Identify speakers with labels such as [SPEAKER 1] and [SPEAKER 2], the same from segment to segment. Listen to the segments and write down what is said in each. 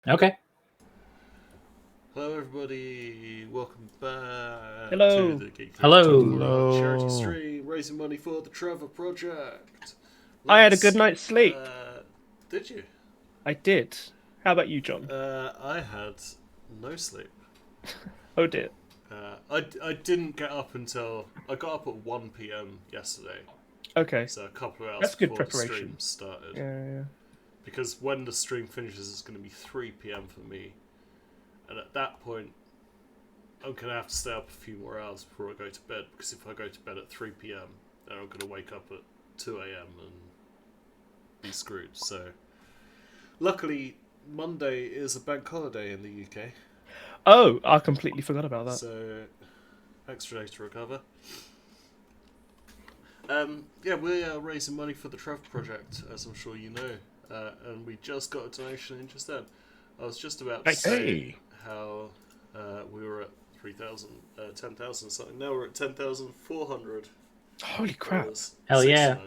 [SPEAKER 1] Okay.
[SPEAKER 2] Hello, everybody. Welcome back
[SPEAKER 3] Hello.
[SPEAKER 2] to the Geekly
[SPEAKER 1] Hello.
[SPEAKER 2] charity stream, raising money for the Trevor Project.
[SPEAKER 3] I had a good night's sleep.
[SPEAKER 2] Did you?
[SPEAKER 3] I did. How about you, John?
[SPEAKER 2] I had no sleep.
[SPEAKER 3] Oh dear.
[SPEAKER 2] I didn't get up until I got up at 1 p.m. yesterday.
[SPEAKER 3] Okay.
[SPEAKER 2] So a couple of hours
[SPEAKER 3] That's good
[SPEAKER 2] before the
[SPEAKER 3] preparation.
[SPEAKER 2] stream started.
[SPEAKER 3] Yeah.
[SPEAKER 2] Because when the stream finishes, it's going to be 3 p.m. for me. And at that point, I'm going to have to stay up a few more hours before I go to bed, because if I go to bed at 3 p.m, then I'm going to wake up at 2 a.m. and be screwed. So, luckily, Monday is a bank holiday in the UK.
[SPEAKER 3] Oh, I completely forgot about that.
[SPEAKER 2] So, extra day to recover. Yeah, we are raising money for the Trevor Project, as I'm sure you know. And we just got a donation in just then. I was just about to say how we were at 3,000, 10,000 something. Now we're at 10,400.
[SPEAKER 3] Holy crap!
[SPEAKER 1] Hell yeah!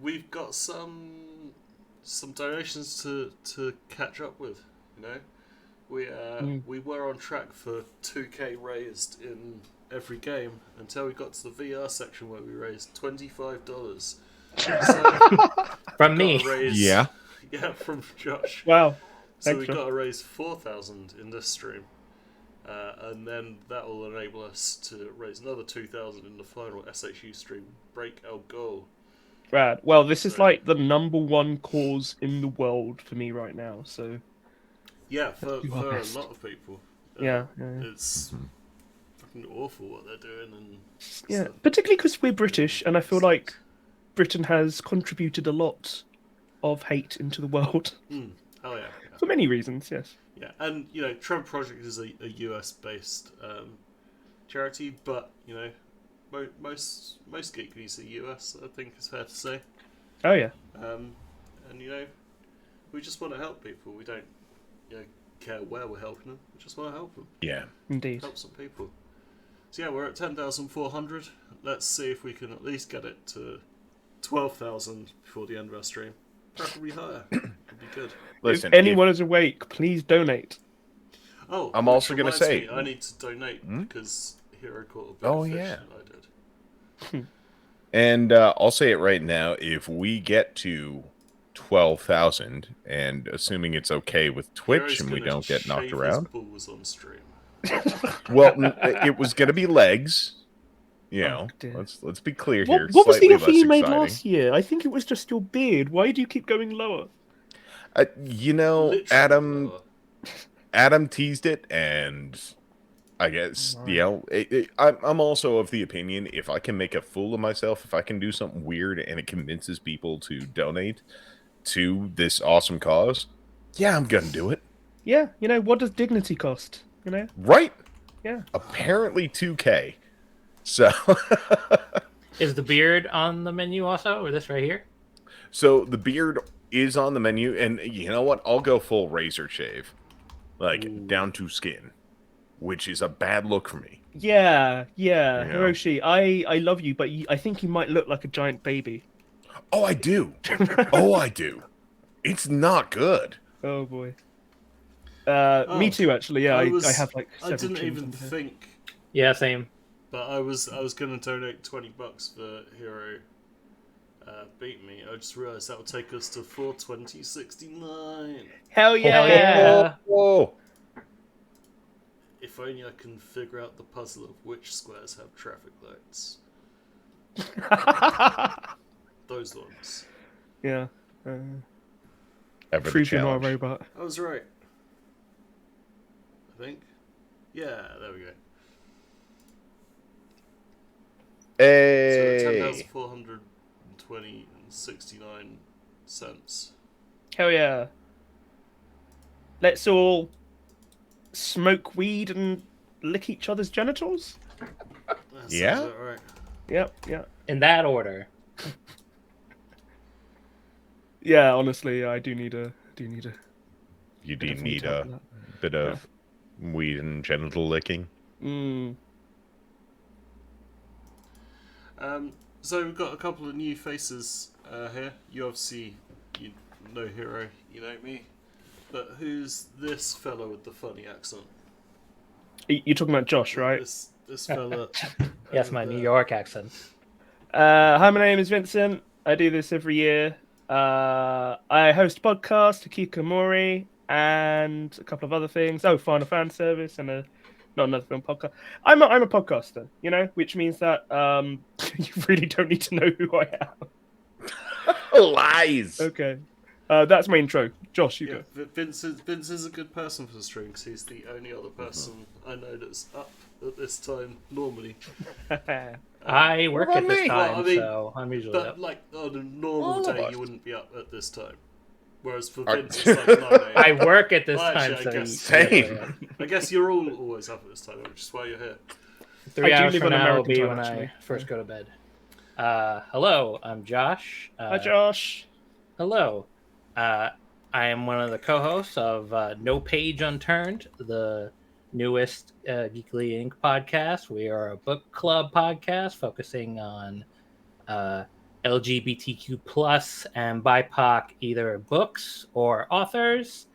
[SPEAKER 2] We've got some donations to catch up with. You know, we were on track for 2K raised in every game until we got to the VR section where we raised $25.
[SPEAKER 1] From me.
[SPEAKER 2] Yeah, from Josh.
[SPEAKER 3] Wow.
[SPEAKER 2] So
[SPEAKER 3] Thanks,
[SPEAKER 2] we
[SPEAKER 3] John.
[SPEAKER 2] got to raise 4,000 in this stream, and then that will enable us to raise another 2,000 in the final SHU stream. Break our goal.
[SPEAKER 3] Rad. Well, this is like the #1 cause in the world for me right now. So
[SPEAKER 2] yeah, for
[SPEAKER 3] do our
[SPEAKER 2] a
[SPEAKER 3] best.
[SPEAKER 2] lot of people,
[SPEAKER 3] Yeah.
[SPEAKER 2] it's fucking awful what they're doing, and
[SPEAKER 3] Yeah, particularly because we're British, and I feel like Britain has contributed a lot of hate into the world.
[SPEAKER 2] Oh yeah.
[SPEAKER 3] For many reasons, yes.
[SPEAKER 2] Yeah, and you know, Trevor Project is a US based charity, but you know, most Geekly's are US. I think it's fair to say.
[SPEAKER 3] Oh yeah.
[SPEAKER 2] And you know, we just want to help people. We don't, you know, care where we're helping them. We just want to help them.
[SPEAKER 4] Yeah,
[SPEAKER 3] Indeed.
[SPEAKER 2] Help some people. So yeah, we're at 10,400. Let's see if we can at least get it to 12,000 before the end of our stream. Preferably higher. Would be good.
[SPEAKER 4] listen.
[SPEAKER 3] If anyone is awake, please donate.
[SPEAKER 2] Oh,
[SPEAKER 4] I'm
[SPEAKER 2] which
[SPEAKER 4] also gonna
[SPEAKER 2] reminds
[SPEAKER 4] say-
[SPEAKER 2] me, I need to donate because Hero caught a bigger
[SPEAKER 4] Oh,
[SPEAKER 2] fish
[SPEAKER 4] yeah.
[SPEAKER 2] than I did.
[SPEAKER 4] And I'll say it right now: if we get to 12,000, and assuming it's okay with Twitch
[SPEAKER 2] Hero's
[SPEAKER 4] and we
[SPEAKER 2] gonna
[SPEAKER 4] don't get knocked
[SPEAKER 2] shave
[SPEAKER 4] around,
[SPEAKER 2] his balls on stream.
[SPEAKER 4] well, it was going to be legs. You
[SPEAKER 3] Oh,
[SPEAKER 4] know,
[SPEAKER 3] dear.
[SPEAKER 4] let's be clear here.
[SPEAKER 3] What was the
[SPEAKER 4] Slightly
[SPEAKER 3] offer
[SPEAKER 4] less
[SPEAKER 3] you made
[SPEAKER 4] exciting.
[SPEAKER 3] last year? I think it was just your beard. Why do you keep going lower?
[SPEAKER 4] You know,
[SPEAKER 2] Literally
[SPEAKER 4] Adam teased it, and I guess you know, I'm also of the opinion if I can make a fool of myself, if I can do something weird and it convinces people to donate to this awesome cause, yeah, I'm gonna do it.
[SPEAKER 3] Yeah, you know, what does dignity cost? You know?
[SPEAKER 4] Right?
[SPEAKER 3] Yeah.
[SPEAKER 4] Apparently 2K. So
[SPEAKER 1] Is the beard on the menu also, or this right here?
[SPEAKER 4] so the beard is on the menu, and you know what? I'll go full razor shave. Like down to skin. Which is a bad look for me.
[SPEAKER 3] Yeah.
[SPEAKER 4] You know?
[SPEAKER 3] Hiroshi, I love you, but I think you might look like a giant baby.
[SPEAKER 4] Oh, I do. Oh, I do. It's not good.
[SPEAKER 3] Oh boy. Me too, actually. Yeah, I have like.
[SPEAKER 2] I didn't
[SPEAKER 3] chins
[SPEAKER 2] even
[SPEAKER 3] under here.
[SPEAKER 2] think,
[SPEAKER 1] Yeah, same.
[SPEAKER 2] but I was gonna donate $20 for Hero. Beat me. I just realised that would take us to 420.69.
[SPEAKER 3] Hell yeah!
[SPEAKER 1] Hell yeah!
[SPEAKER 4] Oh.
[SPEAKER 2] If only I can figure out the puzzle of which squares have traffic lights. Those ones.
[SPEAKER 3] Yeah.
[SPEAKER 4] Ever the
[SPEAKER 3] Prove you're not a
[SPEAKER 4] challenge.
[SPEAKER 3] robot.
[SPEAKER 2] I was right. I think. Yeah, there we go.
[SPEAKER 4] Hey.
[SPEAKER 2] So 10,420.69 cents.
[SPEAKER 3] Hell yeah! Let's all smoke weed and lick each other's genitals.
[SPEAKER 2] That
[SPEAKER 4] Yeah?
[SPEAKER 2] sounds about right.
[SPEAKER 3] Yep.
[SPEAKER 1] In that order.
[SPEAKER 3] Yeah, honestly, I do need a.
[SPEAKER 4] You
[SPEAKER 3] bit
[SPEAKER 4] do
[SPEAKER 3] of
[SPEAKER 4] need
[SPEAKER 3] time
[SPEAKER 4] a
[SPEAKER 3] for that.
[SPEAKER 4] bit of weed and genital licking.
[SPEAKER 2] So we've got a couple of new faces here. You obviously you know Hero, you know me. But who's this fellow with the funny accent?
[SPEAKER 3] You're talking about Josh, right?
[SPEAKER 2] This fella.
[SPEAKER 1] Yes,
[SPEAKER 2] over
[SPEAKER 1] my
[SPEAKER 2] there.
[SPEAKER 1] New York accent.
[SPEAKER 3] Hi, my name is Vincent. I do this every year. I host a podcast, Hikikomori, and a couple of other things. Oh, Final Fan Service and not another film podcast. I'm a podcaster, which means that you really don't need to know who I am.
[SPEAKER 4] Lies.
[SPEAKER 3] Okay. That's my intro. Josh, you
[SPEAKER 2] Yeah,
[SPEAKER 3] go.
[SPEAKER 2] Vince is a good person for the stream because he's the only other person I know that's up at this time normally.
[SPEAKER 1] I work
[SPEAKER 4] about
[SPEAKER 1] at this
[SPEAKER 4] me?
[SPEAKER 1] time,
[SPEAKER 2] Well, I mean,
[SPEAKER 1] so I'm usually
[SPEAKER 2] But
[SPEAKER 1] up.
[SPEAKER 2] like on a normal
[SPEAKER 4] All of
[SPEAKER 2] day,
[SPEAKER 4] us.
[SPEAKER 2] you wouldn't be up at this time. Whereas for
[SPEAKER 4] Are-
[SPEAKER 2] Vince, it's like 9 a.m.
[SPEAKER 1] I work at this
[SPEAKER 2] Well,
[SPEAKER 1] time,
[SPEAKER 2] actually,
[SPEAKER 1] so
[SPEAKER 2] I guess
[SPEAKER 4] Same.
[SPEAKER 2] I guess you're all always up at this time, which is why you're here.
[SPEAKER 1] 3
[SPEAKER 3] I do
[SPEAKER 1] hours
[SPEAKER 3] live
[SPEAKER 1] from
[SPEAKER 3] on
[SPEAKER 1] now will
[SPEAKER 3] American
[SPEAKER 1] be
[SPEAKER 3] time,
[SPEAKER 1] when
[SPEAKER 3] actually.
[SPEAKER 1] I first go to bed. Hello, I'm Josh.
[SPEAKER 3] Hi, Josh.
[SPEAKER 1] Hello. I am one of the co-hosts of No Page Unturned, the newest Geekly Inc. podcast. We are a book club podcast focusing on LGBTQ plus and BIPOC either books or authors.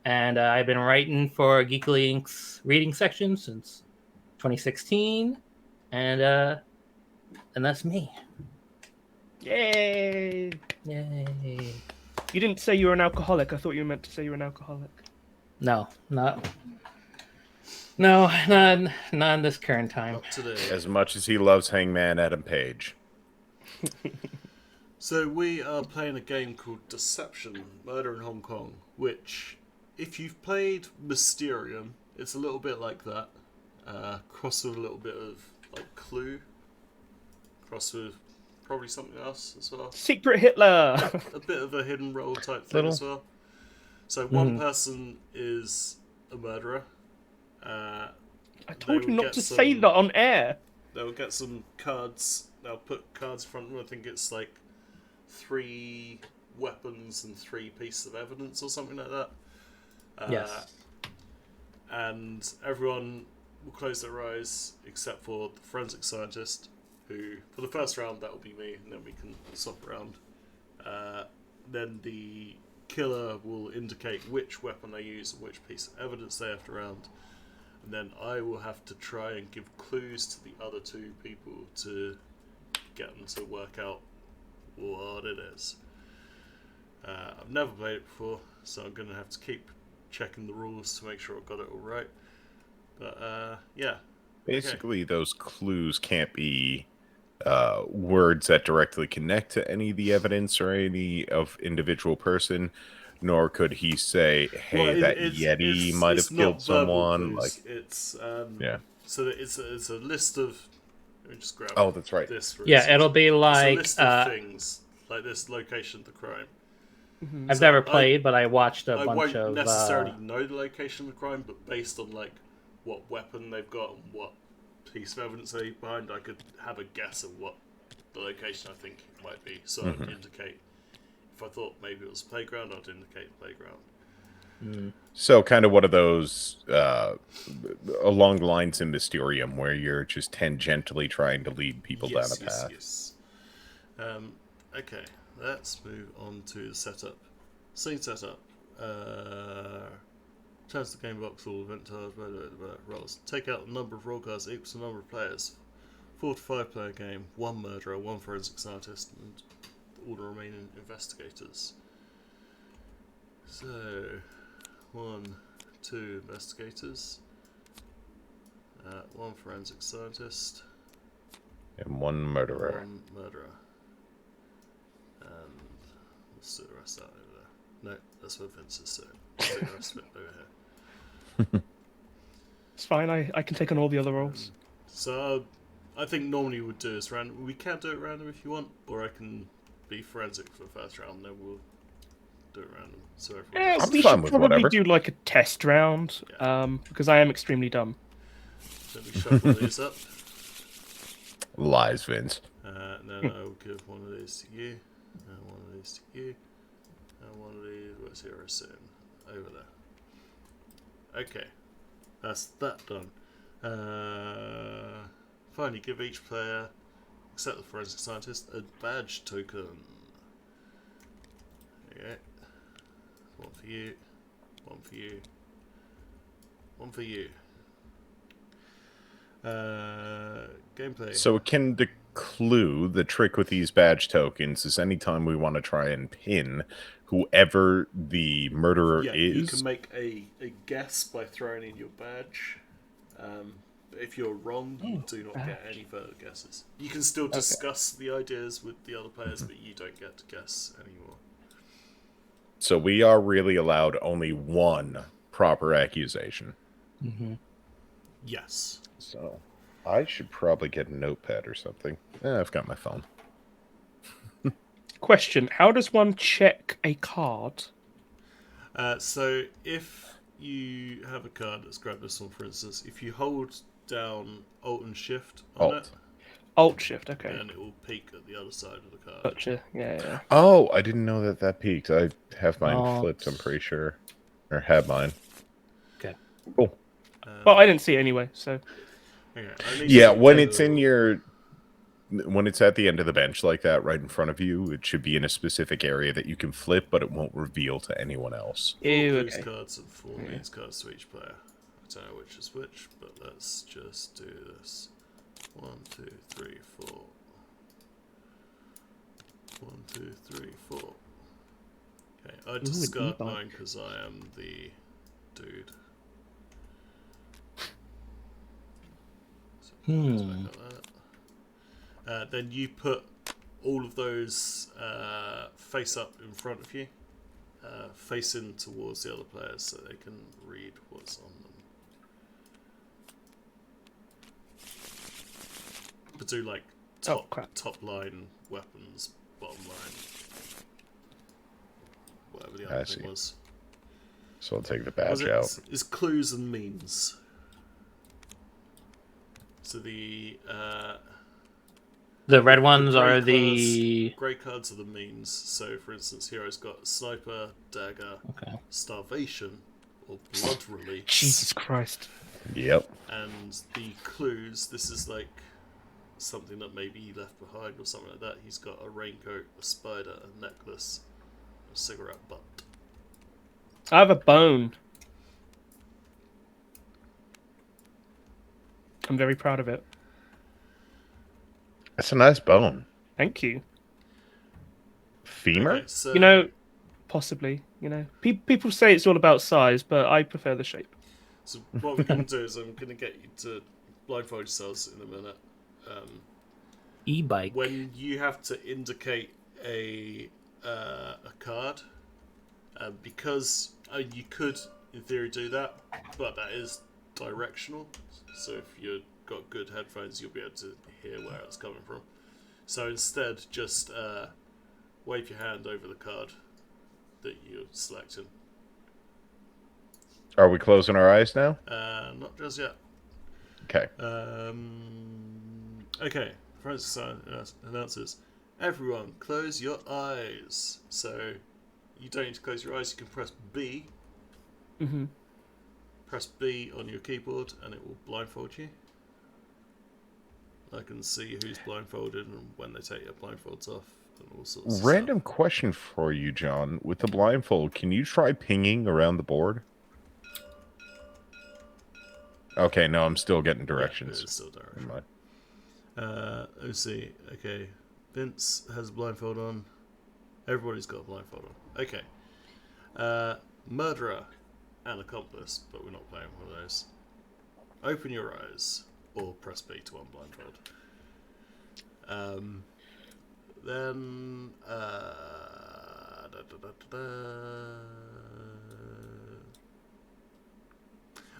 [SPEAKER 1] And I've been writing for Geekly Inc.'s reading section since 2016, and that's me.
[SPEAKER 3] Yay!
[SPEAKER 1] Yay!
[SPEAKER 3] You didn't say you were an alcoholic. I thought you meant to say you were an alcoholic.
[SPEAKER 1] No, not in this current time.
[SPEAKER 2] Not today.
[SPEAKER 4] As much as he loves Hangman Adam Page.
[SPEAKER 2] So we are playing a game called Deception: Murder in Hong Kong, which, if you've played Mysterium, it's a little bit like that. Crossed with a little bit of like Clue. Crossed with probably something else as well.
[SPEAKER 3] Secret Hitler.
[SPEAKER 2] A bit of a hidden role type thing
[SPEAKER 1] Little.
[SPEAKER 2] as well. So one person is a murderer.
[SPEAKER 3] I
[SPEAKER 2] They
[SPEAKER 3] told you
[SPEAKER 2] will
[SPEAKER 3] not
[SPEAKER 2] get
[SPEAKER 3] to say
[SPEAKER 2] some-
[SPEAKER 3] that on air.
[SPEAKER 2] They'll get some cards. They'll put cards in front of them. I think it's like 3 weapons and 3 pieces of evidence or something like that.
[SPEAKER 1] Yes.
[SPEAKER 2] And everyone will close their eyes except for the forensic scientist, who, for the first round, that will be me, and then we can swap around. Then the killer will indicate which weapon they use and which piece of evidence they have to round. And then I will have to try and give clues to the other 2 people to get them to work out what it is. I've never played it before, so I'm going to have to keep checking the rules to make sure I've got it all right. But yeah.
[SPEAKER 4] Basically, those clues can't be words that directly connect to any of the evidence or any of individual person, nor could he say, "Hey,
[SPEAKER 2] Well,
[SPEAKER 4] that Yeti might have
[SPEAKER 2] not
[SPEAKER 4] killed
[SPEAKER 2] verbal
[SPEAKER 4] someone."
[SPEAKER 2] clues.
[SPEAKER 4] Like,
[SPEAKER 2] It's
[SPEAKER 4] yeah.
[SPEAKER 2] So it's a list of. Let me just grab.
[SPEAKER 4] Oh, that's right.
[SPEAKER 2] This. For
[SPEAKER 1] Yeah,
[SPEAKER 2] instance.
[SPEAKER 1] it'll be
[SPEAKER 2] It's a
[SPEAKER 1] like
[SPEAKER 2] list of things like this location of the crime.
[SPEAKER 1] I've
[SPEAKER 2] So
[SPEAKER 1] never played, but I watched a
[SPEAKER 2] I
[SPEAKER 1] bunch
[SPEAKER 2] won't
[SPEAKER 1] of.
[SPEAKER 2] necessarily know the location of the crime, but based on like what weapon they've got and what piece of evidence they leave behind, I could have a guess of what the location I think it might be. So I'd indicate. If I thought maybe it was a playground, I'd indicate the playground.
[SPEAKER 4] So, kind of one of those along the lines in Mysterium, where you're just tangentially trying to lead people down a path.
[SPEAKER 2] Yes. Okay, let's move on to the setup. Scene setup. Turns the game box, all event tiles, rolls. Take out the number of roll cards equals the number of players. 4 to 5 player game, 1 murderer, 1 forensic scientist, and all the remaining investigators. So, 1, 2 investigators, 1 forensic scientist,
[SPEAKER 4] And one murderer.
[SPEAKER 2] 1 murderer. And we'll see the rest out over there. No, that's what Vince is saying. We'll see the rest of it over here.
[SPEAKER 3] It's fine. I can take on all the other roles.
[SPEAKER 2] So, I think normally we would do this random. We can do it random if you want, or I can be forensic for the first round, and then we'll do it random. So everyone
[SPEAKER 3] Yeah,
[SPEAKER 2] gets
[SPEAKER 3] we
[SPEAKER 4] fine
[SPEAKER 3] should
[SPEAKER 4] with
[SPEAKER 3] probably
[SPEAKER 4] whatever.
[SPEAKER 3] do like a test round, because I am extremely dumb.
[SPEAKER 2] Let me shuffle these up.
[SPEAKER 4] Lies, Vince.
[SPEAKER 2] And then I will give one of these to you, and one of these to you, and one of these. Where's here? Sitting over there. Okay, that's that done. Finally, give each player, except the forensic scientist, a badge token. Okay, one for you, One for you. One for you. Gameplay.
[SPEAKER 4] So akin to Clue, the trick with these badge tokens is anytime we want to try and pin whoever the murderer
[SPEAKER 2] Yeah,
[SPEAKER 4] is.
[SPEAKER 2] you can make a guess by throwing in your badge. But if you're wrong, you do not get any further guesses. You can still discuss the ideas with the other players, but you don't get to guess anymore.
[SPEAKER 4] So we are really allowed only one proper accusation.
[SPEAKER 1] Mm-hmm.
[SPEAKER 2] Yes.
[SPEAKER 4] So I should probably get a notepad or something. I've got my phone.
[SPEAKER 3] Question: how does one check a card?
[SPEAKER 2] So if you have a card, let's grab this one for instance. If you hold down Alt and Shift on
[SPEAKER 4] Alt.
[SPEAKER 2] it,
[SPEAKER 3] Alt Shift. Okay.
[SPEAKER 2] then it will peek at the other side of the card.
[SPEAKER 3] Gotcha. Yeah.
[SPEAKER 4] Oh, I didn't know that peaked. I have mine
[SPEAKER 1] Alt.
[SPEAKER 4] flipped, I'm pretty sure. Or had mine.
[SPEAKER 1] Okay.
[SPEAKER 4] Cool.
[SPEAKER 3] Well, I didn't see it anyway, so.
[SPEAKER 2] Okay, I need
[SPEAKER 4] Yeah,
[SPEAKER 2] to
[SPEAKER 4] when
[SPEAKER 2] get
[SPEAKER 4] it's in your... When it's at the end of the bench like that, right in front of you, it should be in a specific area that you can flip, but it won't reveal to anyone else.
[SPEAKER 2] 4
[SPEAKER 3] Ew,
[SPEAKER 2] clues
[SPEAKER 3] okay.
[SPEAKER 2] cards and 4 means cards to each player. I don't know which is which, but let's just do this. 1, 2, 3, 4. 1, 2, 3, 4. Okay, I discard
[SPEAKER 3] e-bike.
[SPEAKER 2] mine because I am the dude. So goes back like that. Then you put all of those face up in front of you, facing towards the other players so they can read what's on them. But do like top line weapons, bottom line, whatever the other thing was.
[SPEAKER 4] So I'll take the badge out.
[SPEAKER 2] It's clues and means. So the
[SPEAKER 1] red ones
[SPEAKER 2] grey
[SPEAKER 1] are the...
[SPEAKER 2] grey cards are the means. So, for instance, Hero's got sniper, dagger, starvation, or blood release.
[SPEAKER 3] Jesus Christ.
[SPEAKER 4] Yep.
[SPEAKER 2] And the clues, this is like something that maybe he left behind or something like that. He's got a raincoat, a spider, a necklace, a cigarette butt.
[SPEAKER 3] I have a bone. I'm very proud of it.
[SPEAKER 4] That's a nice bone.
[SPEAKER 3] Thank you.
[SPEAKER 4] Femur?
[SPEAKER 2] Okay, so
[SPEAKER 3] You know, possibly. You know, people say it's all about size, but I prefer the shape.
[SPEAKER 2] So what we're going to do is I'm going to get you to blindfold yourselves in a minute.
[SPEAKER 1] E-bike.
[SPEAKER 2] When you have to indicate a card, because you could, in theory, do that, but that is directional. So if you've got good headphones, you'll be able to hear where it's coming from. So instead, just wave your hand over the card that you're selecting.
[SPEAKER 4] Are we closing our eyes now?
[SPEAKER 2] Not just yet.
[SPEAKER 4] Okay.
[SPEAKER 2] Okay. Francis announces, everyone, close your eyes. So you don't need to close your eyes. You can press B.
[SPEAKER 3] Mm-hmm.
[SPEAKER 2] Press B on your keyboard, and it will blindfold you. I can see who's blindfolded and when they take their blindfolds off and all sorts of
[SPEAKER 4] Random question for you, John. With the blindfold, can you try pinging around the board? Okay, no, I'm still getting directions.
[SPEAKER 2] Yeah, it's still direction.
[SPEAKER 4] Never mind.
[SPEAKER 2] Let's see. Okay, Vince has a blindfold on. Everybody's got a blindfold on. Okay. Murderer and accomplice, but we're not playing one of those. Open your eyes, or press B to unblindfold. Then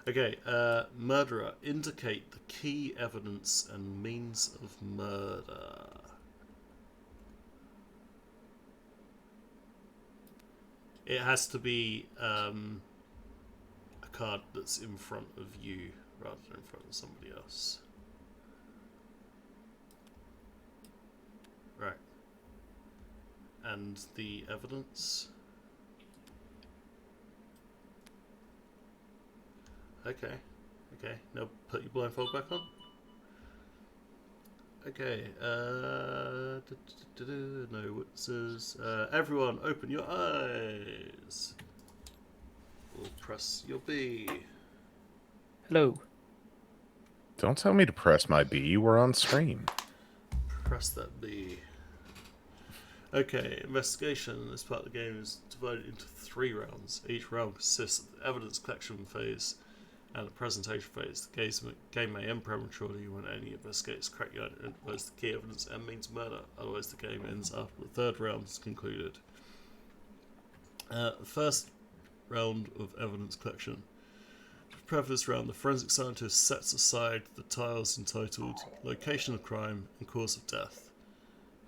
[SPEAKER 2] okay, murderer, indicate the key evidence and means of murder. It has to be a card that's in front of you rather than in front of somebody else. Right. And the evidence. Okay. Okay. Now put your blindfold back on. Okay. No witnesses. Everyone, open your eyes. We'll press your B.
[SPEAKER 3] Hello.
[SPEAKER 4] Don't tell me to press my B. We're on stream.
[SPEAKER 2] Press that B. Okay, investigation. This part of the game is divided into 3 rounds. Each round consists of the evidence collection phase and the presentation phase. The game may end prematurely when any investigators correctly identifies the key evidence and means murder. Otherwise, the game ends after the 3rd round is concluded. The first round of evidence collection. To prepare for this round, the forensic scientist sets aside the tiles entitled Location of Crime and Cause of Death.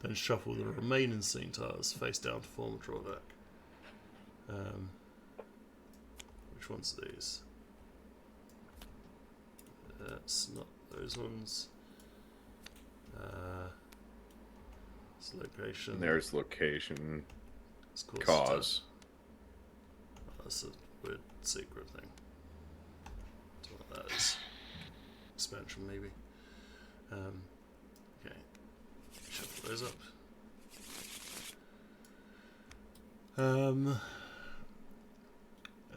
[SPEAKER 2] Then shuffle the remaining scene tiles face down to form a draw deck. Which ones are these? That's not those ones. It's location.
[SPEAKER 4] There's location.
[SPEAKER 2] It's cause.
[SPEAKER 4] Cause.
[SPEAKER 2] That's a weird secret thing. Don't know what that is. Expansion, maybe. Okay. Shuffle those up.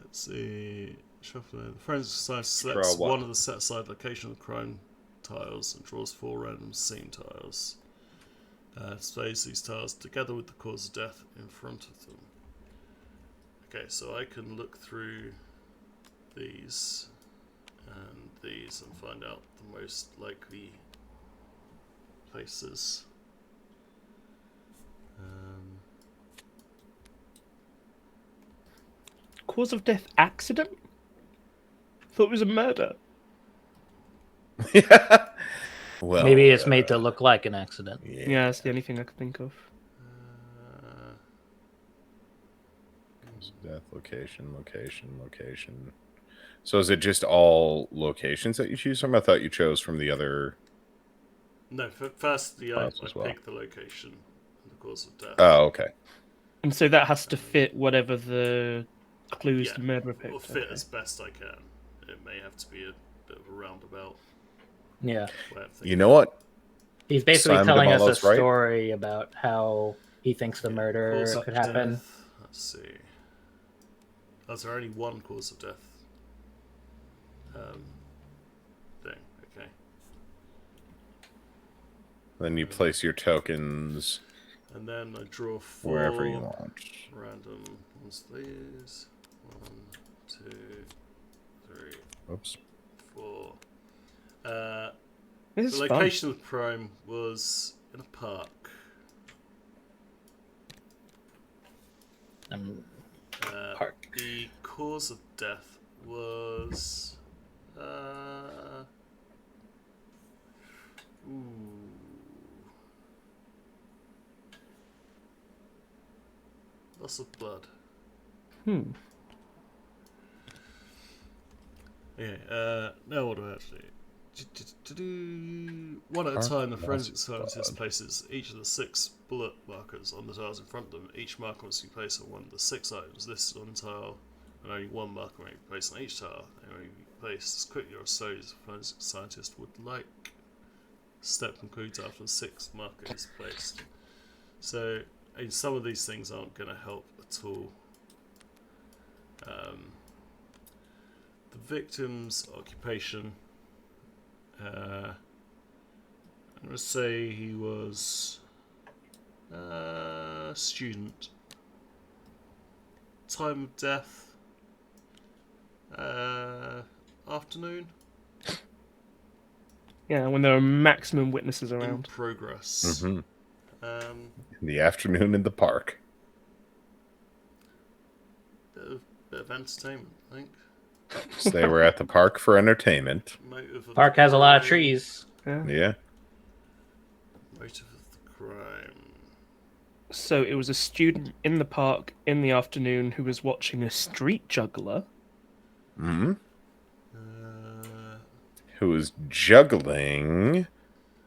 [SPEAKER 2] Let's see. Shuffle. The forensic scientist selects one of the set aside location of the crime tiles and draws 4 random scene tiles. Displays these tiles together with the cause of death in front of them. Okay, so I can look through these and find out the most likely places.
[SPEAKER 3] Cause of death accident? Thought it was a murder.
[SPEAKER 4] Yeah. Well,
[SPEAKER 1] Maybe it's made to look like an accident.
[SPEAKER 3] Yeah, that's the only thing I could think of.
[SPEAKER 4] Death, location. So is it just all locations that you choose from? I thought you chose from the other.
[SPEAKER 2] No, first I
[SPEAKER 4] well.
[SPEAKER 2] pick the location and the cause of death.
[SPEAKER 4] Oh, okay.
[SPEAKER 3] And so that has to fit whatever the clues the murderer picked.
[SPEAKER 2] Will fit as best I can. It may have to be a bit of a roundabout
[SPEAKER 1] Yeah.
[SPEAKER 2] way of thinking.
[SPEAKER 4] You know what?
[SPEAKER 1] He's basically
[SPEAKER 4] Simon
[SPEAKER 1] telling us a
[SPEAKER 4] DeMarlo's right.
[SPEAKER 1] story about how he thinks the murder
[SPEAKER 2] Cause of
[SPEAKER 1] could happen.
[SPEAKER 2] death. Let's see. Oh, is there only one cause of death? Thing. Okay.
[SPEAKER 4] Then you place your tokens
[SPEAKER 2] And then I draw 4
[SPEAKER 4] wherever you want.
[SPEAKER 2] random ones. These 1, 2, 3,
[SPEAKER 4] Oops.
[SPEAKER 2] 4.
[SPEAKER 3] This
[SPEAKER 2] The
[SPEAKER 3] is
[SPEAKER 2] location of the crime was in a park.
[SPEAKER 1] Park.
[SPEAKER 2] The cause of death was loss of blood.
[SPEAKER 3] fun.
[SPEAKER 2] Okay, now what do I actually do? One at a time, the forensic scientist places each of the 6 bullet markers on the tiles in front of them. Each marker must be placed on one of the 6 items listed on the tile, and only one marker may be placed on each tile. They may be placed as quickly or as slowly as the forensic scientist would like. The step concludes after the 6th marker is placed. So, some of these things aren't going to help at all. The victim's occupation. I'm going to say he was a student. Time of death. Afternoon.
[SPEAKER 3] Yeah, when there are maximum witnesses
[SPEAKER 2] In
[SPEAKER 3] around.
[SPEAKER 2] progress.
[SPEAKER 4] In the afternoon in the park.
[SPEAKER 2] Bit of entertainment, I think.
[SPEAKER 4] So they were at the park for entertainment.
[SPEAKER 2] Motive of
[SPEAKER 1] Park
[SPEAKER 2] the
[SPEAKER 1] has a lot of
[SPEAKER 2] crime.
[SPEAKER 1] trees.
[SPEAKER 4] Yeah.
[SPEAKER 2] Motive of the crime.
[SPEAKER 3] So it was a student in the park in the afternoon who was watching a street juggler.
[SPEAKER 4] Hmm. Who was juggling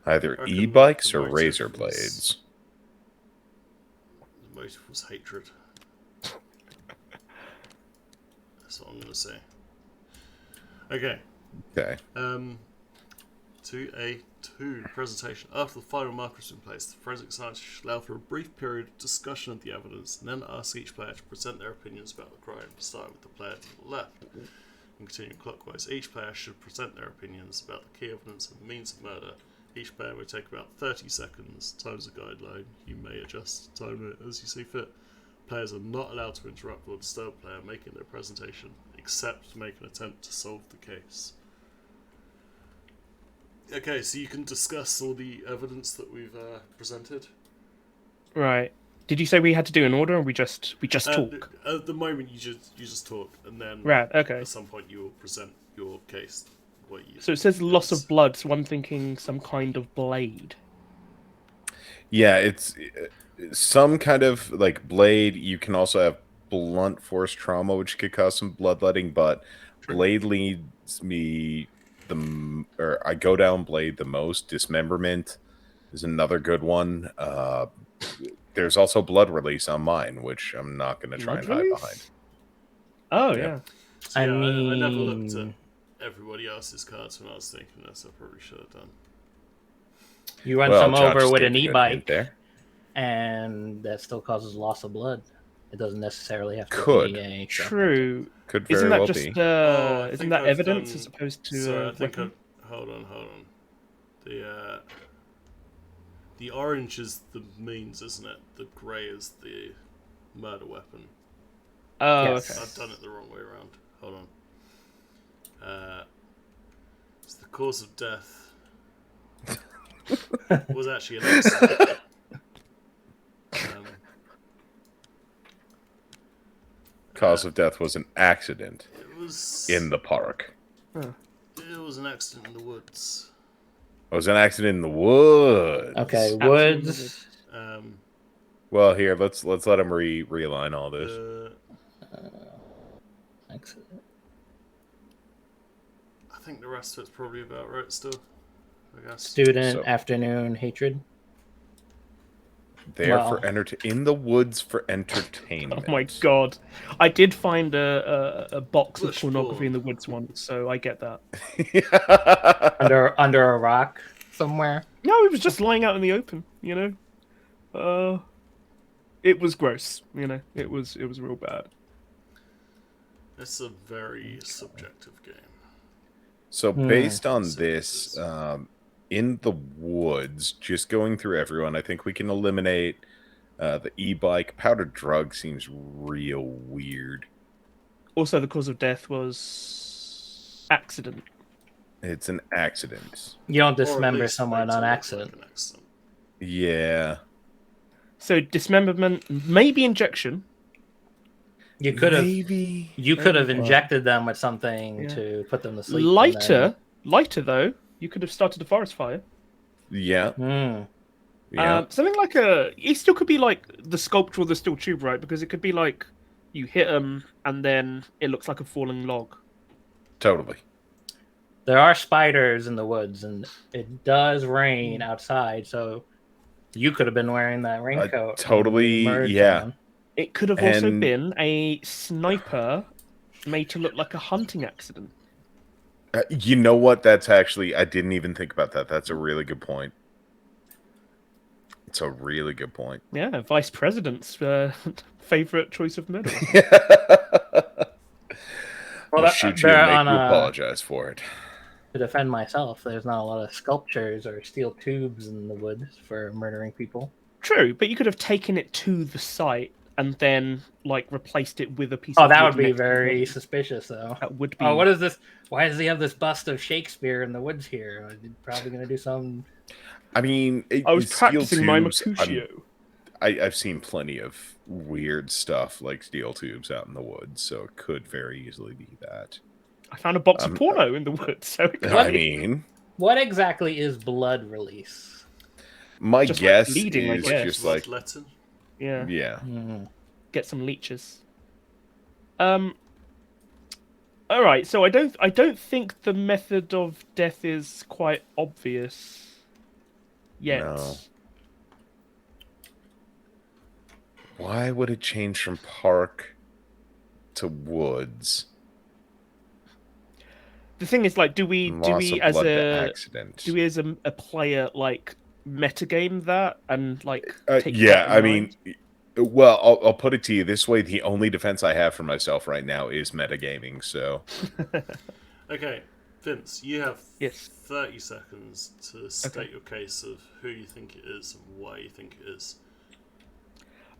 [SPEAKER 4] either
[SPEAKER 2] I reckon
[SPEAKER 4] e-bikes
[SPEAKER 2] the
[SPEAKER 4] or
[SPEAKER 2] motive
[SPEAKER 4] razor
[SPEAKER 2] was-
[SPEAKER 4] blades.
[SPEAKER 2] The motive was hatred. That's what I'm going to say. Okay.
[SPEAKER 4] Okay.
[SPEAKER 2] 2A2 presentation. After the final marker has been placed, the forensic scientist should allow for a brief period of discussion of the evidence and then ask each player to present their opinions about the crime, starting with the player to the left. And continuing clockwise, each player should present their opinions about the key evidence and the means of murder. Each player may take about 30 seconds. Time's a guideline. You may adjust the time as you see fit. Players are not allowed to interrupt or disturb a player making their presentation, except to make an attempt to solve the case. Okay, so you can discuss all the evidence that we've presented.
[SPEAKER 3] Right. Did you say we had to do an order, or we just talk?
[SPEAKER 2] At the moment, you just talk, and then
[SPEAKER 3] Right. Okay.
[SPEAKER 2] at some point you will present your case.
[SPEAKER 3] So it says loss of blood, so I'm thinking some kind of blade.
[SPEAKER 4] Yeah, it's some kind of like blade. You can also have blunt force trauma, which could cause some bloodletting, but blade leads me I go down blade the most. Dismemberment is another good one. There's also blood release on mine, which I'm not going to try and hide behind.
[SPEAKER 3] Oh,
[SPEAKER 4] Yeah.
[SPEAKER 3] yeah.
[SPEAKER 2] So, yeah, I never looked at everybody else's cards when I was thinking this. I probably should have done.
[SPEAKER 1] You run some
[SPEAKER 4] Josh
[SPEAKER 1] over with
[SPEAKER 4] gave
[SPEAKER 1] an
[SPEAKER 4] a good hint
[SPEAKER 1] e-bike,
[SPEAKER 4] there.
[SPEAKER 1] and that still causes loss of blood. It doesn't necessarily have to
[SPEAKER 4] Could.
[SPEAKER 1] be a...
[SPEAKER 3] True.
[SPEAKER 4] Could very
[SPEAKER 3] Isn't that
[SPEAKER 4] well
[SPEAKER 3] just
[SPEAKER 4] be.
[SPEAKER 3] isn't that evidence as opposed to
[SPEAKER 2] Sorry, I think
[SPEAKER 3] weapon?
[SPEAKER 2] hold on. The orange is the means, isn't it? The grey is the murder weapon.
[SPEAKER 3] Oh,
[SPEAKER 1] Yes.
[SPEAKER 3] okay.
[SPEAKER 2] I've done it the wrong way around. Hold on. It's the cause of death. Was actually an accident.
[SPEAKER 4] Cause of death was an accident
[SPEAKER 2] It was
[SPEAKER 4] in the park.
[SPEAKER 2] It was an accident in the woods.
[SPEAKER 4] It was an accident in the woods.
[SPEAKER 1] Okay,
[SPEAKER 3] Absolutely.
[SPEAKER 1] woods.
[SPEAKER 4] Well, here let's let him realign all this.
[SPEAKER 1] Accident.
[SPEAKER 2] I think the rest of it's probably about right still. I guess.
[SPEAKER 1] Student, afternoon, hatred.
[SPEAKER 4] There
[SPEAKER 1] Wow.
[SPEAKER 4] for in the woods for entertainment.
[SPEAKER 3] Oh my god. I did find a box of
[SPEAKER 2] Bush
[SPEAKER 3] pornography
[SPEAKER 2] porn.
[SPEAKER 3] in the woods once, so I get that.
[SPEAKER 1] Under a rock somewhere.
[SPEAKER 3] No, it was just lying out in the open, you know? It was gross, you know? It was real bad.
[SPEAKER 2] It's a very subjective game.
[SPEAKER 4] So based on this, in the woods, just going through everyone, I think we can eliminate the e-bike. Powdered drug seems real weird.
[SPEAKER 3] Also, the cause of death was accident.
[SPEAKER 4] It's an accident.
[SPEAKER 1] You don't
[SPEAKER 2] Or at
[SPEAKER 1] dismember
[SPEAKER 2] least
[SPEAKER 1] someone
[SPEAKER 2] make it
[SPEAKER 1] on
[SPEAKER 2] look
[SPEAKER 1] accident.
[SPEAKER 2] like an accident.
[SPEAKER 4] Yeah.
[SPEAKER 3] So dismemberment, maybe injection.
[SPEAKER 1] You could have
[SPEAKER 4] Maybe.
[SPEAKER 1] injected them with something
[SPEAKER 3] Yeah.
[SPEAKER 1] to put them to sleep.
[SPEAKER 3] Lighter though. You could have started a forest fire.
[SPEAKER 4] Yeah. Yeah.
[SPEAKER 3] Something like it still could be like the sculpture or the steel tube, right? Because it could be like you hit them and then it looks like a falling log.
[SPEAKER 4] Totally.
[SPEAKER 1] There are spiders in the woods, and it does rain outside, so you could have been wearing that raincoat.
[SPEAKER 4] Totally, yeah.
[SPEAKER 3] On. It could have also
[SPEAKER 4] And-
[SPEAKER 3] been a sniper made to look like a hunting accident.
[SPEAKER 4] You know what? That's actually, I didn't even think about that. That's a really good point. It's a really good point.
[SPEAKER 3] Yeah, vice president's favorite choice of medal.
[SPEAKER 4] I'll shoot you and make you apologize for it.
[SPEAKER 1] To defend myself, there's not a lot of sculptures or steel tubes in the woods for murdering people.
[SPEAKER 3] True, but you could have taken it to the site and then like replaced it with a piece.
[SPEAKER 1] Oh,
[SPEAKER 3] of
[SPEAKER 1] that
[SPEAKER 3] wood
[SPEAKER 1] would be
[SPEAKER 3] next to
[SPEAKER 1] very
[SPEAKER 3] it.
[SPEAKER 1] suspicious, though.
[SPEAKER 3] That would be.
[SPEAKER 1] Oh, what is this? Why does he have this bust of Shakespeare in the woods here? He's probably going to do some.
[SPEAKER 4] I mean,
[SPEAKER 3] I was
[SPEAKER 4] steel
[SPEAKER 3] practicing my
[SPEAKER 4] tubes,
[SPEAKER 3] Mercutio.
[SPEAKER 4] I've seen plenty of weird stuff like steel tubes out in the woods, so it could very easily be that.
[SPEAKER 3] I found a box of porno in the woods. So it could
[SPEAKER 4] I
[SPEAKER 3] be.
[SPEAKER 4] mean,
[SPEAKER 1] What exactly is blood release?
[SPEAKER 4] my
[SPEAKER 3] Just
[SPEAKER 4] guess
[SPEAKER 3] like bleeding, I
[SPEAKER 4] is
[SPEAKER 3] guess.
[SPEAKER 4] just like,
[SPEAKER 2] Bloodletting.
[SPEAKER 3] Yeah.
[SPEAKER 4] yeah.
[SPEAKER 3] Get some leeches. All right. So I don't think the method of death is quite obvious yet.
[SPEAKER 4] No. Why would it change from park to woods?
[SPEAKER 3] the thing is, like, do we
[SPEAKER 4] Loss of
[SPEAKER 3] as
[SPEAKER 4] blood to
[SPEAKER 3] a
[SPEAKER 4] accident.
[SPEAKER 3] do we as a player like metagame that and like take
[SPEAKER 4] Yeah,
[SPEAKER 3] that in
[SPEAKER 4] I
[SPEAKER 3] mind?
[SPEAKER 4] mean, well, I'll put it to you this way: the only defense I have for myself right now is metagaming. So,
[SPEAKER 2] Okay, Vince, you have
[SPEAKER 3] Yes.
[SPEAKER 2] 30 seconds to state
[SPEAKER 3] Okay.
[SPEAKER 2] your case of who you think it is and why you think it is.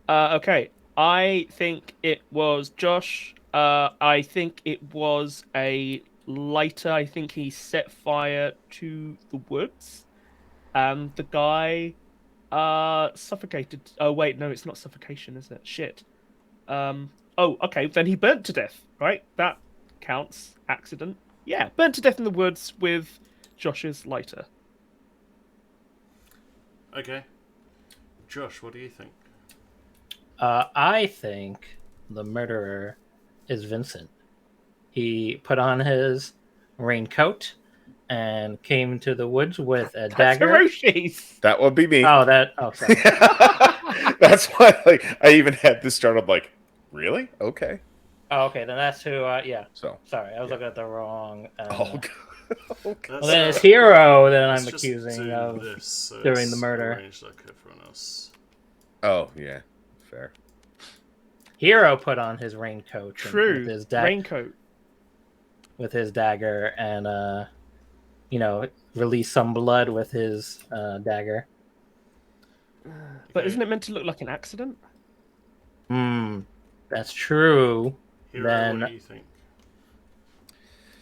[SPEAKER 3] Okay, I think it was Josh. I think it was a lighter. I think he set fire to the woods, and the guy suffocated. Oh wait, no, it's not suffocation, is it? Shit. Oh, okay, then he burnt to death, right? That counts. Accident. Yeah, burnt to death in the woods with Josh's lighter.
[SPEAKER 2] Okay. Josh, what do you think?
[SPEAKER 1] I think the murderer is Vincent. He put on his raincoat and came to the woods with a
[SPEAKER 3] That's
[SPEAKER 1] dagger.
[SPEAKER 3] Hiroshi's.
[SPEAKER 4] that would be me.
[SPEAKER 1] Oh, sorry.
[SPEAKER 4] That's why, like, I even had this start. I'm like, really? Okay.
[SPEAKER 1] Oh, okay, then that's who. Yeah.
[SPEAKER 4] So,
[SPEAKER 1] Sorry, I was
[SPEAKER 4] Yeah.
[SPEAKER 1] looking at the wrong.
[SPEAKER 4] oh, okay.
[SPEAKER 2] Let's,
[SPEAKER 1] Well, then it's Hero that I'm
[SPEAKER 2] let's just
[SPEAKER 1] accusing
[SPEAKER 2] do
[SPEAKER 1] of
[SPEAKER 2] this so
[SPEAKER 1] doing
[SPEAKER 2] it's
[SPEAKER 1] the murder.
[SPEAKER 2] arranged like everyone else.
[SPEAKER 4] Oh, yeah, fair.
[SPEAKER 1] Hero put on his raincoat
[SPEAKER 3] True.
[SPEAKER 1] with his
[SPEAKER 3] Raincoat.
[SPEAKER 1] dagger and release some blood with his dagger.
[SPEAKER 3] But
[SPEAKER 2] Okay.
[SPEAKER 3] isn't it meant to look like an accident?
[SPEAKER 1] That's true.
[SPEAKER 2] Hero,
[SPEAKER 1] Then
[SPEAKER 2] what do you think?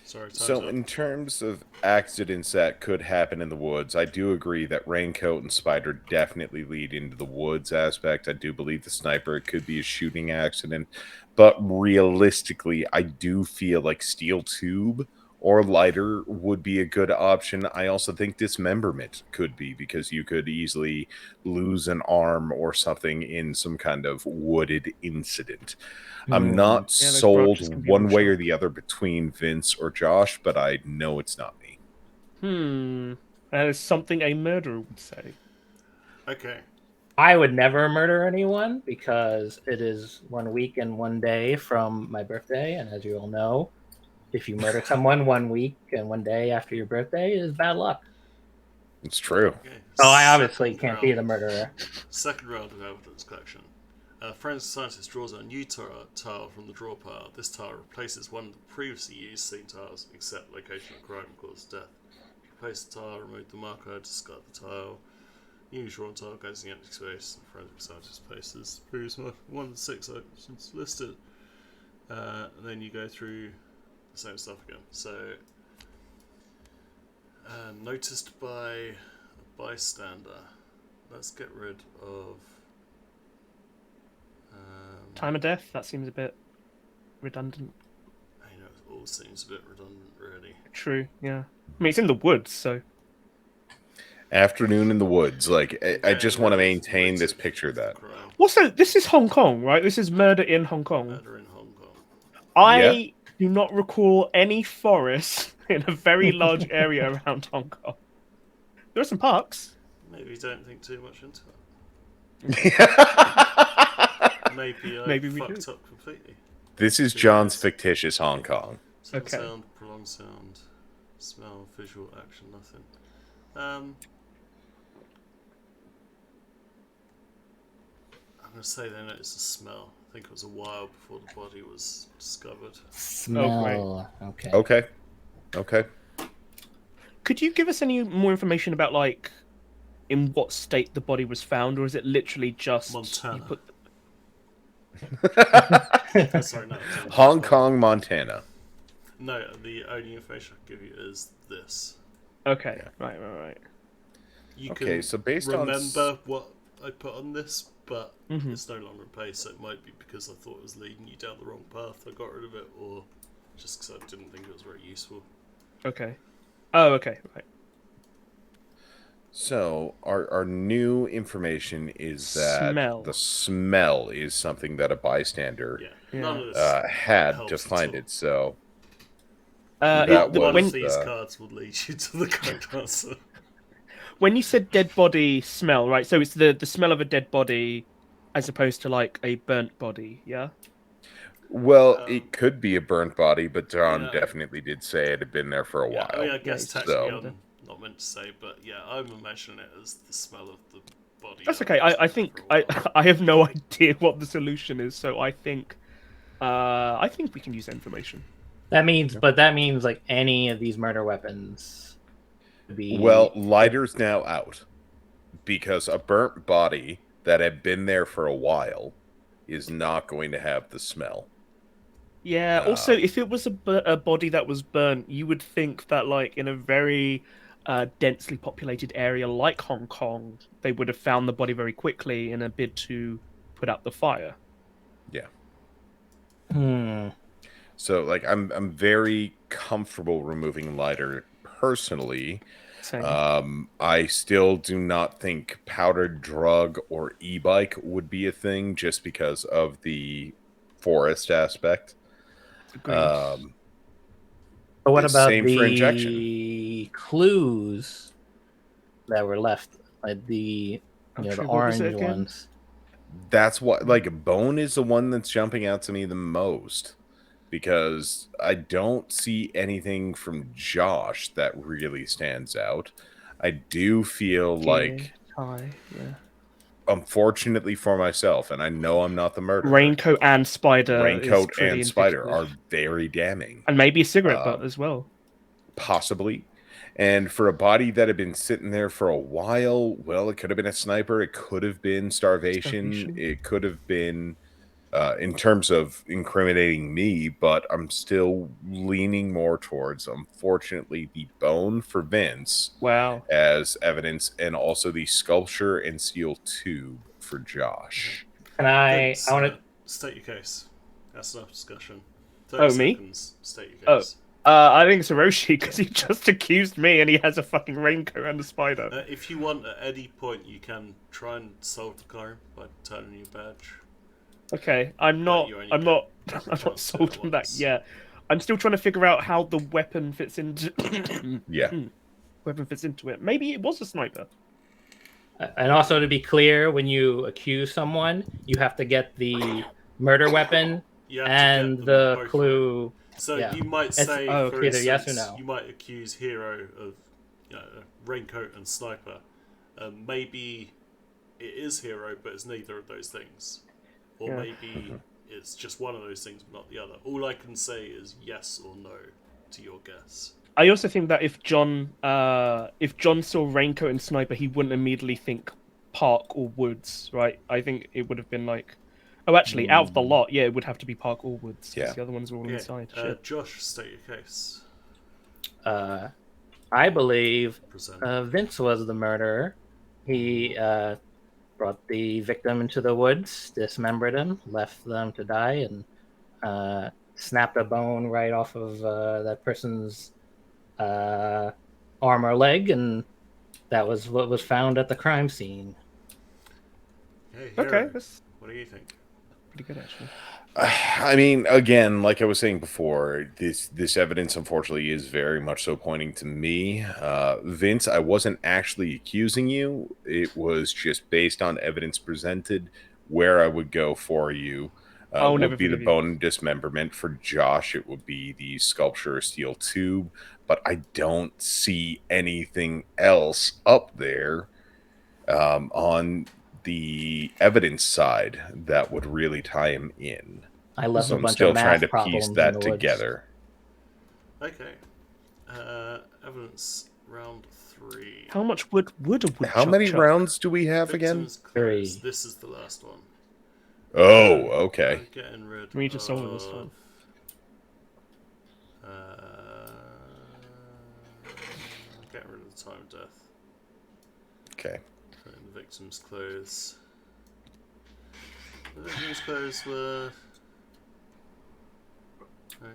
[SPEAKER 2] Sorry, time's
[SPEAKER 4] So,
[SPEAKER 2] up.
[SPEAKER 4] in terms of accidents that could happen in the woods, I do agree that Raincoat and Spider definitely lead into the woods aspect. I do believe the sniper, it could be a shooting accident. But realistically, I do feel like Steel Tube or Lighter would be a good option. I also think Dismemberment could be, because you could easily lose an arm or something in some kind of wooded incident. I'm not
[SPEAKER 3] Yeah, those branches can
[SPEAKER 4] sold
[SPEAKER 3] be
[SPEAKER 4] one
[SPEAKER 3] real
[SPEAKER 4] way or
[SPEAKER 3] sharp.
[SPEAKER 4] the other between Vince or Josh, but I know it's not me.
[SPEAKER 3] That is something a murderer would say.
[SPEAKER 2] Okay.
[SPEAKER 1] I would never murder anyone because it is 1 week and 1 day from my birthday, and as you all know, if you murder someone 1 week and 1 day after your birthday, it is bad luck.
[SPEAKER 4] It's true.
[SPEAKER 2] Okay.
[SPEAKER 1] Oh, I obviously
[SPEAKER 2] Second
[SPEAKER 1] can't be
[SPEAKER 2] round.
[SPEAKER 1] the murderer.
[SPEAKER 2] Second round of evidence collection. A forensic scientist draws a new tile from the draw pile. This tile replaces one of the previously used scene tiles, except location of crime caused death. If you place the tile, remove the marker, discard the tile. New drawn tile goes in the empty space. The forensic scientist places previous one of the 6 options listed. And then you go through the same stuff again. So, noticed by a bystander. Let's get rid of.
[SPEAKER 3] Time of death? That seems a bit redundant.
[SPEAKER 2] You know, it all seems a bit redundant, really.
[SPEAKER 3] True, yeah. I mean, it's in the woods, so.
[SPEAKER 4] Afternoon in the woods. Like, I just
[SPEAKER 2] Getting
[SPEAKER 4] want to
[SPEAKER 2] rid of
[SPEAKER 4] maintain this
[SPEAKER 2] motive
[SPEAKER 4] picture that.
[SPEAKER 2] crime.
[SPEAKER 3] Also, this is Hong Kong, right? This is murder in Hong Kong.
[SPEAKER 2] Murder in Hong Kong.
[SPEAKER 3] I do not recall any forests in a very large area around Hong Kong. There are some parks.
[SPEAKER 2] Maybe you don't think too much into it.
[SPEAKER 4] Maybe
[SPEAKER 2] Maybe
[SPEAKER 3] we
[SPEAKER 2] fucked
[SPEAKER 3] do.
[SPEAKER 2] up completely.
[SPEAKER 4] This is John's fictitious Hong Kong.
[SPEAKER 2] Sound,
[SPEAKER 3] Okay.
[SPEAKER 2] sound, prolonged sound, smell, visual, action, nothing. I'm gonna say they noticed a smell. I think it was a while before the body was discovered.
[SPEAKER 1] Smell. Okay.
[SPEAKER 4] Okay.
[SPEAKER 3] Could you give us any more information about, like, in what state the body was found, or is it literally just
[SPEAKER 2] Montana.
[SPEAKER 3] you put
[SPEAKER 2] Sorry, no. it's in
[SPEAKER 4] Hong Kong, Montana.
[SPEAKER 2] No, the only information I can give you is this.
[SPEAKER 3] Okay, right.
[SPEAKER 2] You
[SPEAKER 4] Okay,
[SPEAKER 2] can
[SPEAKER 4] so based on
[SPEAKER 2] remember what I put on this, but
[SPEAKER 3] Mhm.
[SPEAKER 2] it's no longer in place, so it might be because I thought it was leading you down the wrong path, I got rid of it, or just because I didn't think it was very useful.
[SPEAKER 3] Okay. Oh, okay, right.
[SPEAKER 4] So our new information is that
[SPEAKER 3] Smell.
[SPEAKER 4] the smell is something that a bystander
[SPEAKER 2] Yeah, none of this
[SPEAKER 4] had
[SPEAKER 2] helps
[SPEAKER 4] to
[SPEAKER 2] at
[SPEAKER 4] find
[SPEAKER 2] all.
[SPEAKER 4] it. So
[SPEAKER 3] That
[SPEAKER 2] One
[SPEAKER 4] was,
[SPEAKER 2] of these cards will lead you to the correct answer.
[SPEAKER 3] when you said dead body smell, right? So it's the smell of a dead body, as opposed to like a burnt body, yeah.
[SPEAKER 4] Well, it could be a burnt body, but John
[SPEAKER 2] yeah.
[SPEAKER 4] definitely did say it had been there for a
[SPEAKER 2] Yeah,
[SPEAKER 4] while.
[SPEAKER 2] I mean, I guess
[SPEAKER 3] he's
[SPEAKER 2] technically
[SPEAKER 4] so-
[SPEAKER 2] I'm not meant to say, but yeah, I'm imagining it as the smell of the body.
[SPEAKER 3] That's
[SPEAKER 2] after
[SPEAKER 3] okay.
[SPEAKER 2] it's
[SPEAKER 3] I
[SPEAKER 2] been
[SPEAKER 3] think
[SPEAKER 2] there for a while.
[SPEAKER 3] I have no idea what the solution is, so I think we can use that information.
[SPEAKER 1] That means like any of these murder weapons could be.
[SPEAKER 4] Well, lighter's now out because a burnt body that had been there for a while is not going to have the smell.
[SPEAKER 3] Yeah. Also, if it was a body that was burnt, you would think that, like, in a very densely populated area like Hong Kong, they would have found the body very quickly in a bid to put out the fire.
[SPEAKER 4] Yeah.
[SPEAKER 1] Hmm.
[SPEAKER 4] So, like, I'm very comfortable removing lighter personally.
[SPEAKER 3] Same.
[SPEAKER 4] I still do not think powdered drug or e-bike would be a thing just because of the forest aspect.
[SPEAKER 3] Agreed.
[SPEAKER 1] But what about
[SPEAKER 4] Same for injection.
[SPEAKER 1] the clues that were left, like the the
[SPEAKER 3] Actually, what was it
[SPEAKER 1] orange
[SPEAKER 3] again?
[SPEAKER 1] ones?
[SPEAKER 4] That's what, like, bone is the one that's jumping out to me the most because I don't see anything from Josh that really stands out. I do feel like,
[SPEAKER 3] Tie, yeah.
[SPEAKER 4] unfortunately for myself, and I know I'm not the murderer,
[SPEAKER 3] Raincoat and spider
[SPEAKER 4] raincoat
[SPEAKER 3] is pretty
[SPEAKER 4] and spider
[SPEAKER 3] indicative.
[SPEAKER 4] are very damning.
[SPEAKER 3] And maybe a cigarette butt as well.
[SPEAKER 4] Possibly. And for a body that had been sitting there for a while, well, it could have been a sniper. It could have been starvation. It could have been, in terms of incriminating me, but I'm still leaning more towards, unfortunately, the bone for Vince
[SPEAKER 3] Wow.
[SPEAKER 4] as evidence and also the sculpture and steel tube for Josh.
[SPEAKER 1] And I
[SPEAKER 2] Vince,
[SPEAKER 1] want to.
[SPEAKER 2] state your case. That's enough discussion. 30
[SPEAKER 3] Oh, me?
[SPEAKER 2] seconds. State your case.
[SPEAKER 3] I think it's Hiroshi because he just accused me and he has a fucking raincoat and a spider.
[SPEAKER 2] If you want, at any point, you can try and solve the crime by turning your badge.
[SPEAKER 3] Okay, I'm not sold on that yet. I'm still trying to figure out how the weapon fits into
[SPEAKER 4] Yeah.
[SPEAKER 3] weapon fits into it. Maybe it was a sniper.
[SPEAKER 1] And also, to be clear, when you accuse someone, you have to get the murder weapon and the clue.
[SPEAKER 2] So
[SPEAKER 1] yeah.
[SPEAKER 2] you might
[SPEAKER 1] It's-
[SPEAKER 2] say,
[SPEAKER 1] oh,
[SPEAKER 2] for
[SPEAKER 1] okay, either
[SPEAKER 2] instance,
[SPEAKER 1] yes or no.
[SPEAKER 2] you might accuse Hero of, raincoat and sniper. Maybe it is Hero, but it's neither of those things, or maybe it's just one of those things, but not the other. All I can say is yes or no to your guess.
[SPEAKER 3] I also think that if John saw raincoat and sniper, he wouldn't immediately think park or woods, right? I think it would have been like, oh, actually, out of the lot, yeah, it would have to be park or woods.
[SPEAKER 4] Yeah.
[SPEAKER 3] The other ones are all inside. Shit.
[SPEAKER 2] Josh, state your case.
[SPEAKER 1] I believe
[SPEAKER 2] Present.
[SPEAKER 1] Vince was the murderer. He brought the victim into the woods, dismembered him, left them to die, and snapped a bone right off of that person's arm or leg, and that was what was found at the crime scene.
[SPEAKER 2] Hey,
[SPEAKER 3] Okay,
[SPEAKER 2] Hero,
[SPEAKER 3] that's
[SPEAKER 2] what do you think?
[SPEAKER 3] pretty good actually.
[SPEAKER 4] I mean, again, like I was saying before, this evidence unfortunately is very much so pointing to me. Vince, I wasn't actually accusing you. It was just based on evidence presented where I would go for you. Would be the bone and dismemberment. For Josh, it would be the sculpture steel tube. But I don't see anything else up there on the evidence side that would really tie him in.
[SPEAKER 1] I left
[SPEAKER 4] So
[SPEAKER 1] a
[SPEAKER 4] I'm
[SPEAKER 1] bunch
[SPEAKER 4] still
[SPEAKER 1] of math
[SPEAKER 4] trying to
[SPEAKER 1] problems
[SPEAKER 4] piece
[SPEAKER 1] in
[SPEAKER 4] that
[SPEAKER 1] the woods.
[SPEAKER 4] together.
[SPEAKER 2] Okay. Evidence round 3.
[SPEAKER 3] How much wood a woodchuck
[SPEAKER 4] How many
[SPEAKER 3] chuck?
[SPEAKER 4] rounds do we have again?
[SPEAKER 2] Victims closed.
[SPEAKER 1] 3.
[SPEAKER 2] This is the last one.
[SPEAKER 4] Oh, okay.
[SPEAKER 2] Getting rid
[SPEAKER 3] We need to solve it this time.
[SPEAKER 2] Getting rid of the time of death.
[SPEAKER 4] Okay.
[SPEAKER 2] Putting the victim's clothes. The victim's clothes were.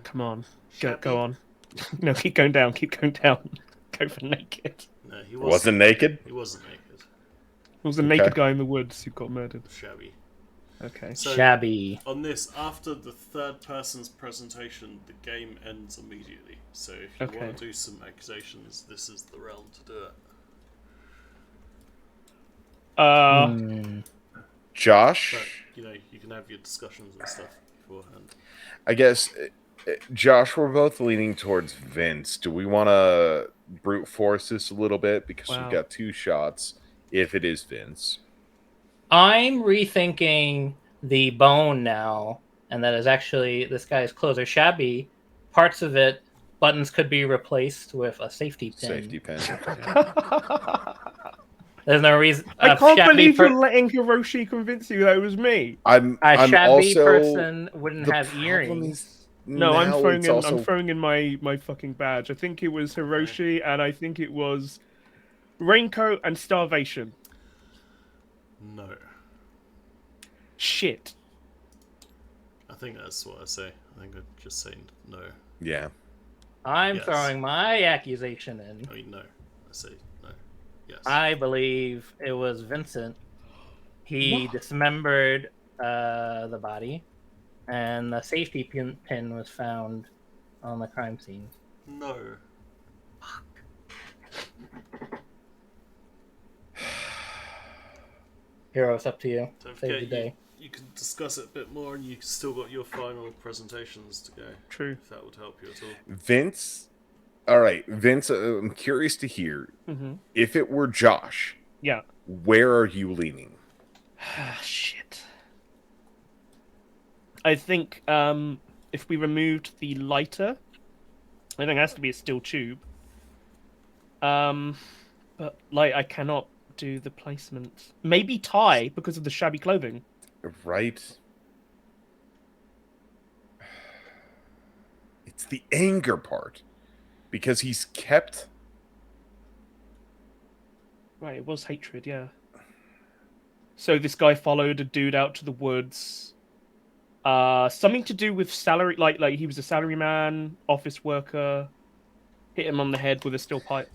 [SPEAKER 3] Come on,
[SPEAKER 2] Shabby.
[SPEAKER 3] go on. No, keep going down. Go for naked.
[SPEAKER 2] No, he
[SPEAKER 4] Wasn't naked?
[SPEAKER 2] He wasn't naked.
[SPEAKER 3] It was a naked guy in the woods who got murdered.
[SPEAKER 2] Shabby.
[SPEAKER 3] Okay.
[SPEAKER 2] So,
[SPEAKER 1] Shabby.
[SPEAKER 2] on this, after the third person's presentation, the game ends immediately. So if you want to do some accusations, this is the realm to do it.
[SPEAKER 4] Josh?
[SPEAKER 2] But, you can have your discussions and stuff. beforehand.
[SPEAKER 4] I guess, Josh, we're both leaning towards Vince. Do we want to brute force this a little bit? Because we've
[SPEAKER 3] Wow.
[SPEAKER 4] got 2 shots if it is Vince.
[SPEAKER 1] I'm rethinking the bone now, and that is actually this guy's clothes are shabby. Parts of it, buttons could be replaced with a safety pin.
[SPEAKER 4] Safety pin.
[SPEAKER 1] There's no reason.
[SPEAKER 3] I can't believe you're letting Hiroshi convince you that it was me.
[SPEAKER 4] I'm
[SPEAKER 1] shabby
[SPEAKER 4] also
[SPEAKER 1] person wouldn't
[SPEAKER 4] the
[SPEAKER 1] have
[SPEAKER 4] problem
[SPEAKER 1] earrings.
[SPEAKER 4] is
[SPEAKER 3] No, I'm
[SPEAKER 4] now
[SPEAKER 3] throwing
[SPEAKER 4] it's
[SPEAKER 3] in.
[SPEAKER 4] also-
[SPEAKER 3] I'm throwing in my fucking badge. I think it was Hiroshi, and I think it was Raincoat and Starvation.
[SPEAKER 2] No.
[SPEAKER 3] Shit.
[SPEAKER 2] I think that's what I say. I think I'm just saying no.
[SPEAKER 4] Yeah.
[SPEAKER 1] I'm
[SPEAKER 2] Yes.
[SPEAKER 1] throwing my accusation in.
[SPEAKER 2] I mean, no. I say no. Yes.
[SPEAKER 1] I believe it was Vincent. He dismembered the body, and the safety pin was found on the crime scene.
[SPEAKER 2] No.
[SPEAKER 1] Hero, it's up to you.
[SPEAKER 2] Don't
[SPEAKER 1] Save
[SPEAKER 2] forget,
[SPEAKER 1] the day.
[SPEAKER 2] you can discuss it a bit more, and you still got your final presentations to go.
[SPEAKER 3] True.
[SPEAKER 2] If that would help you at all.
[SPEAKER 4] Vince. All right, Vince. I'm curious to hear if it were Josh.
[SPEAKER 3] Yeah.
[SPEAKER 4] Where are you leaning?
[SPEAKER 3] Shit. I think if we removed the lighter, I think it has to be a steel tube. But like I cannot do the placement. Maybe tie because of the shabby clothing.
[SPEAKER 4] Right. It's the anger part, because he's kept.
[SPEAKER 3] Right, it was hatred, yeah. So this guy followed a dude out to the woods. Something to do with salary, like he was a salaryman, office worker. Hit him on the head with a steel pipe.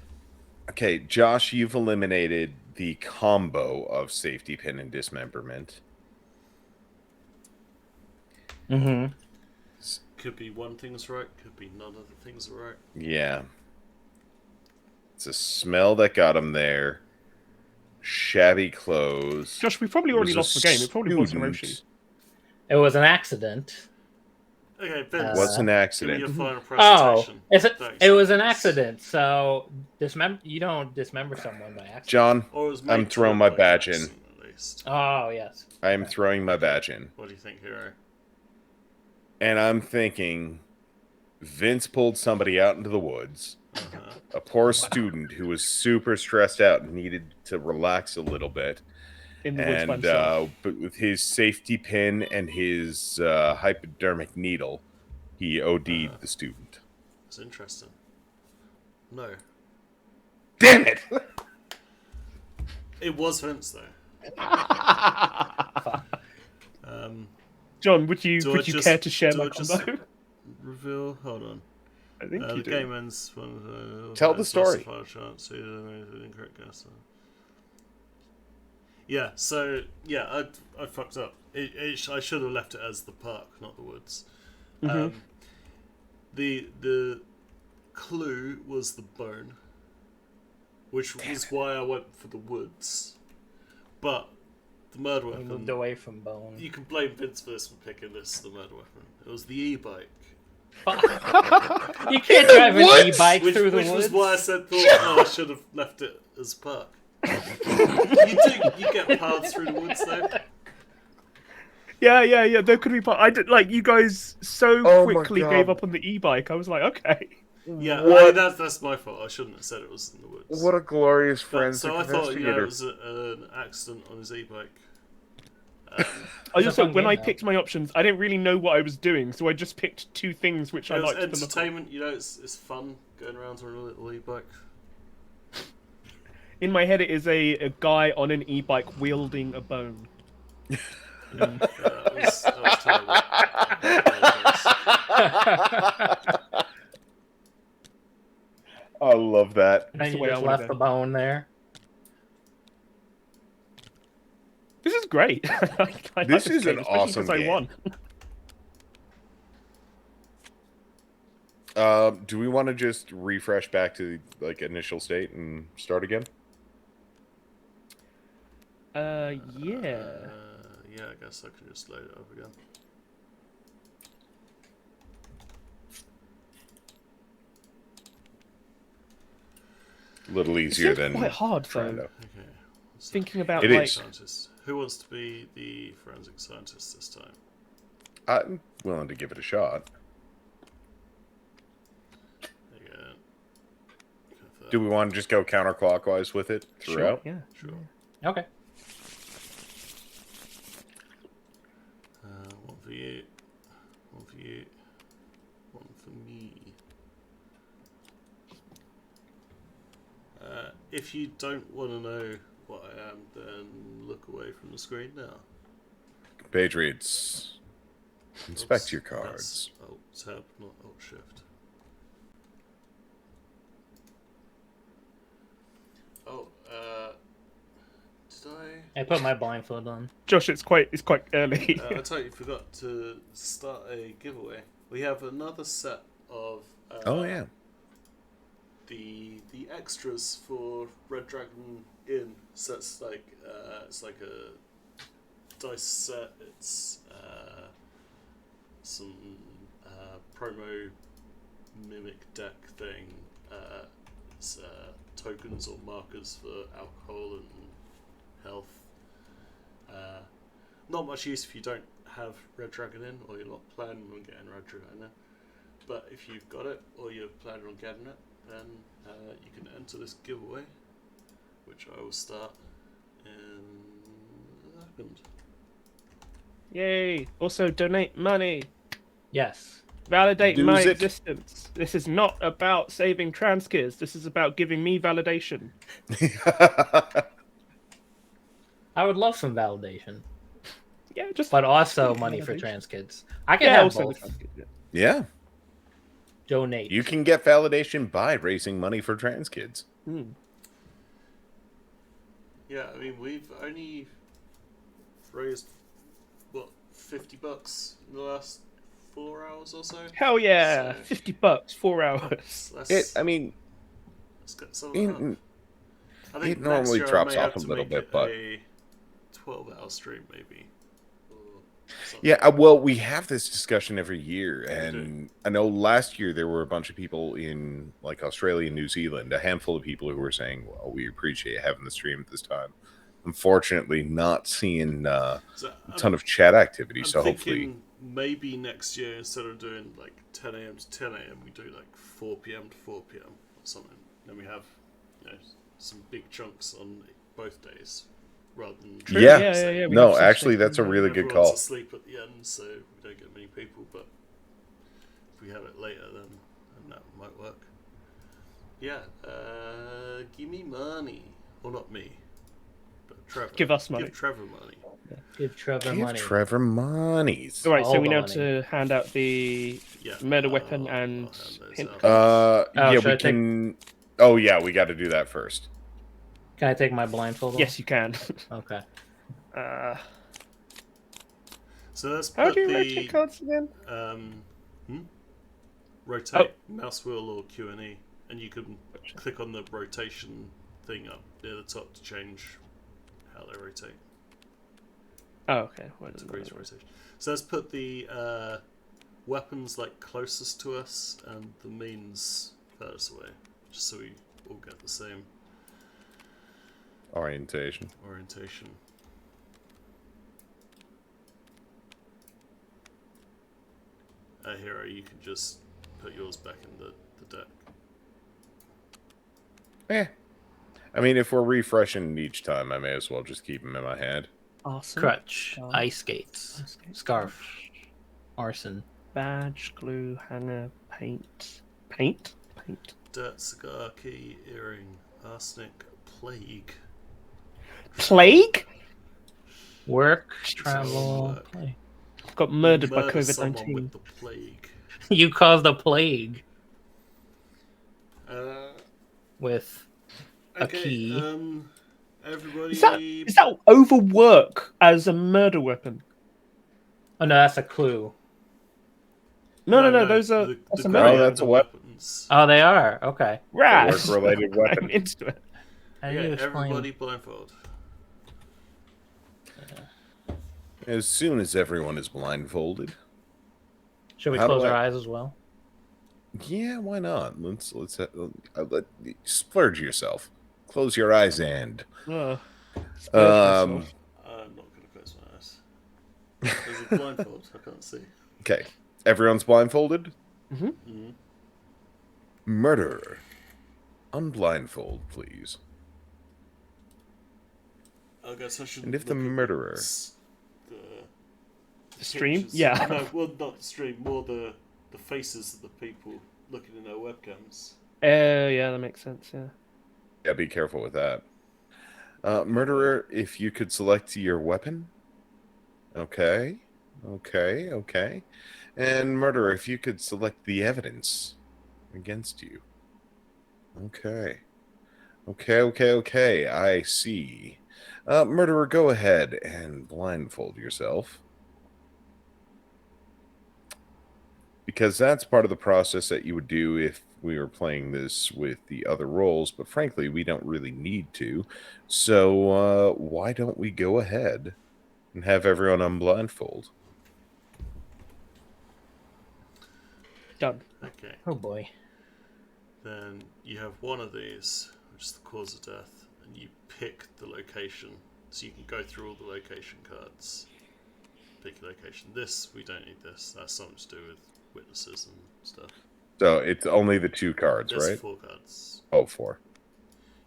[SPEAKER 4] Okay, Josh, you've eliminated the combo of safety pin and dismemberment.
[SPEAKER 1] Mm-hmm.
[SPEAKER 2] Could be one thing's right, could be none of the things are right.
[SPEAKER 4] Yeah. It's a smell that got him there. Shabby clothes.
[SPEAKER 3] Josh, we probably already
[SPEAKER 4] Was
[SPEAKER 3] lost
[SPEAKER 4] a
[SPEAKER 3] the game. It probably was
[SPEAKER 4] student.
[SPEAKER 3] Hiroshi.
[SPEAKER 1] It was an accident.
[SPEAKER 2] Okay, Vince.
[SPEAKER 4] Was an
[SPEAKER 2] Give me
[SPEAKER 4] accident.
[SPEAKER 2] your final
[SPEAKER 1] Oh,
[SPEAKER 2] presentation.
[SPEAKER 1] it was an accident. So you don't dismember someone by accident.
[SPEAKER 4] John,
[SPEAKER 2] Or it was
[SPEAKER 4] I'm
[SPEAKER 2] made to
[SPEAKER 4] throwing
[SPEAKER 2] look
[SPEAKER 4] my
[SPEAKER 2] like
[SPEAKER 4] badge
[SPEAKER 2] an
[SPEAKER 4] in.
[SPEAKER 2] accident, at least.
[SPEAKER 1] Oh yes.
[SPEAKER 4] I am throwing my badge in.
[SPEAKER 2] What do you think, Hero?
[SPEAKER 4] And I'm thinking Vince pulled somebody out into the woods.
[SPEAKER 2] Uh-huh.
[SPEAKER 4] A poor student who was super stressed out and needed to relax a little bit.
[SPEAKER 3] In the woods by
[SPEAKER 4] And
[SPEAKER 3] himself.
[SPEAKER 4] but with his safety pin and his hypodermic needle, he OD'd the student.
[SPEAKER 2] That's interesting. No.
[SPEAKER 4] Damn it!
[SPEAKER 2] It was Vince, though.
[SPEAKER 3] John, would you
[SPEAKER 2] Do I
[SPEAKER 3] would you
[SPEAKER 2] just-
[SPEAKER 3] care to share
[SPEAKER 2] do
[SPEAKER 3] my
[SPEAKER 2] I just-
[SPEAKER 3] combo?
[SPEAKER 2] Reveal? Hold on.
[SPEAKER 3] I think
[SPEAKER 2] The
[SPEAKER 3] you do.
[SPEAKER 2] game ends when...
[SPEAKER 4] Tell the story.
[SPEAKER 2] Final chance, so you don't know the incorrect guess. Yeah, so... Yeah, I fucked up. I should have left it as the park, not the woods. The clue was the bone, which was why I went for the woods. But the murder
[SPEAKER 1] We
[SPEAKER 2] weapon...
[SPEAKER 1] moved away from bone.
[SPEAKER 2] You can blame Vince for this for picking this, the murder weapon. It was the e-bike.
[SPEAKER 1] You can't drive an
[SPEAKER 4] What?
[SPEAKER 1] e-bike
[SPEAKER 2] Which
[SPEAKER 1] through the
[SPEAKER 2] was
[SPEAKER 1] woods.
[SPEAKER 2] why I said, I should have left it as park. You get paths through the woods, though.
[SPEAKER 3] Yeah. There could be part. I did like you guys so
[SPEAKER 4] Oh my
[SPEAKER 3] quickly
[SPEAKER 4] God.
[SPEAKER 3] gave up on the e-bike. I was like, okay.
[SPEAKER 2] Yeah,
[SPEAKER 4] What?
[SPEAKER 2] that's my fault. I shouldn't have said it was in the woods.
[SPEAKER 4] What a glorious
[SPEAKER 2] But-
[SPEAKER 4] forensic
[SPEAKER 2] so I thought,
[SPEAKER 4] investigator.
[SPEAKER 2] it was an accident on his e-bike.
[SPEAKER 3] I
[SPEAKER 1] It's a
[SPEAKER 3] also,
[SPEAKER 1] fun
[SPEAKER 3] when
[SPEAKER 1] game,
[SPEAKER 3] I
[SPEAKER 1] though.
[SPEAKER 3] picked my options, I didn't really know what I was doing, so I just picked 2 things which I
[SPEAKER 2] It was
[SPEAKER 3] liked the look of.
[SPEAKER 2] entertainment, it's fun going around on a little e-bike.
[SPEAKER 3] In my head, it is a guy on an e-bike wielding a bone.
[SPEAKER 2] Yeah, that was terrible. I apologise.
[SPEAKER 4] I love that.
[SPEAKER 1] And then
[SPEAKER 3] the
[SPEAKER 1] you
[SPEAKER 3] way I
[SPEAKER 1] just
[SPEAKER 3] wanted
[SPEAKER 1] left
[SPEAKER 3] it.
[SPEAKER 1] the bone there.
[SPEAKER 3] This is great. I like
[SPEAKER 4] This is
[SPEAKER 3] game,
[SPEAKER 4] an
[SPEAKER 3] especially
[SPEAKER 4] awesome
[SPEAKER 3] since I
[SPEAKER 4] game.
[SPEAKER 3] won.
[SPEAKER 4] Do we want to just refresh back to like initial state and start again?
[SPEAKER 3] Yeah.
[SPEAKER 2] Yeah, I guess I can just load it up again.
[SPEAKER 4] A little
[SPEAKER 3] It
[SPEAKER 4] easier
[SPEAKER 3] seems
[SPEAKER 4] than
[SPEAKER 3] quite hard
[SPEAKER 4] trying
[SPEAKER 3] though.
[SPEAKER 4] to.
[SPEAKER 2] Okay. So,
[SPEAKER 3] Thinking about
[SPEAKER 4] It
[SPEAKER 3] like
[SPEAKER 4] is.
[SPEAKER 2] scientist. Who wants to be the forensic scientist this time?
[SPEAKER 4] I'm willing to give it a shot.
[SPEAKER 2] There you go.
[SPEAKER 4] Do we want to just go counterclockwise with it throughout?
[SPEAKER 3] Sure, yeah.
[SPEAKER 2] Sure.
[SPEAKER 1] Okay.
[SPEAKER 2] One for you. One for you. One for me. If you don't want to know what I am, then look away from the screen now.
[SPEAKER 4] Page reads. Inspect
[SPEAKER 2] Oops,
[SPEAKER 4] your cards.
[SPEAKER 2] That's Alt Tab, not Alt Shift. Oh, did
[SPEAKER 1] I put my blindfold on.
[SPEAKER 3] Josh, it's quite early.
[SPEAKER 2] I totally forgot to start a giveaway. We have another set of
[SPEAKER 4] Oh yeah.
[SPEAKER 2] the extras for Red Dragon Inn. So it's like a dice set. It's some promo mimic deck thing. It's tokens or markers for alcohol and health. Not much use if you don't have Red Dragon Inn or you're not planning on getting Red Dragon Inn. But if you've got it or you're planning on getting it, then you can enter this giveaway, which I will start in a second.
[SPEAKER 3] Yay! Also, donate money.
[SPEAKER 1] Yes.
[SPEAKER 3] Validate
[SPEAKER 4] Do's
[SPEAKER 3] my
[SPEAKER 4] it.
[SPEAKER 3] existence. This is not about saving trans kids. This is about giving me validation.
[SPEAKER 1] I would love some validation,
[SPEAKER 3] Yeah, just
[SPEAKER 1] but also money for
[SPEAKER 3] Validation.
[SPEAKER 1] trans kids. I can
[SPEAKER 3] yeah.
[SPEAKER 1] have
[SPEAKER 3] Also, the
[SPEAKER 1] both.
[SPEAKER 3] trans kids, yeah.
[SPEAKER 4] Yeah.
[SPEAKER 1] Donate.
[SPEAKER 4] You can get validation by raising money for trans kids.
[SPEAKER 3] Hmm.
[SPEAKER 2] Yeah, I mean we've only raised what $50 in the last 4 hours or so.
[SPEAKER 3] Hell yeah!
[SPEAKER 2] So-
[SPEAKER 3] $50, 4 hours.
[SPEAKER 2] Let's
[SPEAKER 4] Let's
[SPEAKER 2] get some of that up. I think
[SPEAKER 4] it normally
[SPEAKER 2] next year
[SPEAKER 4] drops
[SPEAKER 2] I may
[SPEAKER 4] off
[SPEAKER 2] have
[SPEAKER 4] a
[SPEAKER 2] to
[SPEAKER 4] little
[SPEAKER 2] make
[SPEAKER 4] bit,
[SPEAKER 2] it
[SPEAKER 4] but-
[SPEAKER 2] a 12-hour stream maybe. Or something.
[SPEAKER 4] Yeah, well, we have this discussion every year,
[SPEAKER 2] Yeah, we
[SPEAKER 4] and I know last year there were a bunch of people in like Australia and New Zealand, a handful of people who were saying, "Well, we appreciate having the stream at this time." Unfortunately, not seeing a
[SPEAKER 2] So,
[SPEAKER 4] ton of chat activity.
[SPEAKER 2] I'm
[SPEAKER 4] So
[SPEAKER 2] thinking
[SPEAKER 4] hopefully,
[SPEAKER 2] maybe next year instead of doing like 10 a.m. to 10 a.m. we do like 4 p.m. to 4 p.m. or something. Then we have some big chunks on both days rather than
[SPEAKER 3] True,
[SPEAKER 4] Yeah.
[SPEAKER 3] yeah. We
[SPEAKER 4] no,
[SPEAKER 3] have such
[SPEAKER 4] actually,
[SPEAKER 3] things.
[SPEAKER 4] that's a really good
[SPEAKER 2] everyone's
[SPEAKER 4] call.
[SPEAKER 2] asleep at the end, so we don't get many people. But if we have it later, then that might work. Yeah, give me money, or not me, but Trevor.
[SPEAKER 3] Give us money.
[SPEAKER 2] Give Trevor money.
[SPEAKER 1] Give Trevor
[SPEAKER 4] Give
[SPEAKER 1] money.
[SPEAKER 4] Trevor monies.
[SPEAKER 3] All right, so
[SPEAKER 1] All
[SPEAKER 3] we
[SPEAKER 1] the
[SPEAKER 3] now
[SPEAKER 1] money.
[SPEAKER 3] to hand out the
[SPEAKER 2] Yeah,
[SPEAKER 3] murder weapon
[SPEAKER 2] I'll
[SPEAKER 3] and
[SPEAKER 2] hand those
[SPEAKER 3] hint
[SPEAKER 2] out.
[SPEAKER 3] cards.
[SPEAKER 1] Oh,
[SPEAKER 4] Yeah,
[SPEAKER 1] should
[SPEAKER 4] we
[SPEAKER 1] I take-
[SPEAKER 4] can. Oh yeah, we got to do that first.
[SPEAKER 1] Can I take my blindfold off?
[SPEAKER 3] Yes, you can.
[SPEAKER 1] Okay.
[SPEAKER 2] So let's
[SPEAKER 3] How
[SPEAKER 2] put
[SPEAKER 3] do you
[SPEAKER 2] the
[SPEAKER 3] rotate cards again?
[SPEAKER 2] rotate mouse wheel or Q and E, and you can click on the rotation thing up near the top to change how they rotate.
[SPEAKER 3] Oh, okay. Well,
[SPEAKER 2] Degrees of rotation. So let's put the weapons like closest to us and the means furthest away, just so we all get the same
[SPEAKER 4] Orientation.
[SPEAKER 2] orientation. Hero, you can just put yours back in the deck.
[SPEAKER 4] Eh. I mean, if we're refreshing each time, I may as well just keep them in my hand.
[SPEAKER 3] Awesome.
[SPEAKER 1] Crutch,
[SPEAKER 3] Oh.
[SPEAKER 1] ice skates,
[SPEAKER 3] Ice skates.
[SPEAKER 1] scarf, arson.
[SPEAKER 3] Badge, glue, hanger, paint. Paint? Paint.
[SPEAKER 2] Dirt, cigar, key, earring, arsenic, plague.
[SPEAKER 3] Plague?
[SPEAKER 1] Work,
[SPEAKER 2] how it
[SPEAKER 1] travel,
[SPEAKER 2] work.
[SPEAKER 1] play.
[SPEAKER 3] Got murdered by
[SPEAKER 2] Murder someone
[SPEAKER 3] COVID-19.
[SPEAKER 2] with the plague.
[SPEAKER 1] You caused a plague
[SPEAKER 2] Uh,
[SPEAKER 1] with a
[SPEAKER 2] okay,
[SPEAKER 1] key.
[SPEAKER 2] Everybody.
[SPEAKER 3] Is that overwork as a murder weapon?
[SPEAKER 1] Oh no, that's a clue.
[SPEAKER 3] No. Those are that's a
[SPEAKER 2] the
[SPEAKER 3] murder.
[SPEAKER 4] Oh, that's a weapon.
[SPEAKER 2] weapons.
[SPEAKER 1] Oh, they are. Okay.
[SPEAKER 3] Right.
[SPEAKER 4] Work-related weapon.
[SPEAKER 3] I'm into it.
[SPEAKER 1] How do you
[SPEAKER 2] Okay,
[SPEAKER 1] explain?
[SPEAKER 2] everybody blindfold.
[SPEAKER 4] As soon as everyone is blindfolded.
[SPEAKER 1] Should we
[SPEAKER 4] How do
[SPEAKER 1] close our
[SPEAKER 4] I-
[SPEAKER 1] eyes as well?
[SPEAKER 4] Yeah, why not? Splurge yourself. Close your eyes and
[SPEAKER 3] Oh, splurge myself.
[SPEAKER 2] I'm not going to close my eyes. There's a blindfold. I can't see.
[SPEAKER 4] okay. Everyone's blindfolded.
[SPEAKER 2] Mm-hmm.
[SPEAKER 4] Murderer, unblindfold, please.
[SPEAKER 2] I guess I should.
[SPEAKER 4] And if the
[SPEAKER 2] look at
[SPEAKER 4] murderer,
[SPEAKER 3] The stream?
[SPEAKER 2] pictures.
[SPEAKER 3] Yeah.
[SPEAKER 2] No, well, not the stream. More the faces of the people looking in their webcams.
[SPEAKER 3] Yeah, that makes sense. Yeah.
[SPEAKER 4] yeah, be careful with that. Murderer, if you could select your weapon. Okay. And murderer, if you could select the evidence against you. Okay. I see. Murderer, go ahead and blindfold yourself. Because that's part of the process that you would do if we were playing this with the other roles, but frankly, we don't really need to. So why don't we go ahead and have everyone unblindfold?
[SPEAKER 3] Done.
[SPEAKER 2] Okay.
[SPEAKER 1] Oh boy.
[SPEAKER 2] Then you have one of these, which is the cause of death, and you pick the location. So you can go through all the location cards. Pick a location. This, we don't need this. That's something to do with witnesses and stuff.
[SPEAKER 4] So it's only the 2 cards,
[SPEAKER 2] There's
[SPEAKER 4] right?
[SPEAKER 2] 4 cards.
[SPEAKER 4] Oh, 4.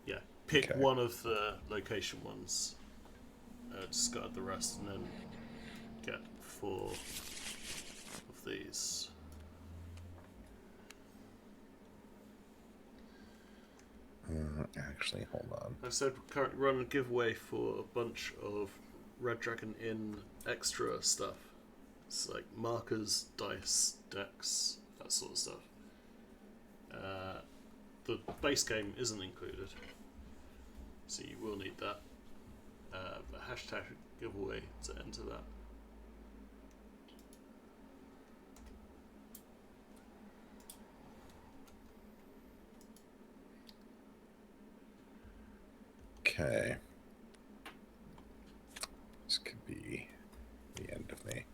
[SPEAKER 2] Yeah. Pick
[SPEAKER 4] Okay.
[SPEAKER 2] one of the location ones. Discard the rest, and then get 4 of these.
[SPEAKER 4] Actually, hold on.
[SPEAKER 2] I said we're currently running a giveaway for a bunch of Red Dragon Inn extra stuff. It's like markers, dice, decks, that sort of stuff. The base game isn't included, so you will need that. But hashtag giveaway to enter that.
[SPEAKER 4] Okay. This could be the end of me.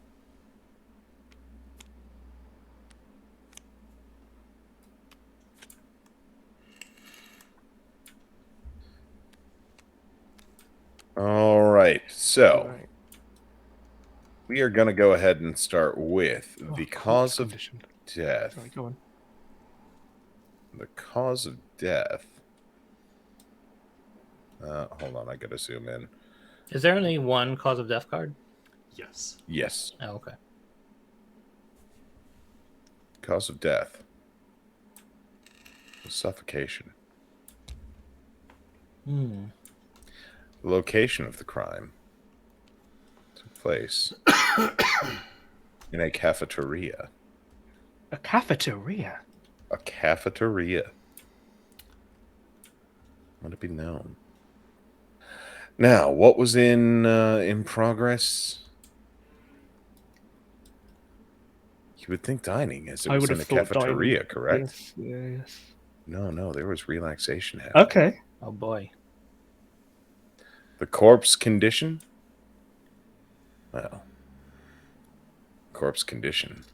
[SPEAKER 4] All right. So
[SPEAKER 3] Right.
[SPEAKER 4] we are going to go ahead and start with the
[SPEAKER 3] corpse
[SPEAKER 4] cause of
[SPEAKER 3] condition.
[SPEAKER 4] death.
[SPEAKER 3] Sorry, go on.
[SPEAKER 4] The cause of death. Hold on, I gotta zoom in.
[SPEAKER 1] Is there only one cause of death card?
[SPEAKER 2] Yes.
[SPEAKER 4] Yes,
[SPEAKER 1] Oh, okay.
[SPEAKER 4] cause of death. Suffocation.
[SPEAKER 1] Hmm.
[SPEAKER 4] The location of the crime took place in a cafeteria.
[SPEAKER 3] A cafeteria.
[SPEAKER 4] A cafeteria. Let it be known. Now, what was in progress? You would think dining, as it
[SPEAKER 3] I
[SPEAKER 4] was
[SPEAKER 3] would
[SPEAKER 4] in
[SPEAKER 3] have
[SPEAKER 4] a
[SPEAKER 3] thought
[SPEAKER 4] cafeteria,
[SPEAKER 3] dining.
[SPEAKER 4] correct?
[SPEAKER 3] Yes. Yeah, yes.
[SPEAKER 4] No, there was relaxation happening.
[SPEAKER 3] Okay.
[SPEAKER 1] Oh boy.
[SPEAKER 4] The corpse condition? Well, corpse condition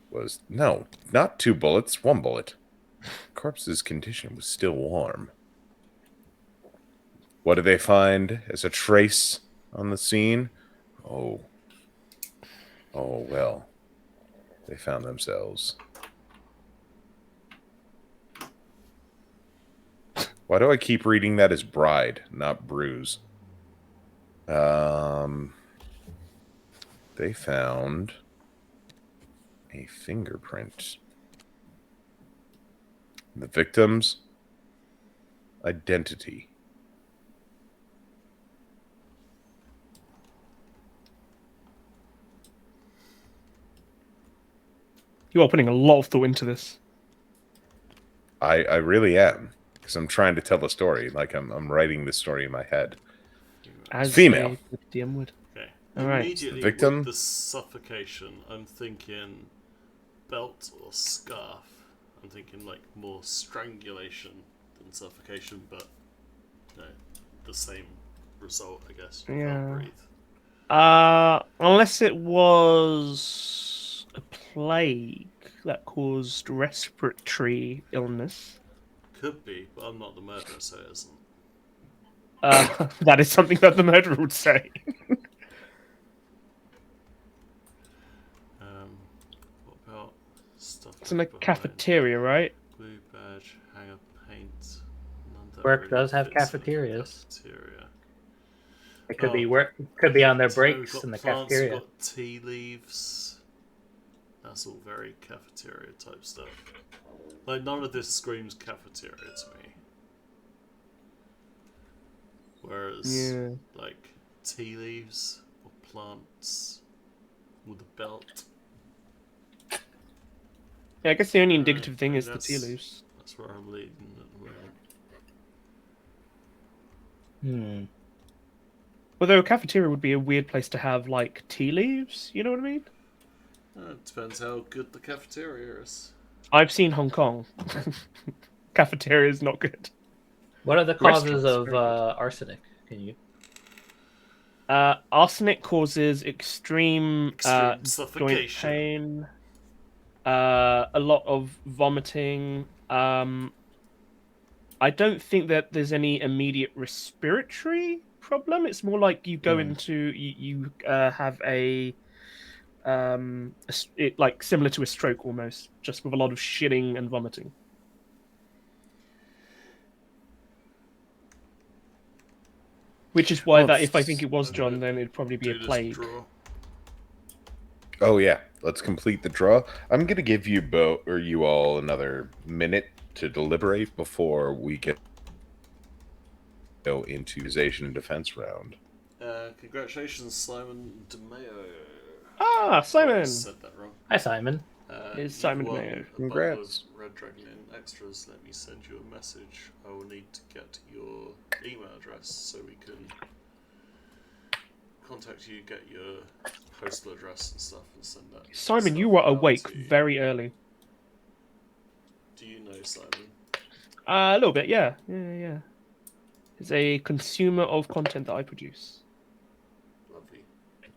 [SPEAKER 4] was, no, not 2 bullets, 1 bullet. Corpse's condition was still warm. What did they find as a trace on the scene? Oh, well, they found themselves. Why do I keep reading that as bride, not bruise? They found a fingerprint. The victim's identity.
[SPEAKER 3] You are putting a lot of thought into this.
[SPEAKER 4] I really am, because I'm trying to tell a story. Like I'm writing this story in my head.
[SPEAKER 3] As
[SPEAKER 4] female.
[SPEAKER 3] a DM would.
[SPEAKER 2] Okay.
[SPEAKER 3] All right.
[SPEAKER 2] Immediately
[SPEAKER 4] Victim?
[SPEAKER 2] with the suffocation, I'm thinking belt or scarf. I'm thinking like more strangulation than suffocation, but no, the same result, I guess. You
[SPEAKER 3] Yeah.
[SPEAKER 2] can't breathe.
[SPEAKER 3] Unless it was a plague that caused respiratory illness.
[SPEAKER 2] Could be, but I'm not the murderer, so it isn't.
[SPEAKER 3] That is something that the murderer would say.
[SPEAKER 2] What about stuff?
[SPEAKER 3] It's in a
[SPEAKER 2] left behind?
[SPEAKER 3] cafeteria, right?
[SPEAKER 2] Glue, badge, hanger, paint. None that
[SPEAKER 1] Work
[SPEAKER 2] really
[SPEAKER 1] does have
[SPEAKER 2] fits in a
[SPEAKER 1] cafeterias.
[SPEAKER 2] Cafeteria.
[SPEAKER 1] It could be
[SPEAKER 2] Oh.
[SPEAKER 1] work. Could be on their
[SPEAKER 2] So we've
[SPEAKER 1] breaks
[SPEAKER 2] got
[SPEAKER 1] in the
[SPEAKER 2] plants,
[SPEAKER 1] cafeteria.
[SPEAKER 2] We've got tea leaves. That's all very cafeteria type stuff. Like, none of this screams cafeteria to me. Whereas,
[SPEAKER 3] Yeah.
[SPEAKER 2] like, tea leaves or plants with a belt.
[SPEAKER 3] Yeah, I guess the only
[SPEAKER 2] Right,
[SPEAKER 3] indicative thing
[SPEAKER 2] maybe
[SPEAKER 3] is the tea leaves.
[SPEAKER 2] That's where I'm leading at the moment.
[SPEAKER 3] Although a cafeteria would be a weird place to have, like, tea leaves, you know what I mean?
[SPEAKER 2] It depends how good the cafeteria is.
[SPEAKER 3] I've seen Hong Kong. Cafeteria is not good.
[SPEAKER 1] What are the causes
[SPEAKER 3] Restaurants,
[SPEAKER 1] of
[SPEAKER 3] very good.
[SPEAKER 1] arsenic? Can you?
[SPEAKER 3] Arsenic causes extreme joint
[SPEAKER 2] Suffocation.
[SPEAKER 3] pain, a lot of vomiting. I don't think that there's any immediate respiratory problem. It's more like you go into you have like similar to a stroke almost, just with a lot of shitting and vomiting. Which is why that if I think it was John, then it'd probably be a plague.
[SPEAKER 4] Oh yeah, let's complete the draw. I'm gonna give you both or you all another minute to deliberate before we go into accusation and defense round.
[SPEAKER 2] Congratulations, Simon DeMeo.
[SPEAKER 3] Ah, Simon!
[SPEAKER 2] I said that wrong.
[SPEAKER 1] Hi, Simon.
[SPEAKER 3] Is Simon
[SPEAKER 2] won
[SPEAKER 3] DeMeo.
[SPEAKER 2] a
[SPEAKER 4] Congrats.
[SPEAKER 2] bundle of Red Dragon Inn extras. Let me send you a message. I will need to get your email address so we can contact you, get your postal address and stuff, and send that.
[SPEAKER 3] Simon,
[SPEAKER 2] stuff
[SPEAKER 3] you were
[SPEAKER 2] out
[SPEAKER 3] awake
[SPEAKER 2] to you.
[SPEAKER 3] very early.
[SPEAKER 2] Do you know Simon?
[SPEAKER 3] A little bit, yeah. Yeah. He's a consumer of content that I produce.
[SPEAKER 2] Lovely.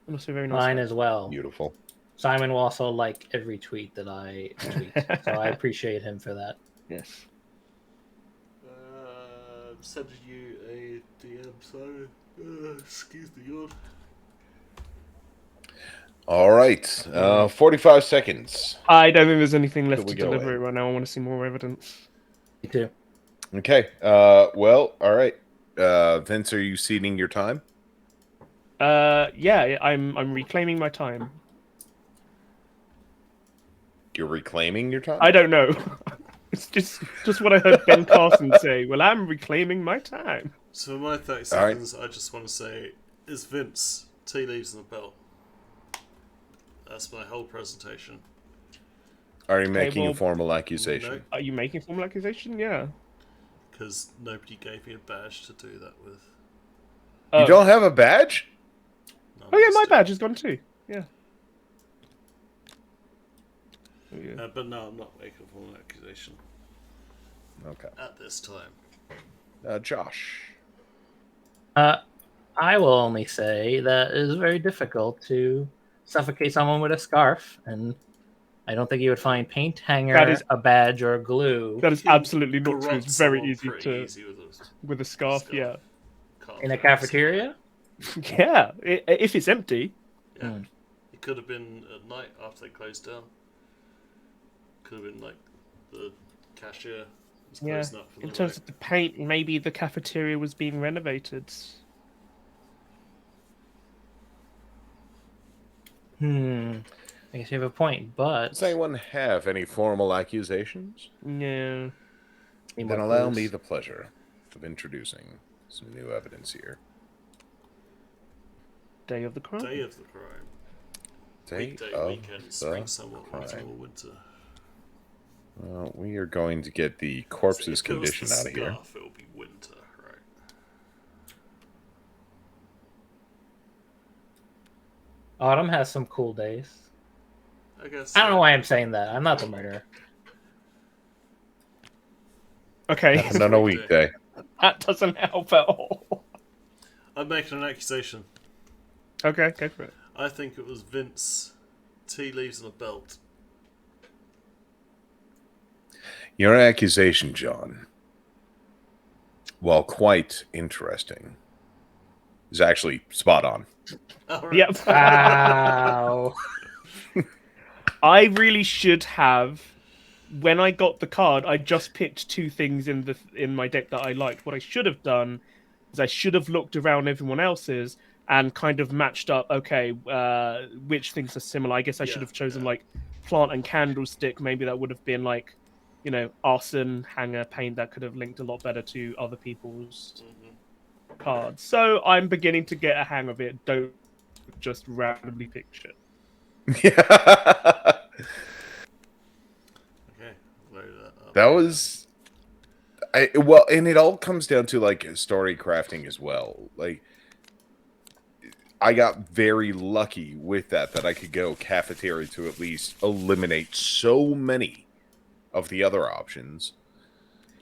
[SPEAKER 3] And also very nice.
[SPEAKER 1] Mine
[SPEAKER 3] guy.
[SPEAKER 1] as well.
[SPEAKER 4] Beautiful.
[SPEAKER 1] Simon will also like every tweet that I tweet, so I appreciate him for that.
[SPEAKER 3] Yes.
[SPEAKER 2] Sending you a DM, so excuse the yawn.
[SPEAKER 4] All right, 45 seconds.
[SPEAKER 3] I don't think there's anything left
[SPEAKER 4] Till we
[SPEAKER 3] to
[SPEAKER 4] go
[SPEAKER 3] deliberate
[SPEAKER 4] in.
[SPEAKER 3] right now. I want to see more evidence.
[SPEAKER 1] Me too.
[SPEAKER 4] Okay. Well, all right. Vince, are you ceding your time?
[SPEAKER 3] Yeah, I'm reclaiming my time.
[SPEAKER 4] You're reclaiming your time?
[SPEAKER 3] I don't know. It's just what I heard Ben Carson say. Well, I'm reclaiming my time.
[SPEAKER 2] So for my 30
[SPEAKER 4] All right.
[SPEAKER 2] seconds, I just want to say, is Vince tea leaves and a belt? That's my whole presentation.
[SPEAKER 4] Are you making
[SPEAKER 3] well,
[SPEAKER 4] a formal accusation?
[SPEAKER 2] No,
[SPEAKER 3] Are you making formal accusation? Yeah.
[SPEAKER 2] because nobody gave me a badge to do that with.
[SPEAKER 4] You don't have a badge?
[SPEAKER 2] None
[SPEAKER 3] Oh yeah,
[SPEAKER 2] of us
[SPEAKER 3] my
[SPEAKER 2] do.
[SPEAKER 3] badge has gone too. Yeah. Oh, yeah.
[SPEAKER 2] But no, I'm not making a formal accusation
[SPEAKER 4] Okay.
[SPEAKER 2] at this time.
[SPEAKER 4] Josh.
[SPEAKER 1] I will only say that it is very difficult to suffocate someone with a scarf, and I don't think you would find paint hanger,
[SPEAKER 3] That is-
[SPEAKER 1] a badge, or glue
[SPEAKER 3] That is
[SPEAKER 2] You can
[SPEAKER 3] absolutely not true.
[SPEAKER 2] garrote
[SPEAKER 3] It's very
[SPEAKER 2] someone
[SPEAKER 3] easy
[SPEAKER 2] pretty easy
[SPEAKER 3] with a scarf. Yeah.
[SPEAKER 1] in a cafeteria.
[SPEAKER 3] Yeah. If it's empty.
[SPEAKER 2] Yeah. It could have been at night after they closed down. Could have been like the cashier was
[SPEAKER 3] Yeah.
[SPEAKER 2] closing up for the
[SPEAKER 3] In terms
[SPEAKER 2] night.
[SPEAKER 3] of the paint, maybe the cafeteria was being renovated.
[SPEAKER 1] I guess you have a point, but
[SPEAKER 4] Does anyone have any formal accusations?
[SPEAKER 3] No.
[SPEAKER 1] Need
[SPEAKER 4] Then
[SPEAKER 1] more
[SPEAKER 4] allow
[SPEAKER 1] clues.
[SPEAKER 4] me the pleasure of introducing some new evidence here.
[SPEAKER 3] Day of the crime.
[SPEAKER 2] Day of the crime.
[SPEAKER 4] Day
[SPEAKER 2] Weekday,
[SPEAKER 4] of
[SPEAKER 2] weekend, spring,
[SPEAKER 4] the
[SPEAKER 2] summer,
[SPEAKER 4] crime.
[SPEAKER 2] autumn, or winter.
[SPEAKER 4] Well, we are going to get the
[SPEAKER 2] So
[SPEAKER 4] corpse's
[SPEAKER 2] if it was
[SPEAKER 4] condition
[SPEAKER 2] the
[SPEAKER 4] out of here.
[SPEAKER 2] scarf, it'll be winter, right?
[SPEAKER 1] Autumn has some cool days.
[SPEAKER 2] I guess.
[SPEAKER 1] I don't know why I'm saying that. I'm not the murderer.
[SPEAKER 3] Okay.
[SPEAKER 4] Not on a weekday.
[SPEAKER 3] That doesn't help at all.
[SPEAKER 2] I'm making an accusation.
[SPEAKER 3] Okay, go for it.
[SPEAKER 2] I think it was Vince, tea leaves and a belt,
[SPEAKER 4] Your accusation, John, while quite interesting, is actually spot on.
[SPEAKER 2] All right.
[SPEAKER 3] Yep.
[SPEAKER 1] Wow.
[SPEAKER 3] I really should have. When I got the card, I just picked two things in my deck that I liked. What I should have done is I should have looked around everyone else's and kind of matched up. Okay, which things are similar? I guess I should have chosen like plant and candlestick. Maybe that would have been like, arson, hanger, paint. That could have linked a lot better to other people's cards. So I'm beginning to get a hang of it. Don't just randomly pick shit.
[SPEAKER 4] Yeah.
[SPEAKER 2] Okay, load that up.
[SPEAKER 4] That was well, and it all comes down to like story crafting as well. Like I got very lucky with that I could go cafeteria to at least eliminate so many of the other options.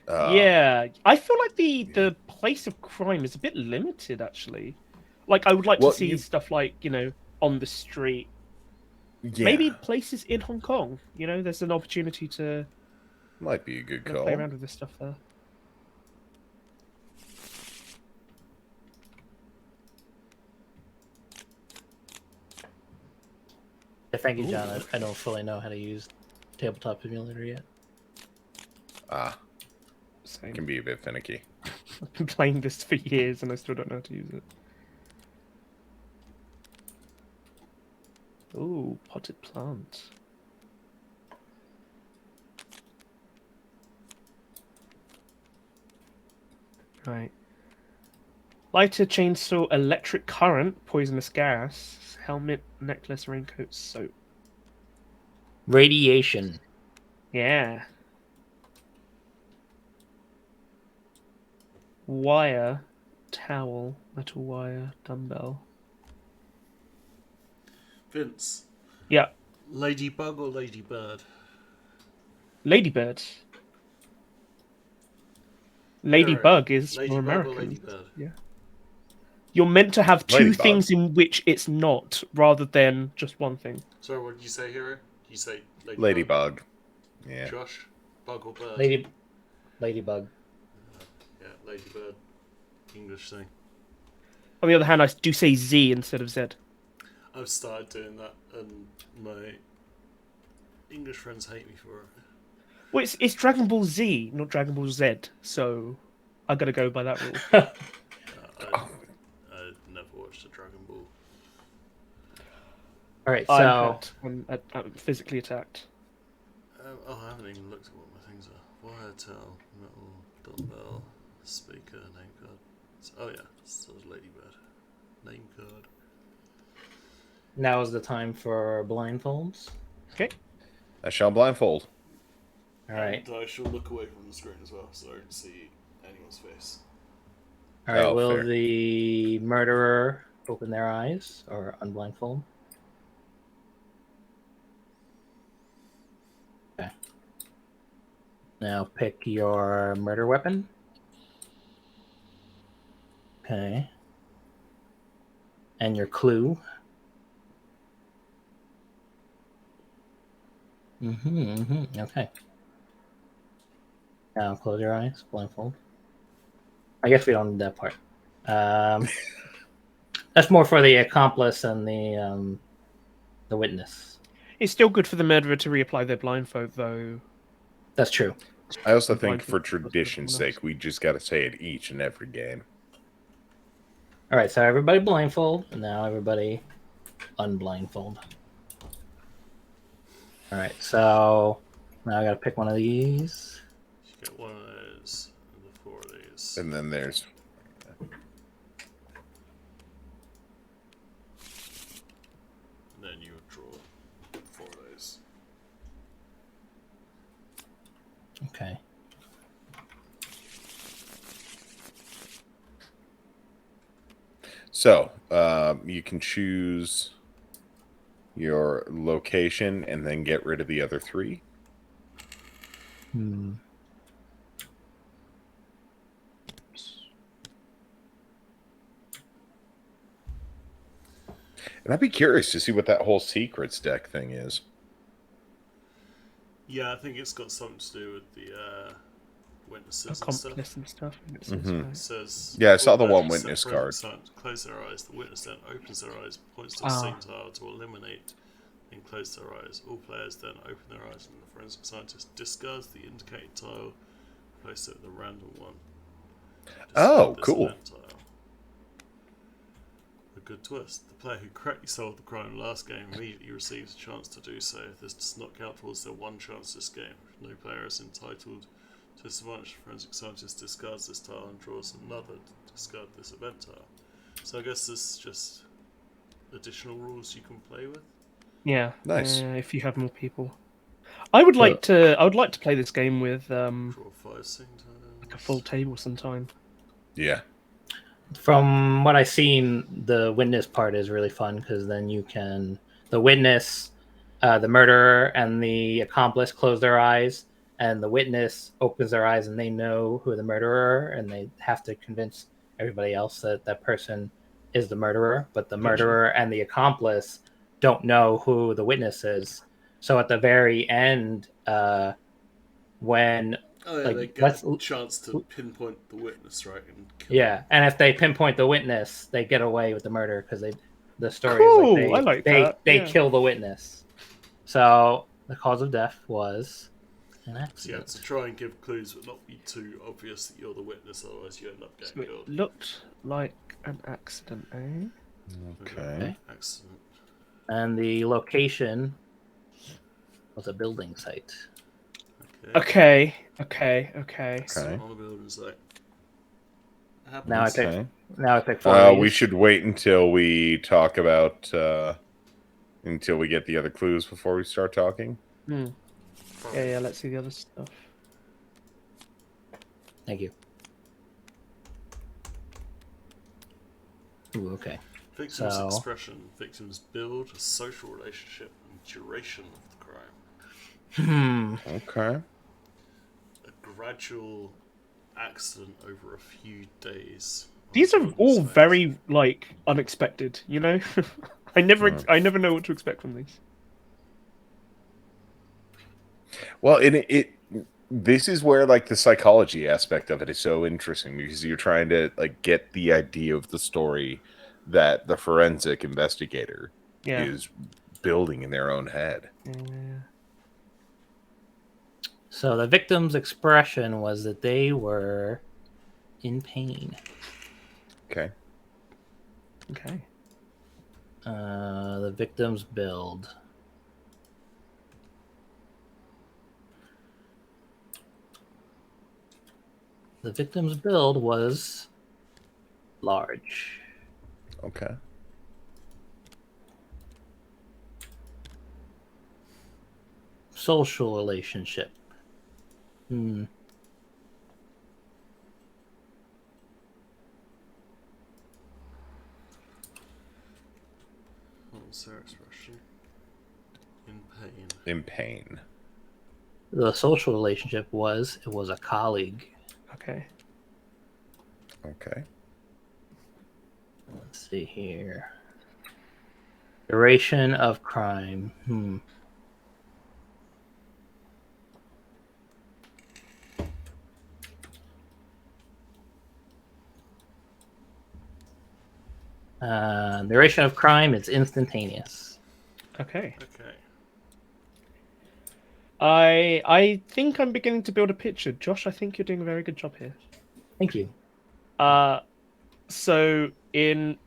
[SPEAKER 3] Yeah, I feel like the place of crime is a bit limited, actually. Like, I would like to see stuff like, on the street.
[SPEAKER 4] Yeah.
[SPEAKER 3] Maybe places in Hong Kong. There's an opportunity to
[SPEAKER 4] Might be a good call.
[SPEAKER 3] play around with this stuff there.
[SPEAKER 1] Thank you, John. I don't fully know how to use Tabletop Simulator yet.
[SPEAKER 3] Same.
[SPEAKER 4] It can be a bit finicky.
[SPEAKER 3] I've been playing this for years and I still don't know how to use it. Ooh, potted plant. Right. Lighter, chainsaw, electric current, poisonous gas, helmet, necklace, raincoat, soap.
[SPEAKER 1] Radiation.
[SPEAKER 3] Yeah. Wire, towel, metal wire, dumbbell.
[SPEAKER 2] Vince.
[SPEAKER 3] Yeah.
[SPEAKER 2] Ladybug or ladybird?
[SPEAKER 3] Ladybird. Ladybug is more
[SPEAKER 2] Ladybug
[SPEAKER 3] American.
[SPEAKER 2] or ladybird?
[SPEAKER 3] Yeah. You're meant to have two
[SPEAKER 4] Ladybug.
[SPEAKER 3] things in which it's not, rather than just one thing.
[SPEAKER 2] Sorry, what did you say, Hero? You say ladybug?
[SPEAKER 4] Ladybug. Yeah.
[SPEAKER 2] Josh? Bug or bird?
[SPEAKER 1] Ladybug.
[SPEAKER 2] Yeah, ladybird. English thing.
[SPEAKER 3] On the other hand, I do say Z instead of Z.
[SPEAKER 2] I've started doing that, and my English friends hate me for it.
[SPEAKER 3] Well, it's Dragon Ball Z, not Dragon Ball Z, so I gotta go by that rule.
[SPEAKER 2] I never watched a Dragon Ball.
[SPEAKER 1] All right, so
[SPEAKER 3] I'm physically attacked.
[SPEAKER 2] I haven't even looked at what my things are. Wire, towel, metal, dumbbell, speaker, name card. Oh yeah, so it's ladybird. Name card.
[SPEAKER 1] now is the time for blindfolds.
[SPEAKER 3] Okay.
[SPEAKER 4] I shall blindfold.
[SPEAKER 1] All right.
[SPEAKER 2] And I shall look away from the screen as well, so I don't see anyone's face.
[SPEAKER 1] All right.
[SPEAKER 4] Oh,
[SPEAKER 1] Will
[SPEAKER 4] fair.
[SPEAKER 1] the murderer open their eyes or unblindfold? Okay. Now pick your murder weapon. Okay. And your clue. Okay. Now close your eyes, blindfold. I guess we don't need that part. That's more for the accomplice and the witness.
[SPEAKER 3] It's still good for the murderer to reapply their blindfold, though.
[SPEAKER 1] That's true.
[SPEAKER 4] I also think for tradition's sake, we just got to say it each and every game.
[SPEAKER 1] All right, so everybody blindfold, and now everybody unblindfold. All right, so now I got to pick one of these.
[SPEAKER 2] You get one of those and the four of these.
[SPEAKER 4] And then there's...
[SPEAKER 2] And then you would draw four of those.
[SPEAKER 1] Okay.
[SPEAKER 4] So, you can choose your location and then get rid of the other three.
[SPEAKER 1] Hmm.
[SPEAKER 4] And I'd be curious to see what that whole secrets deck thing is.
[SPEAKER 2] Yeah, I think it's got something to do with the witnesses and stuff.
[SPEAKER 3] Accomplice and stuff. It says,
[SPEAKER 4] Mhm.
[SPEAKER 3] right.
[SPEAKER 2] It says,
[SPEAKER 4] Yeah, I saw
[SPEAKER 2] all
[SPEAKER 4] the one
[SPEAKER 2] players
[SPEAKER 4] witness
[SPEAKER 2] except forensic
[SPEAKER 4] card.
[SPEAKER 2] scientists close their eyes. The witness then opens their eyes, points to a
[SPEAKER 3] Ah.
[SPEAKER 2] scene tile to eliminate, and close their eyes. All players then open their eyes, and the forensic scientist discards the indicated tile, place it with a random one.
[SPEAKER 4] Oh,
[SPEAKER 2] Discard this
[SPEAKER 4] cool.
[SPEAKER 2] event tile. A good twist. The player who correctly solved the crime last game immediately receives a chance to do so. This does not count towards their one chance this game. No player is entitled to disadvantage. The forensic scientist discards this tile and draws another to discard this event tile. So I guess this is just additional rules you can play with.
[SPEAKER 3] Yeah.
[SPEAKER 4] Nice.
[SPEAKER 3] If you have more people, I would like to. I would like to play this game with
[SPEAKER 2] Draw 5 scene tiles.
[SPEAKER 3] like a full table sometime.
[SPEAKER 4] Yeah.
[SPEAKER 1] From what I've seen, the witness part is really fun because then you can the witness, the murderer, and the accomplice close their eyes, and the witness opens their eyes, and they know who the murderer, and they have to convince everybody else that that person is the murderer. But the murderer and the accomplice don't know who the witness is. So at the very end, when
[SPEAKER 2] Oh, yeah,
[SPEAKER 1] like,
[SPEAKER 2] they get
[SPEAKER 1] let's-
[SPEAKER 2] a chance to pinpoint the witness, right? And kill
[SPEAKER 1] yeah, and if they pinpoint the witness, they get away with the murder because the story
[SPEAKER 3] Cool,
[SPEAKER 1] is
[SPEAKER 3] I like
[SPEAKER 1] they
[SPEAKER 3] that,
[SPEAKER 1] they
[SPEAKER 3] yeah.
[SPEAKER 1] kill the witness. So the cause of death was an
[SPEAKER 2] So you have
[SPEAKER 1] accident.
[SPEAKER 2] to try and give clues, but not be too obvious that you're the witness, otherwise you end up
[SPEAKER 3] So
[SPEAKER 2] getting
[SPEAKER 3] it
[SPEAKER 2] killed.
[SPEAKER 3] looked like an accident, eh?
[SPEAKER 4] Okay.
[SPEAKER 2] Accident.
[SPEAKER 1] And the location was a building site.
[SPEAKER 2] Okay.
[SPEAKER 3] Okay.
[SPEAKER 4] Okay.
[SPEAKER 2] On the building site.
[SPEAKER 1] Now I
[SPEAKER 2] Happens.
[SPEAKER 1] pick.
[SPEAKER 4] Okay.
[SPEAKER 1] Now I pick four. of
[SPEAKER 4] We
[SPEAKER 1] these.
[SPEAKER 4] should wait until we talk about until we get the other clues before we start talking.
[SPEAKER 3] Yeah. Let's see the other stuff.
[SPEAKER 1] Thank you. Ooh, okay.
[SPEAKER 2] Victim's
[SPEAKER 1] So-
[SPEAKER 2] expression. Victims build a social relationship and duration of the crime.
[SPEAKER 4] Okay.
[SPEAKER 2] A gradual accident over a few days.
[SPEAKER 3] These are
[SPEAKER 2] Building
[SPEAKER 3] all
[SPEAKER 2] sites.
[SPEAKER 3] very like unexpected. You know, I never know what to expect from these.
[SPEAKER 4] Well, this is where like the psychology aspect of it is so interesting because you're trying to like get the idea of the story that the forensic investigator
[SPEAKER 3] Yeah.
[SPEAKER 4] is building in their own head.
[SPEAKER 1] So the victim's expression was that they were in pain.
[SPEAKER 4] Okay.
[SPEAKER 3] Okay.
[SPEAKER 1] The victim's build. The victim's build was large.
[SPEAKER 4] Okay.
[SPEAKER 1] Social relationship.
[SPEAKER 2] What was their expression? In pain.
[SPEAKER 4] In pain.
[SPEAKER 1] The social relationship was it was a colleague.
[SPEAKER 3] Okay.
[SPEAKER 4] Okay.
[SPEAKER 1] Let's see here. Duration of crime. Duration of crime is instantaneous.
[SPEAKER 3] Okay.
[SPEAKER 2] Okay.
[SPEAKER 3] I think I'm beginning to build a picture. Josh, I think you're doing a very good job here.
[SPEAKER 1] Thank you.
[SPEAKER 3] So in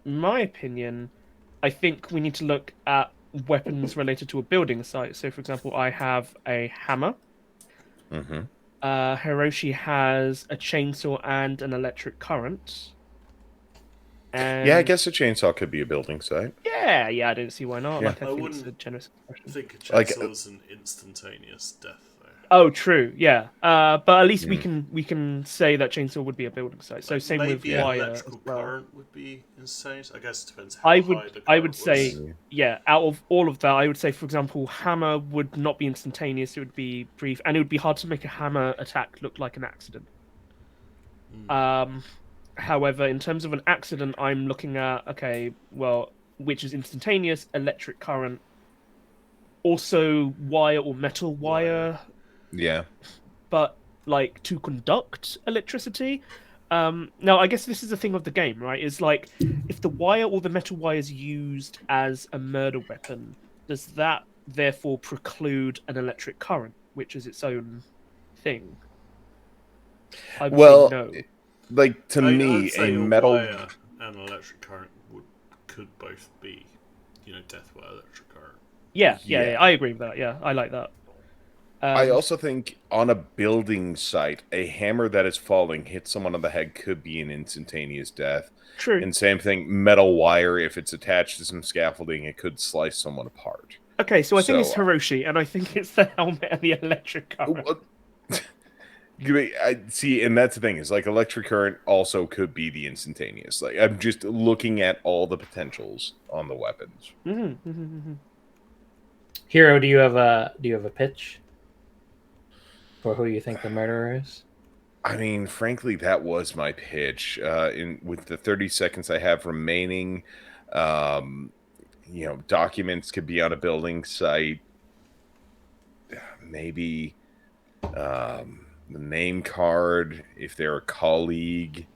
[SPEAKER 3] my opinion, I think we need to look at weapons related to a building site. So, for example, I have a hammer.
[SPEAKER 4] Mm-hmm.
[SPEAKER 3] Hiroshi has a chainsaw and an electric current. And
[SPEAKER 4] Yeah, I guess a chainsaw could be a building site.
[SPEAKER 3] Yeah, I don't see why not.
[SPEAKER 4] Yeah.
[SPEAKER 3] Like, I
[SPEAKER 2] I
[SPEAKER 3] think
[SPEAKER 2] wouldn't
[SPEAKER 3] it's a generous
[SPEAKER 2] I
[SPEAKER 3] expression.
[SPEAKER 2] think a
[SPEAKER 4] Like,
[SPEAKER 2] chainsaw's an instantaneous death, though.
[SPEAKER 3] Oh, true. Yeah. But at least we can say that chainsaw would be a building site. So same with
[SPEAKER 2] Maybe an
[SPEAKER 3] wire
[SPEAKER 2] electrical
[SPEAKER 3] as well.
[SPEAKER 2] current would be insane. I guess it depends how
[SPEAKER 3] I
[SPEAKER 2] high
[SPEAKER 3] would
[SPEAKER 2] the current
[SPEAKER 3] I would
[SPEAKER 2] was.
[SPEAKER 3] say out of all of that, I would say, for example, hammer would not be instantaneous. It would be brief, and it would be hard to make a hammer attack look like an accident. However, in terms of an accident, I'm looking at which is instantaneous, electric current, also wire or metal wire,
[SPEAKER 4] Yeah.
[SPEAKER 3] but like to conduct electricity. Now, I guess this is the thing of the game, right? Is like if the wire or the metal wire is used as a murder weapon, does that therefore preclude an electric current, which is its own thing? I would
[SPEAKER 4] Well,
[SPEAKER 3] say no.
[SPEAKER 4] like to me,
[SPEAKER 2] I'd say
[SPEAKER 4] a metal.
[SPEAKER 2] wire and electric current could both be, death by electric current.
[SPEAKER 3] Yeah, I agree with that. Yeah, I like that.
[SPEAKER 4] I also think on a building site, a hammer that is falling hits someone on the head could be an instantaneous death.
[SPEAKER 3] True.
[SPEAKER 4] And same thing, metal wire, if it's attached to some scaffolding, it could slice someone apart.
[SPEAKER 3] Okay, so I think it's Hiroshi, and I think it's the helmet and the electric current.
[SPEAKER 4] I see, and that's the thing, is like electric current also could be the instantaneous. Like I'm just looking at all the potentials on the weapons.
[SPEAKER 1] Hero, do you have a pitch for who you think the murderer is?
[SPEAKER 4] I mean, frankly, that was my pitch. With the 30 seconds I have remaining, documents could be on a building site. Maybe the name card if they're a colleague.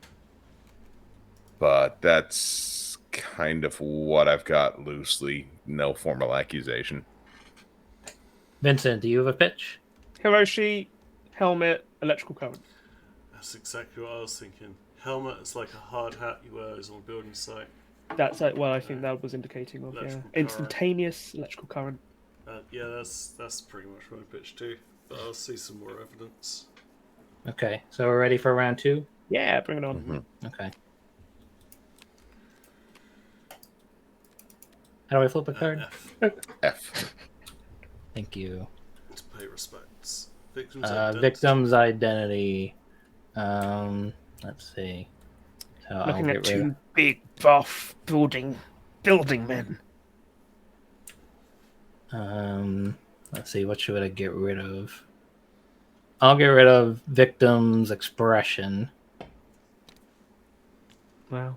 [SPEAKER 4] But that's kind of what I've got loosely. No formal accusation.
[SPEAKER 1] Vincent, do you have a pitch?
[SPEAKER 3] Hiroshi, helmet, electrical current.
[SPEAKER 2] That's exactly what I was thinking. Helmet is like a hard hat you wear on a building site.
[SPEAKER 3] That's like what I think that was indicating of.
[SPEAKER 2] Electrical current.
[SPEAKER 3] Instantaneous electrical current.
[SPEAKER 2] That's pretty much my pitch too. But I'll see some more evidence.
[SPEAKER 1] Okay, so we're ready for round 2?
[SPEAKER 3] Yeah, bring it on.
[SPEAKER 1] Okay. How do I flip a card?
[SPEAKER 2] F.
[SPEAKER 1] Thank you.
[SPEAKER 2] To pay respects.
[SPEAKER 1] Victim's identity. Let's see. So
[SPEAKER 3] Looking at two big buff building men.
[SPEAKER 1] Let's see. What should I get rid of? I'll get rid of victim's expression.
[SPEAKER 3] Wow.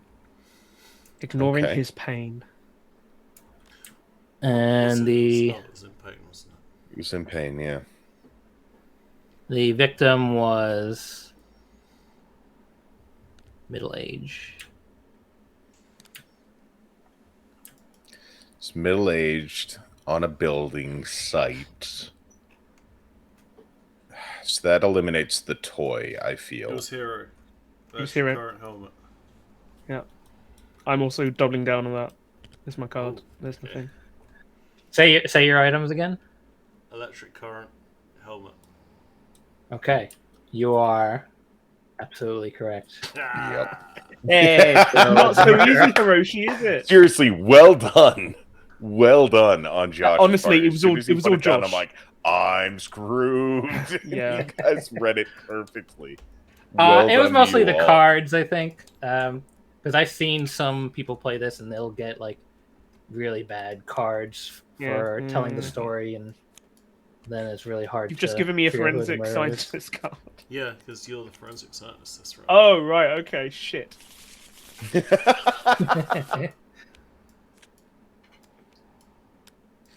[SPEAKER 3] Ignoring his pain.
[SPEAKER 1] And
[SPEAKER 2] was in pain, wasn't it?
[SPEAKER 4] He was in pain, yeah.
[SPEAKER 1] The victim was middle-aged.
[SPEAKER 4] It's middle-aged on a building site. So that eliminates the toy, I feel.
[SPEAKER 2] It was Hero.
[SPEAKER 3] That's the
[SPEAKER 2] current helmet.
[SPEAKER 3] Yeah. I'm also doubling down on that. There's my card. There's the thing.
[SPEAKER 1] Say your items again.
[SPEAKER 2] Electric current helmet.
[SPEAKER 1] Okay, you are absolutely correct.
[SPEAKER 4] Yep.
[SPEAKER 3] Hey, not so easy, Hiroshi, is it?
[SPEAKER 4] Seriously, well done. Well done on Josh.
[SPEAKER 3] Honestly, it was all Josh.
[SPEAKER 4] I'm like, I'm screwed.
[SPEAKER 3] Yeah.
[SPEAKER 4] You guys read it perfectly.
[SPEAKER 1] It was mostly the cards, I think. Because I've seen some people play this and they'll get like really bad cards for telling the story, and then it's really hard.
[SPEAKER 3] You've just given me a forensic scientist card.
[SPEAKER 2] Yeah, because you're the forensic scientist. That's right.
[SPEAKER 3] Oh right, okay, shit.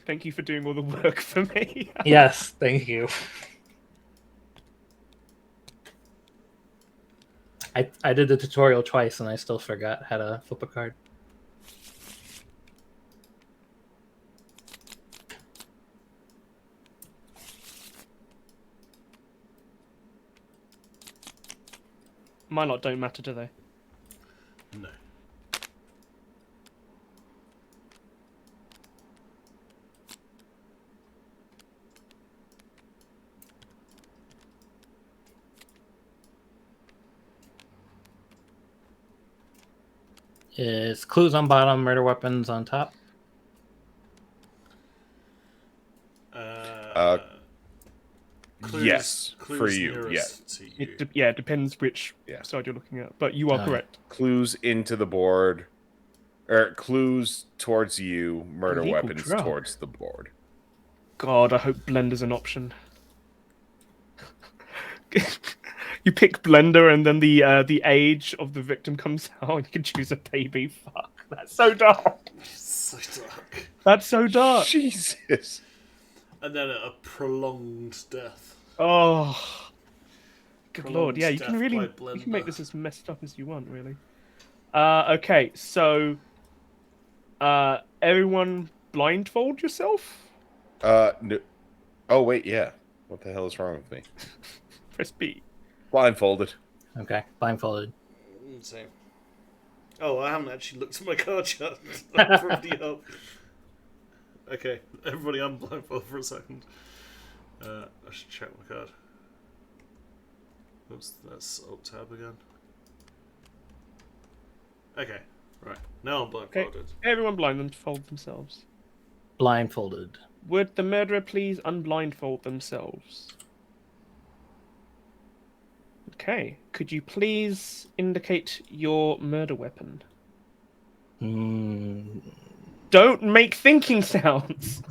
[SPEAKER 3] Thank you for doing all the work for me.
[SPEAKER 1] Yes, thank you. I did the tutorial twice and I still forgot how to flip a card.
[SPEAKER 3] My lot don't matter, do they?
[SPEAKER 2] No.
[SPEAKER 1] It's clues on bottom, murder weapons on top.
[SPEAKER 2] Clues,
[SPEAKER 4] yes,
[SPEAKER 2] clues
[SPEAKER 4] for you, yes.
[SPEAKER 3] It depends which side you're looking at, but you are correct.
[SPEAKER 4] Clues into the board, or clues towards you, murder weapons towards the board.
[SPEAKER 3] God, I hope Blender's an option. You pick Blender and then the age of the victim comes out and you can choose a baby. Fuck, that's so dark.
[SPEAKER 2] So dark.
[SPEAKER 3] That's so dark.
[SPEAKER 4] Jesus.
[SPEAKER 2] And then a prolonged death.
[SPEAKER 3] Oh, good
[SPEAKER 2] Prolonged
[SPEAKER 3] lord! Yeah, you
[SPEAKER 2] death
[SPEAKER 3] can really
[SPEAKER 2] by
[SPEAKER 3] you can make
[SPEAKER 2] blender.
[SPEAKER 3] this as messed up as you want, really. Okay, so everyone blindfold yourself.
[SPEAKER 4] No. Oh wait, yeah. What the hell is wrong with me?
[SPEAKER 3] Press B.
[SPEAKER 4] Blindfolded.
[SPEAKER 1] Okay, blindfolded.
[SPEAKER 2] Same. Oh, I haven't actually looked at my card yet. That probably help. Okay, everybody unblindfold for a second. I should check my card. Oops, that's Alt Tab again. Okay, right. Now I'm blindfolded.
[SPEAKER 3] Everyone blindfold themselves.
[SPEAKER 1] Blindfolded.
[SPEAKER 3] Would the murderer please unblindfold themselves? Okay. Could you please indicate your murder weapon?
[SPEAKER 1] Hmm.
[SPEAKER 3] Don't make thinking sounds.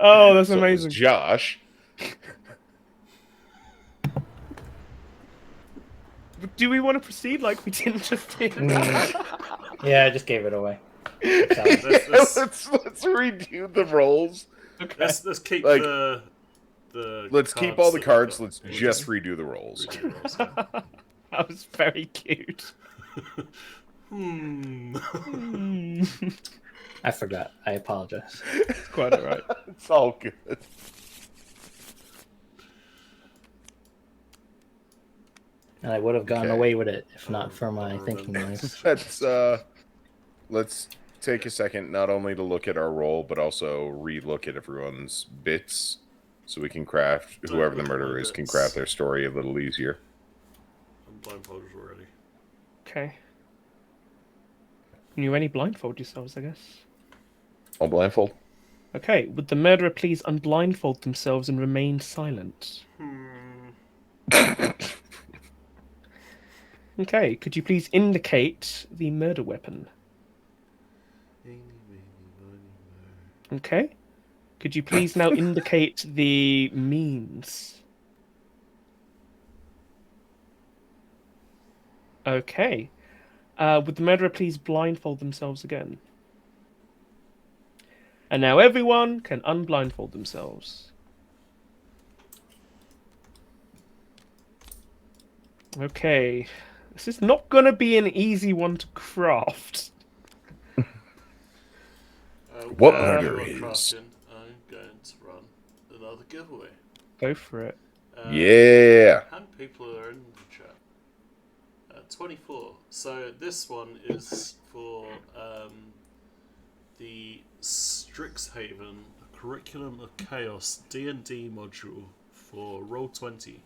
[SPEAKER 3] Oh, that's
[SPEAKER 4] So it was
[SPEAKER 3] amazing.
[SPEAKER 4] Josh.
[SPEAKER 3] Do we want to proceed like we didn't just do?
[SPEAKER 1] Yeah, I just gave it away.
[SPEAKER 2] Let's
[SPEAKER 4] Let's redo the rolls.
[SPEAKER 3] Okay.
[SPEAKER 2] let's keep
[SPEAKER 4] Like,
[SPEAKER 2] the
[SPEAKER 4] Let's keep
[SPEAKER 2] cards
[SPEAKER 4] all the
[SPEAKER 2] that we've
[SPEAKER 4] cards.
[SPEAKER 2] got.
[SPEAKER 4] Let's just redo the rolls.
[SPEAKER 2] Redo the rolls, yeah.
[SPEAKER 3] That was very cute.
[SPEAKER 1] I forgot. I apologize.
[SPEAKER 3] It's quite alright.
[SPEAKER 4] It's all good.
[SPEAKER 1] And I would have gone
[SPEAKER 4] Okay.
[SPEAKER 1] away with it if not for my thinking noise.
[SPEAKER 4] Let's take a second not only to look at our roll, but also re-look at everyone's bits, so we can craft,
[SPEAKER 2] Don't
[SPEAKER 4] whoever the
[SPEAKER 2] look at my
[SPEAKER 4] murderer is can
[SPEAKER 2] bits.
[SPEAKER 4] craft their story a little easier.
[SPEAKER 2] I'm blindfolded already.
[SPEAKER 3] Okay. Can you any blindfold yourselves, I guess?
[SPEAKER 4] I'll blindfold.
[SPEAKER 3] Okay, would the murderer please unblindfold themselves and remain silent? Okay, could you please indicate the murder weapon? Okay. Could you please now indicate the means? Okay. Would the murderer please blindfold themselves again? And now everyone can unblindfold themselves. Okay. This is not going to be an easy one to craft.
[SPEAKER 4] What
[SPEAKER 2] while
[SPEAKER 4] murder
[SPEAKER 2] you're
[SPEAKER 4] is?
[SPEAKER 2] crafting, I'm going to run another giveaway.
[SPEAKER 3] Go for it.
[SPEAKER 4] Yeah.
[SPEAKER 2] How many people are in the chat? 24. So this one is for the Strixhaven Curriculum of Chaos D&D module for Roll20.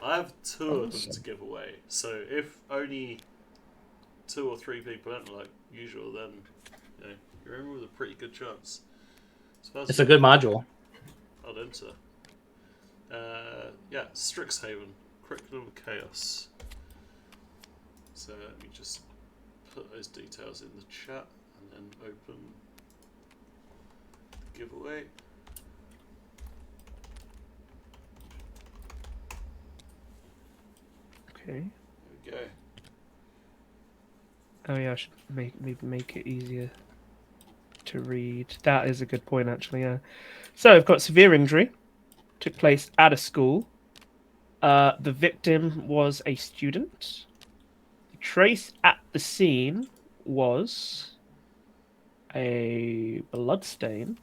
[SPEAKER 2] I have 2 of them to give away, so if only 2 or 3 people enter like usual, then you know, you're in with a pretty good chance. So
[SPEAKER 1] It's a good module.
[SPEAKER 2] I'll enter. Yeah, Strixhaven Curriculum of Chaos. So let me just put those details in the chat and then open the giveaway.
[SPEAKER 3] Okay.
[SPEAKER 2] There we go.
[SPEAKER 3] Oh yeah, I should maybe make it easier to read. That is a good point, actually. Yeah. So I've got severe injury. Took place at a school. The victim was a student. The trace at the scene was a bloodstain.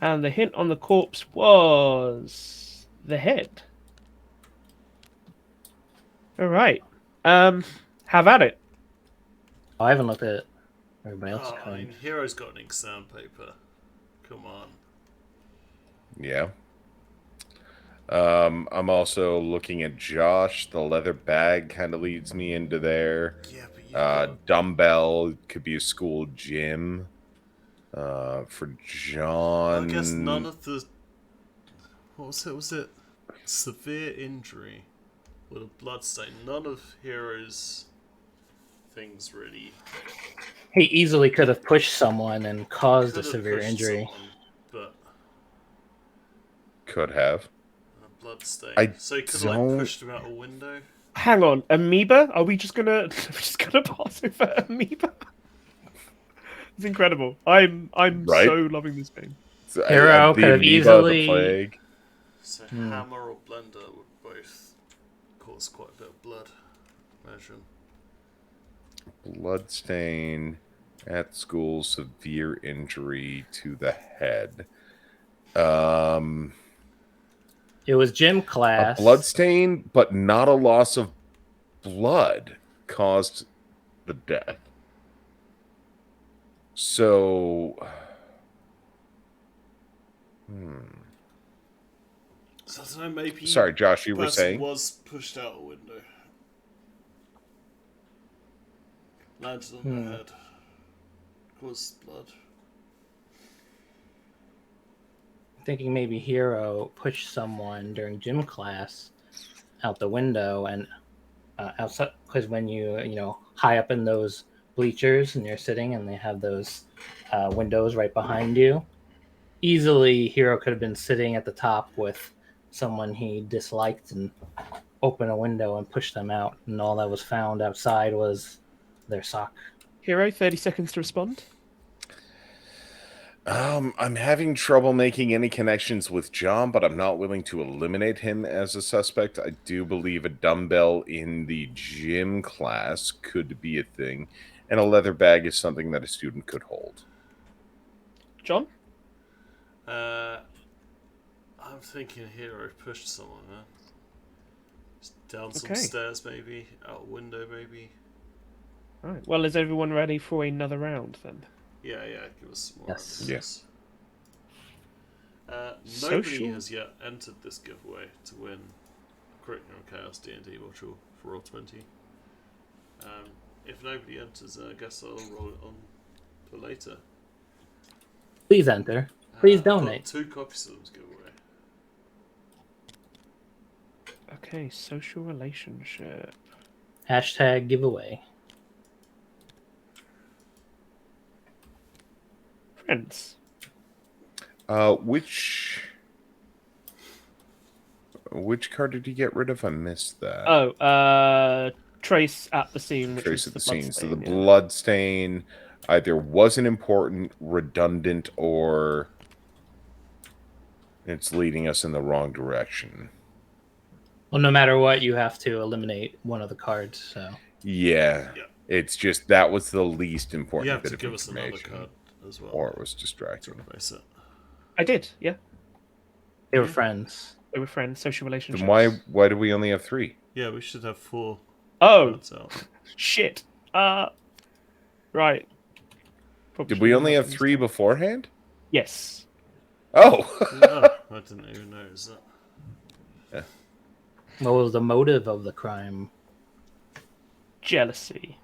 [SPEAKER 3] And the hint on the corpse was the head. All right. Have at it.
[SPEAKER 1] Oh, I haven't looked at everybody else's
[SPEAKER 2] Oh, I
[SPEAKER 1] card.
[SPEAKER 2] mean, Hero's got an exam paper. Come on.
[SPEAKER 4] Yeah. I'm also looking at Josh. The leather bag kind of leads me into there.
[SPEAKER 2] Yeah, but you got...
[SPEAKER 4] Dumbbell could be a school gym. For John,
[SPEAKER 2] I guess none of the... What was it? Was it severe injury with a bloodstain? None of Hero's things really...
[SPEAKER 1] He easily could have pushed someone and caused a
[SPEAKER 2] Could have
[SPEAKER 1] severe
[SPEAKER 2] pushed
[SPEAKER 1] injury.
[SPEAKER 2] someone, but
[SPEAKER 4] could have.
[SPEAKER 2] a bloodstain.
[SPEAKER 4] I
[SPEAKER 2] So he could have
[SPEAKER 4] don't-
[SPEAKER 2] like pushed him out a window.
[SPEAKER 3] Hang on, amoeba? Are we just gonna pass over amoeba? It's incredible. I'm
[SPEAKER 4] Right?
[SPEAKER 3] so loving this game.
[SPEAKER 4] So,
[SPEAKER 1] Hero
[SPEAKER 4] the
[SPEAKER 1] could have
[SPEAKER 4] amoeba, the
[SPEAKER 1] easily-
[SPEAKER 4] plague.
[SPEAKER 2] So hammer or blender would both cause quite a bit of blood. Imagine.
[SPEAKER 4] Bloodstain at school, severe injury to the head.
[SPEAKER 1] It was gym
[SPEAKER 4] A
[SPEAKER 1] class.
[SPEAKER 4] bloodstain, but not a loss of blood caused the death. So,
[SPEAKER 2] So I don't know, maybe.
[SPEAKER 4] sorry, Josh, you were
[SPEAKER 2] person
[SPEAKER 4] saying?
[SPEAKER 2] was pushed out a window. Landed on their head. Caused blood.
[SPEAKER 1] Thinking maybe Hero pushed someone during gym class out the window and outside, because when you high up in those bleachers and you're sitting and they have those windows right behind you, easily Hero could have been sitting at the top with someone he disliked and open a window and push them out, and all that was found outside was their sock.
[SPEAKER 3] Hero, 30 seconds to respond.
[SPEAKER 4] I'm having trouble making any connections with John, but I'm not willing to eliminate him as a suspect. I do believe a dumbbell in the gym class could be a thing, and a leather bag is something that a student could hold.
[SPEAKER 3] John?
[SPEAKER 2] I'm thinking Hero pushed someone, man. Just down some stairs, maybe. Out a window, maybe.
[SPEAKER 3] Right. Well, is everyone ready for another round then?
[SPEAKER 2] Yeah, give us some more.
[SPEAKER 1] Yes.
[SPEAKER 4] Yes.
[SPEAKER 2] Nobody
[SPEAKER 3] Social?
[SPEAKER 2] has yet entered this giveaway to win Curriculum Chaos D&D module for Roll20. If nobody enters, I guess I'll roll it on for later.
[SPEAKER 1] Please enter. Please
[SPEAKER 2] I've got
[SPEAKER 1] donate.
[SPEAKER 2] 2 copies of them to give away.
[SPEAKER 3] Okay, social relationship.
[SPEAKER 1] Hashtag giveaway.
[SPEAKER 3] Friends.
[SPEAKER 4] Which card did you get rid of? I missed that.
[SPEAKER 3] Oh, trace at the scene. Which
[SPEAKER 4] Trace
[SPEAKER 3] is
[SPEAKER 4] at the scene. So the
[SPEAKER 3] bloodstain,
[SPEAKER 4] blood stain either wasn't important, redundant, or it's leading us in the wrong direction.
[SPEAKER 1] Well, no matter what, you have to eliminate one of the cards. So
[SPEAKER 4] Yeah. It's just that was the least important
[SPEAKER 2] You have
[SPEAKER 4] bit
[SPEAKER 2] to
[SPEAKER 4] of
[SPEAKER 2] give us another
[SPEAKER 4] information.
[SPEAKER 2] card as well.
[SPEAKER 4] Or it was distracting.
[SPEAKER 2] To replace it.
[SPEAKER 3] I did, yeah.
[SPEAKER 1] they were friends.
[SPEAKER 3] They were friends, social relationships.
[SPEAKER 4] Then why do we only have 3?
[SPEAKER 2] Yeah, we should have 4
[SPEAKER 3] Oh,
[SPEAKER 2] cards out.
[SPEAKER 3] shit. Right. Probably
[SPEAKER 4] Did we
[SPEAKER 3] should
[SPEAKER 4] only have
[SPEAKER 3] these
[SPEAKER 4] 3
[SPEAKER 3] down.
[SPEAKER 4] beforehand?
[SPEAKER 3] Yes.
[SPEAKER 4] Oh!
[SPEAKER 2] Oh, I didn't even notice that.
[SPEAKER 1] What was the motive of the crime?
[SPEAKER 3] Jealousy.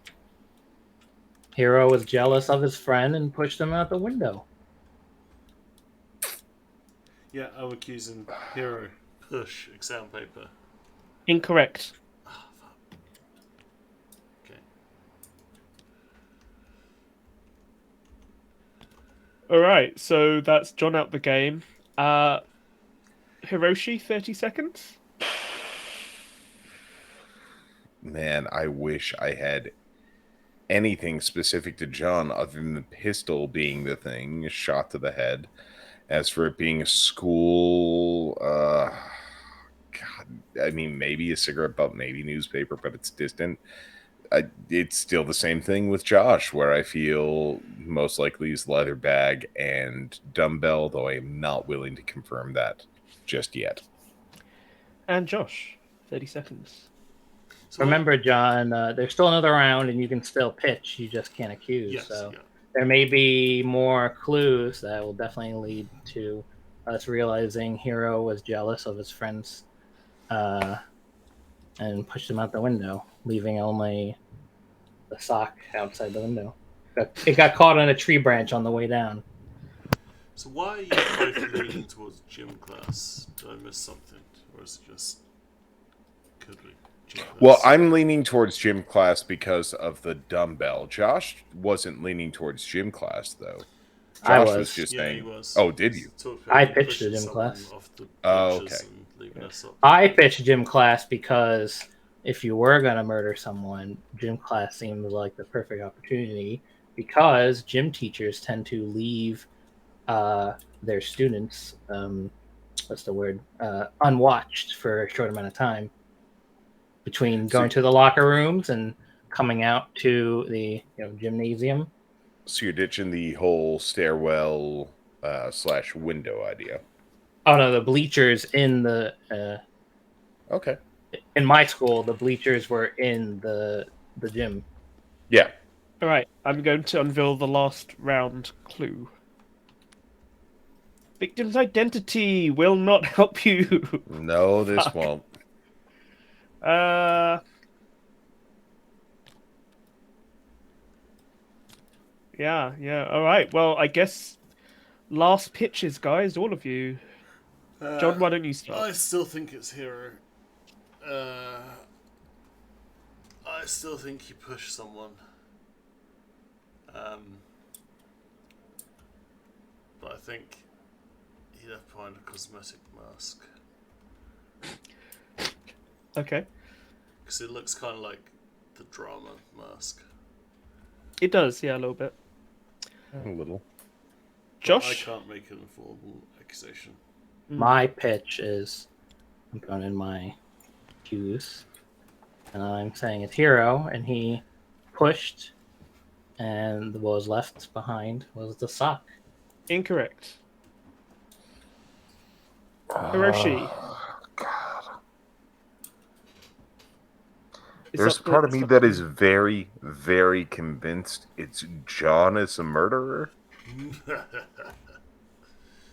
[SPEAKER 1] Hero was jealous of his friend and pushed him out the window.
[SPEAKER 2] Yeah, I'm accusing Hero push exam paper.
[SPEAKER 3] Incorrect.
[SPEAKER 2] Okay.
[SPEAKER 3] Alright, so that's John out the game. Hiroshi, 30 seconds.
[SPEAKER 4] Man, I wish I had anything specific to John other than the pistol being the thing, a shot to the head. As for it being a school, God, I mean, maybe a cigarette butt, maybe newspaper, but it's distant. It's still the same thing with Josh, where I feel most likely is leather bag and dumbbell, though I am not willing to confirm that just yet.
[SPEAKER 3] And Josh, 30 seconds.
[SPEAKER 2] So
[SPEAKER 1] Remember, John, there's still another round and you can still pitch. You just can't accuse.
[SPEAKER 2] Yes,
[SPEAKER 1] so
[SPEAKER 2] yeah.
[SPEAKER 1] there may be more clues that will definitely lead to us realizing Hero was jealous of his friends and pushed him out the window, leaving only the sock outside the window. It got caught on a tree branch on the way down.
[SPEAKER 2] So why are you both leaning towards gym class? Did I miss something? Or is it just... Could we... Gym class?
[SPEAKER 4] Well, I'm leaning towards gym class because of the dumbbell. Josh wasn't leaning towards gym class, though.
[SPEAKER 1] I
[SPEAKER 4] Josh
[SPEAKER 1] was.
[SPEAKER 4] just
[SPEAKER 2] Yeah,
[SPEAKER 4] saying.
[SPEAKER 2] he was.
[SPEAKER 4] Oh, did you?
[SPEAKER 2] Talked about
[SPEAKER 1] I
[SPEAKER 2] him
[SPEAKER 1] pitched
[SPEAKER 2] pushing
[SPEAKER 1] it in
[SPEAKER 2] someone
[SPEAKER 1] class.
[SPEAKER 2] Off the
[SPEAKER 4] Oh,
[SPEAKER 2] benches
[SPEAKER 4] okay.
[SPEAKER 2] and leaving us up.
[SPEAKER 1] I pitched gym class because if you were going to murder someone, gym class seemed like the perfect opportunity because gym teachers tend to leave their students, what's the word, unwatched for a short amount of time between going to the locker rooms and coming out to the gymnasium.
[SPEAKER 4] So you're ditching the whole stairwell / window idea.
[SPEAKER 1] Oh no, the bleachers in the
[SPEAKER 4] Okay.
[SPEAKER 1] in my school, the bleachers were in the gym.
[SPEAKER 4] Yeah.
[SPEAKER 3] All right, I'm going to unveil the last round clue. Victim's identity will not help you.
[SPEAKER 4] No, this
[SPEAKER 3] Fuck.
[SPEAKER 4] won't.
[SPEAKER 3] Yeah. All right. Well, I guess last pitches, guys. All of you. John, why don't you start?
[SPEAKER 2] I still think it's Hero. I still think you push someone. But I think he left behind a cosmetic mask.
[SPEAKER 3] Okay.
[SPEAKER 2] Because it looks kind of like the drama mask.
[SPEAKER 3] It does, yeah, a little bit.
[SPEAKER 4] A little.
[SPEAKER 2] But I
[SPEAKER 3] Josh?
[SPEAKER 2] can't make an informal accusation.
[SPEAKER 1] My pitch is, I'm going in my cues, and I'm saying it's Hero, and he pushed, and what was left behind was the sock.
[SPEAKER 3] Incorrect. Hiroshi.
[SPEAKER 4] There's a part of me that is very, very convinced it's John is a murderer,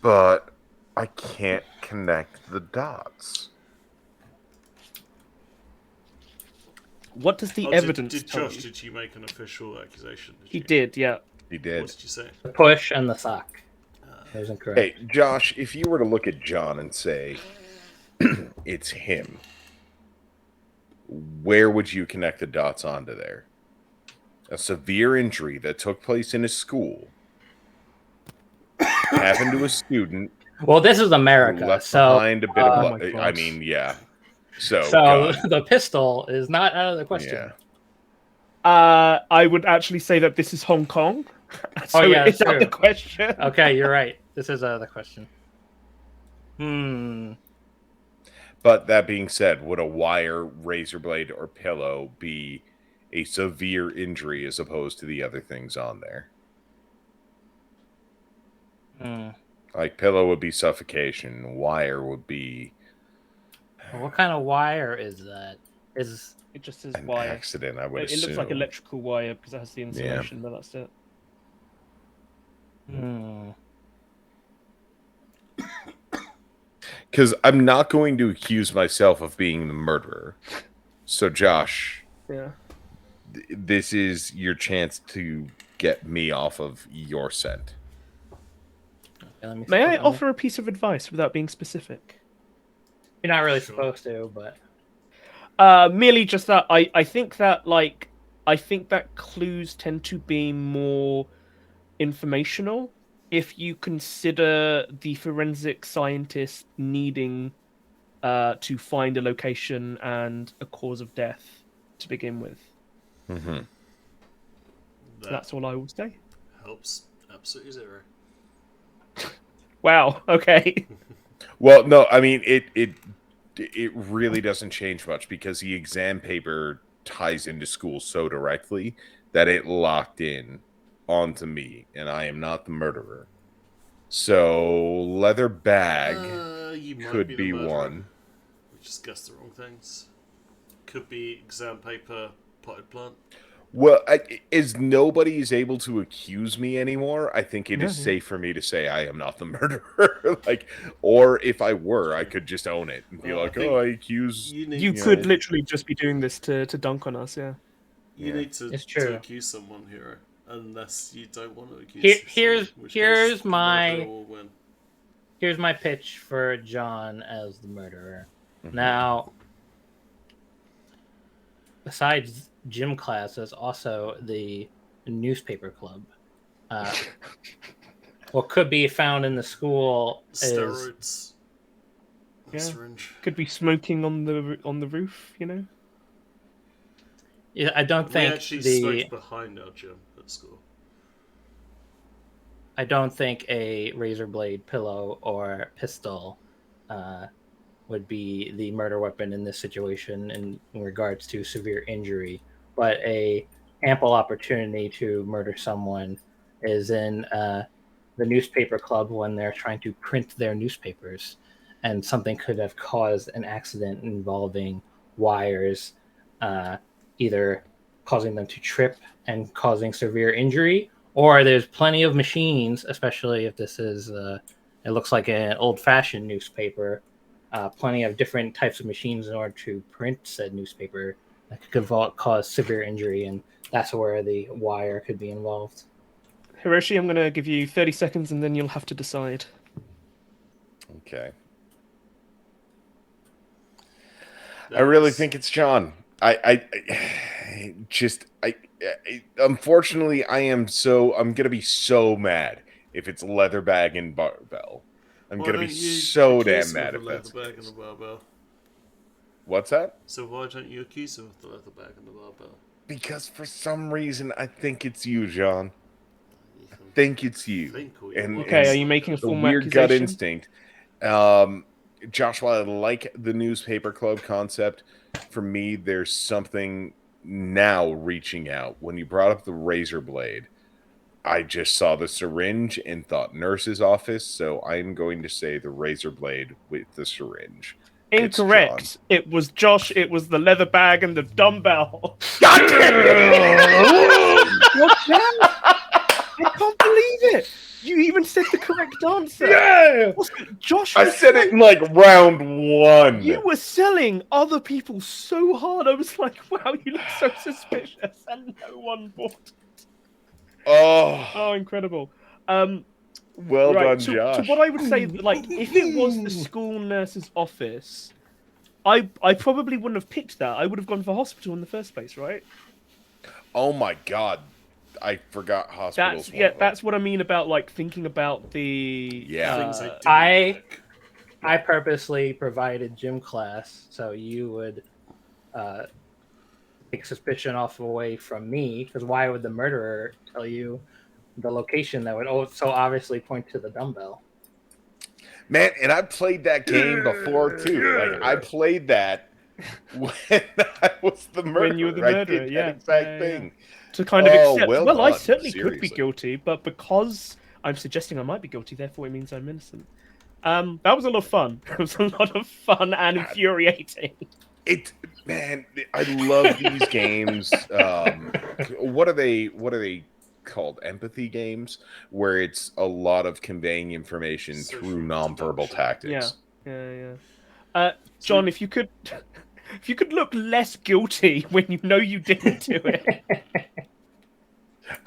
[SPEAKER 4] but I can't connect the dots.
[SPEAKER 3] What does the evidence
[SPEAKER 2] did
[SPEAKER 3] tell
[SPEAKER 2] Josh,
[SPEAKER 3] you?
[SPEAKER 2] did you make an official accusation?
[SPEAKER 3] He did, yeah.
[SPEAKER 4] He did.
[SPEAKER 2] What did you say?
[SPEAKER 1] The push and the sock. That was incorrect.
[SPEAKER 4] Hey, Josh, if you were to look at John and say, it's him, where would you connect the dots onto there? A severe injury that took place in a school happened to a student.
[SPEAKER 1] Well, this is
[SPEAKER 4] who
[SPEAKER 1] America,
[SPEAKER 4] left
[SPEAKER 1] so
[SPEAKER 4] behind a bit of
[SPEAKER 3] oh my
[SPEAKER 4] blood.
[SPEAKER 3] God.
[SPEAKER 4] I mean, yeah. So God.
[SPEAKER 1] the pistol is not out of the question.
[SPEAKER 4] Yeah.
[SPEAKER 3] I would actually say that this is Hong Kong. So
[SPEAKER 1] yeah,
[SPEAKER 3] it's
[SPEAKER 1] that's
[SPEAKER 3] not the
[SPEAKER 1] true.
[SPEAKER 3] question.
[SPEAKER 1] Okay, you're right. This is the question.
[SPEAKER 4] But that being said, would a wire, razor blade, or pillow be a severe injury as opposed to the other things on there? Like pillow would be suffocation, wire would be
[SPEAKER 1] What kind of wire is that? Is
[SPEAKER 3] It just says
[SPEAKER 4] an
[SPEAKER 3] wire.
[SPEAKER 4] accident, I would
[SPEAKER 3] It
[SPEAKER 4] assume.
[SPEAKER 3] looks like electrical wire because it has the insulation, but that's it.
[SPEAKER 4] Because I'm not going to accuse myself of being the murderer. So, Josh,
[SPEAKER 3] Yeah.
[SPEAKER 4] This is your chance to get me off of your scent.
[SPEAKER 1] Okay,
[SPEAKER 3] May I offer a piece of advice without being specific?
[SPEAKER 1] You're not really supposed to, but
[SPEAKER 3] Merely just that I think that clues tend to be more informational if you consider the forensic scientist needing to find a location and a cause of death to begin with.
[SPEAKER 4] Mm-hmm.
[SPEAKER 3] That's all I will say.
[SPEAKER 2] Helps absolutely zero.
[SPEAKER 3] Wow. Okay.
[SPEAKER 4] Well, no, I mean it really doesn't change much because the exam paper ties into school so directly that it locked in onto me, and I am not the murderer. So leather bag
[SPEAKER 2] You might
[SPEAKER 4] could
[SPEAKER 2] be,
[SPEAKER 4] be
[SPEAKER 2] the murderer.
[SPEAKER 4] one.
[SPEAKER 2] We just guessed the wrong things. Could be exam paper, potted plant.
[SPEAKER 4] Well, as nobody is able to accuse me anymore, I think it is safe for me to say I am not the murderer. Or if I were, I could just own it and be like, "Oh, I accuse."
[SPEAKER 3] You could literally just be doing this to dunk on us, yeah.
[SPEAKER 2] You need to accuse someone, Hero, unless you don't want to accuse.
[SPEAKER 1] Here's my pitch for John as the murderer. Mm-hmm. Now, besides gym class, there's also the newspaper club. What could be found in the school
[SPEAKER 2] steroids.
[SPEAKER 3] Yeah.
[SPEAKER 2] Syringe.
[SPEAKER 3] Could be smoking on the roof, you know.
[SPEAKER 1] Yeah, I don't think
[SPEAKER 2] we actually smoked behind our gym at school.
[SPEAKER 1] I don't think a razor blade, pillow, or pistol would be the murder weapon in this situation in regards to severe injury. But a ample opportunity to murder someone is in the newspaper club when they're trying to print their newspapers, and something could have caused an accident involving wires, either causing them to trip and causing severe injury, or there's plenty of machines, especially if this is it looks like an old-fashioned newspaper. Plenty of different types of machines in order to print said newspaper that could cause severe injury, and that's where the wire could be involved.
[SPEAKER 3] Hiroshi, I'm going to give you 30 seconds and then you'll have to decide.
[SPEAKER 4] Okay. I really think it's John. Unfortunately, I'm gonna be so mad if it's leather bag and barbell. I'm gonna be so damn mad if that's the case. What's that?
[SPEAKER 2] So why don't you accuse him of the leather bag and the barbell?
[SPEAKER 4] Because for some reason I think it's you, John. I think it's you.
[SPEAKER 3] Okay, are you making a formal
[SPEAKER 4] weird
[SPEAKER 3] accusation?
[SPEAKER 4] gut instinct? Joshua, I like the newspaper club concept. For me, there's something now reaching out. When you brought up the razor blade, I just saw the syringe and thought nurse's office, so I'm going to say the razor blade with the syringe.
[SPEAKER 3] Incorrect. It was Josh. It was the leather bag and the dumbbell.
[SPEAKER 4] God damn it!
[SPEAKER 3] What that? I can't believe it. You even said the correct answer.
[SPEAKER 4] Yeah!
[SPEAKER 3] Josh,
[SPEAKER 4] I said it in like round one.
[SPEAKER 3] You were selling other people so hard. I was like, wow, you look so suspicious, and no one bought it. Oh, incredible.
[SPEAKER 4] Well done, Josh.
[SPEAKER 3] So what I would say, like, if it was the school nurse's office, I probably wouldn't have picked that. I would have gone for hospital in the first place, right?
[SPEAKER 4] Oh my god. I forgot hospitals.
[SPEAKER 3] That's what I mean about like thinking about the
[SPEAKER 1] I purposely provided gym class so you would take suspicion away from me, because why would the murderer tell you the location that would so obviously point to the dumbbell?
[SPEAKER 4] Man, and I played that game before too. Like I played that when I was the murderer.
[SPEAKER 3] When you were the murderer,
[SPEAKER 4] I did that exact thing.
[SPEAKER 3] To kind of accept,
[SPEAKER 4] well
[SPEAKER 3] I
[SPEAKER 4] done,
[SPEAKER 3] certainly
[SPEAKER 4] seriously.
[SPEAKER 3] could be guilty, but because I'm suggesting I might be guilty, therefore it means I'm innocent. That was a lot of fun. It was a lot of fun and infuriating.
[SPEAKER 4] Man, I love these games. What are they called? Empathy games, where it's a lot of conveying information through nonverbal tactics.
[SPEAKER 3] Yeah. John, if you could look less guilty when you know you didn't do it.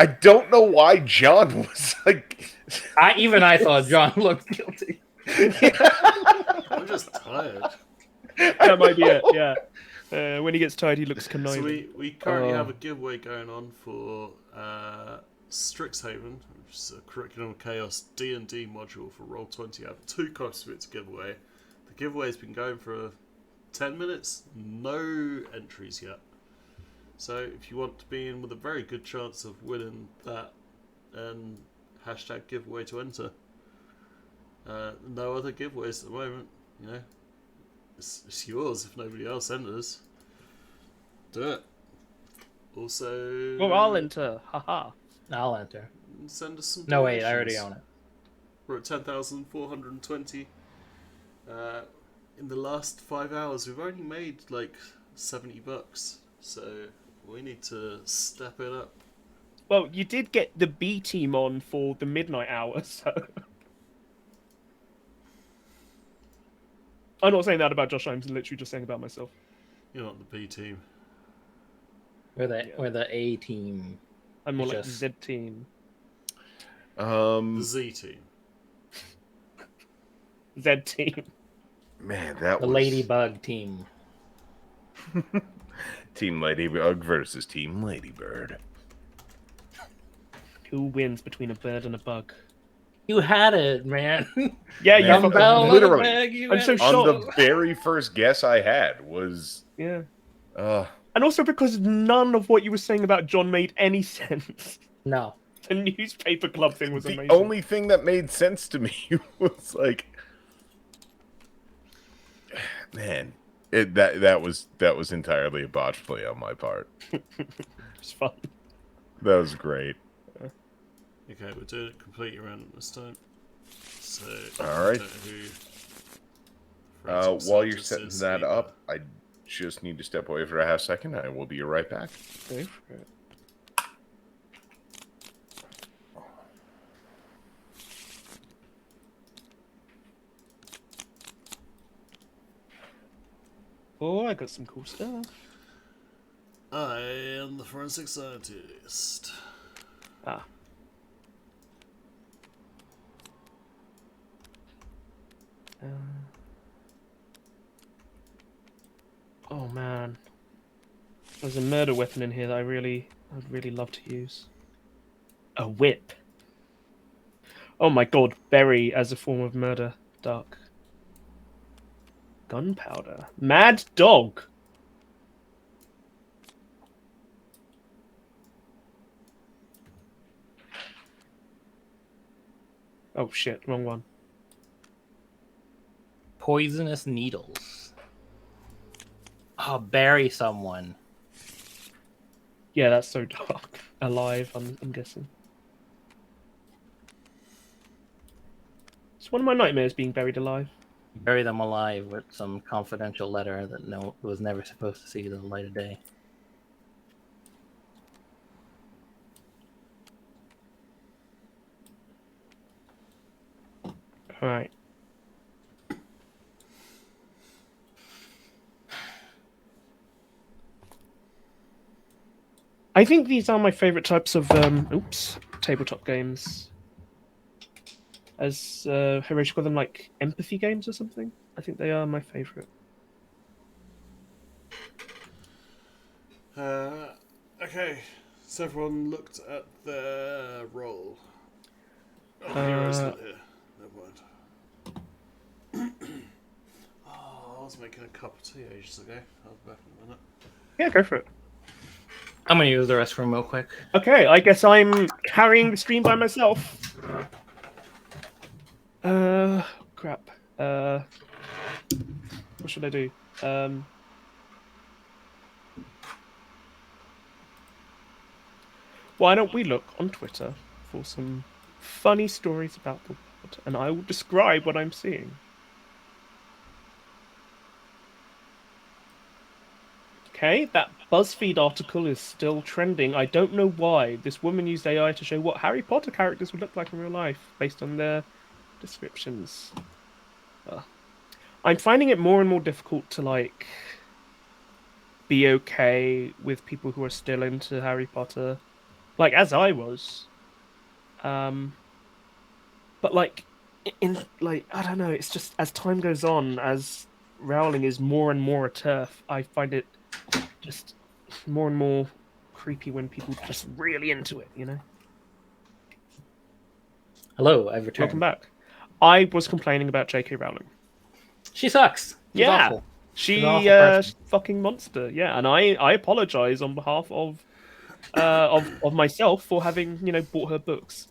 [SPEAKER 4] I don't know why John was like.
[SPEAKER 1] I thought John looked guilty.
[SPEAKER 2] I'm just tired.
[SPEAKER 3] That might be it. Yeah. When he gets tired, he looks conniving.
[SPEAKER 2] So we currently have a giveaway going on for Strixhaven, which is a Curriculum of Chaos D&D module for Roll20. I have 2 copies of it to give away. The giveaway's been going for 10 minutes, no entries yet. So if you want to be in with a very good chance of winning that, and hashtag giveaway to enter. No other giveaways at the moment, you know. It's yours if nobody else enters. Do it. Also...
[SPEAKER 3] Well, I'll enter. Haha.
[SPEAKER 1] I'll enter.
[SPEAKER 2] Send us some
[SPEAKER 1] No, wait,
[SPEAKER 2] donations.
[SPEAKER 1] I already own it.
[SPEAKER 2] We're at 10,420. In the last 5 hours, we've only made like $70, so we need to step it up.
[SPEAKER 3] Well, you did get the B team on for the midnight hour, so I'm not saying that about Josh. I'm literally just saying about myself.
[SPEAKER 2] You're not the B team.
[SPEAKER 1] We're the A team.
[SPEAKER 3] I'm more like the Z team.
[SPEAKER 2] The Z team.
[SPEAKER 3] Z team.
[SPEAKER 4] Man, that
[SPEAKER 1] the
[SPEAKER 4] was...
[SPEAKER 1] Ladybug team.
[SPEAKER 4] Team Ladybug versus Team Ladybird.
[SPEAKER 3] Who wins between a bird and a bug?
[SPEAKER 1] You had it, man.
[SPEAKER 3] Yeah,
[SPEAKER 4] man,
[SPEAKER 3] you
[SPEAKER 4] literally.
[SPEAKER 3] I'm so shocked.
[SPEAKER 4] On the very first guess I had was...
[SPEAKER 3] Yeah. And also because none of what you were saying about John made any sense.
[SPEAKER 1] No.
[SPEAKER 3] The newspaper club thing was
[SPEAKER 4] the
[SPEAKER 3] amazing.
[SPEAKER 4] only thing that made sense to me was like, man, that was entirely a botch play on my part.
[SPEAKER 3] It's fun.
[SPEAKER 4] That was great.
[SPEAKER 2] Okay, we're doing it completely random this time. So,
[SPEAKER 4] All right. While you're setting that up, I just need to step away for a half second. I will be right back.
[SPEAKER 3] Go for it. Oh, I got some cool stuff.
[SPEAKER 2] I am the forensic scientist.
[SPEAKER 3] Ah. Oh man, there's a murder weapon in here that I'd really love to use. A whip. Oh my god, berry as a form of murder. Dark. Gunpowder. Mad dog. Oh shit, wrong one.
[SPEAKER 1] Poisonous needles. Oh, bury someone.
[SPEAKER 3] Yeah, that's so dark. Alive, I'm guessing. It's one of my nightmares being buried alive.
[SPEAKER 1] Bury them alive with some confidential letter that was never supposed to see the light of day.
[SPEAKER 3] Alright. I think these are my favourite types of tabletop games. As Hiroshi called them, like empathy games or something. I think they are my favourite.
[SPEAKER 2] Okay, so everyone looked at their role. Oh, Hero's not here. Never mind. Oh, I was making a cup of tea ages ago. I'll be back in a minute.
[SPEAKER 3] Yeah, go for it.
[SPEAKER 1] I'm gonna use the restroom real quick.
[SPEAKER 3] Okay, I guess I'm carrying the stream by myself. Crap. What should I do? Why don't we look on Twitter for some funny stories about the world, and I will describe what I'm seeing. Okay, that BuzzFeed article is still trending. I don't know why. This woman used AI to show what Harry Potter characters would look like in real life, based on their descriptions. I'm finding it more and more difficult to, like, be okay with people who are still into Harry Potter. Like, as I was. But, like, I don't know, it's just, as time goes on, as Rowling is more and more a TERF, I find it just more and more creepy when people are just really into it, you know?
[SPEAKER 1] Hello, I've returned.
[SPEAKER 3] Welcome back. I was complaining about J.K. Rowling.
[SPEAKER 1] She sucks. She's awful.
[SPEAKER 3] She's
[SPEAKER 1] an awful person.
[SPEAKER 3] fucking monster. Yeah, and I apologize on behalf of myself for having, bought her books.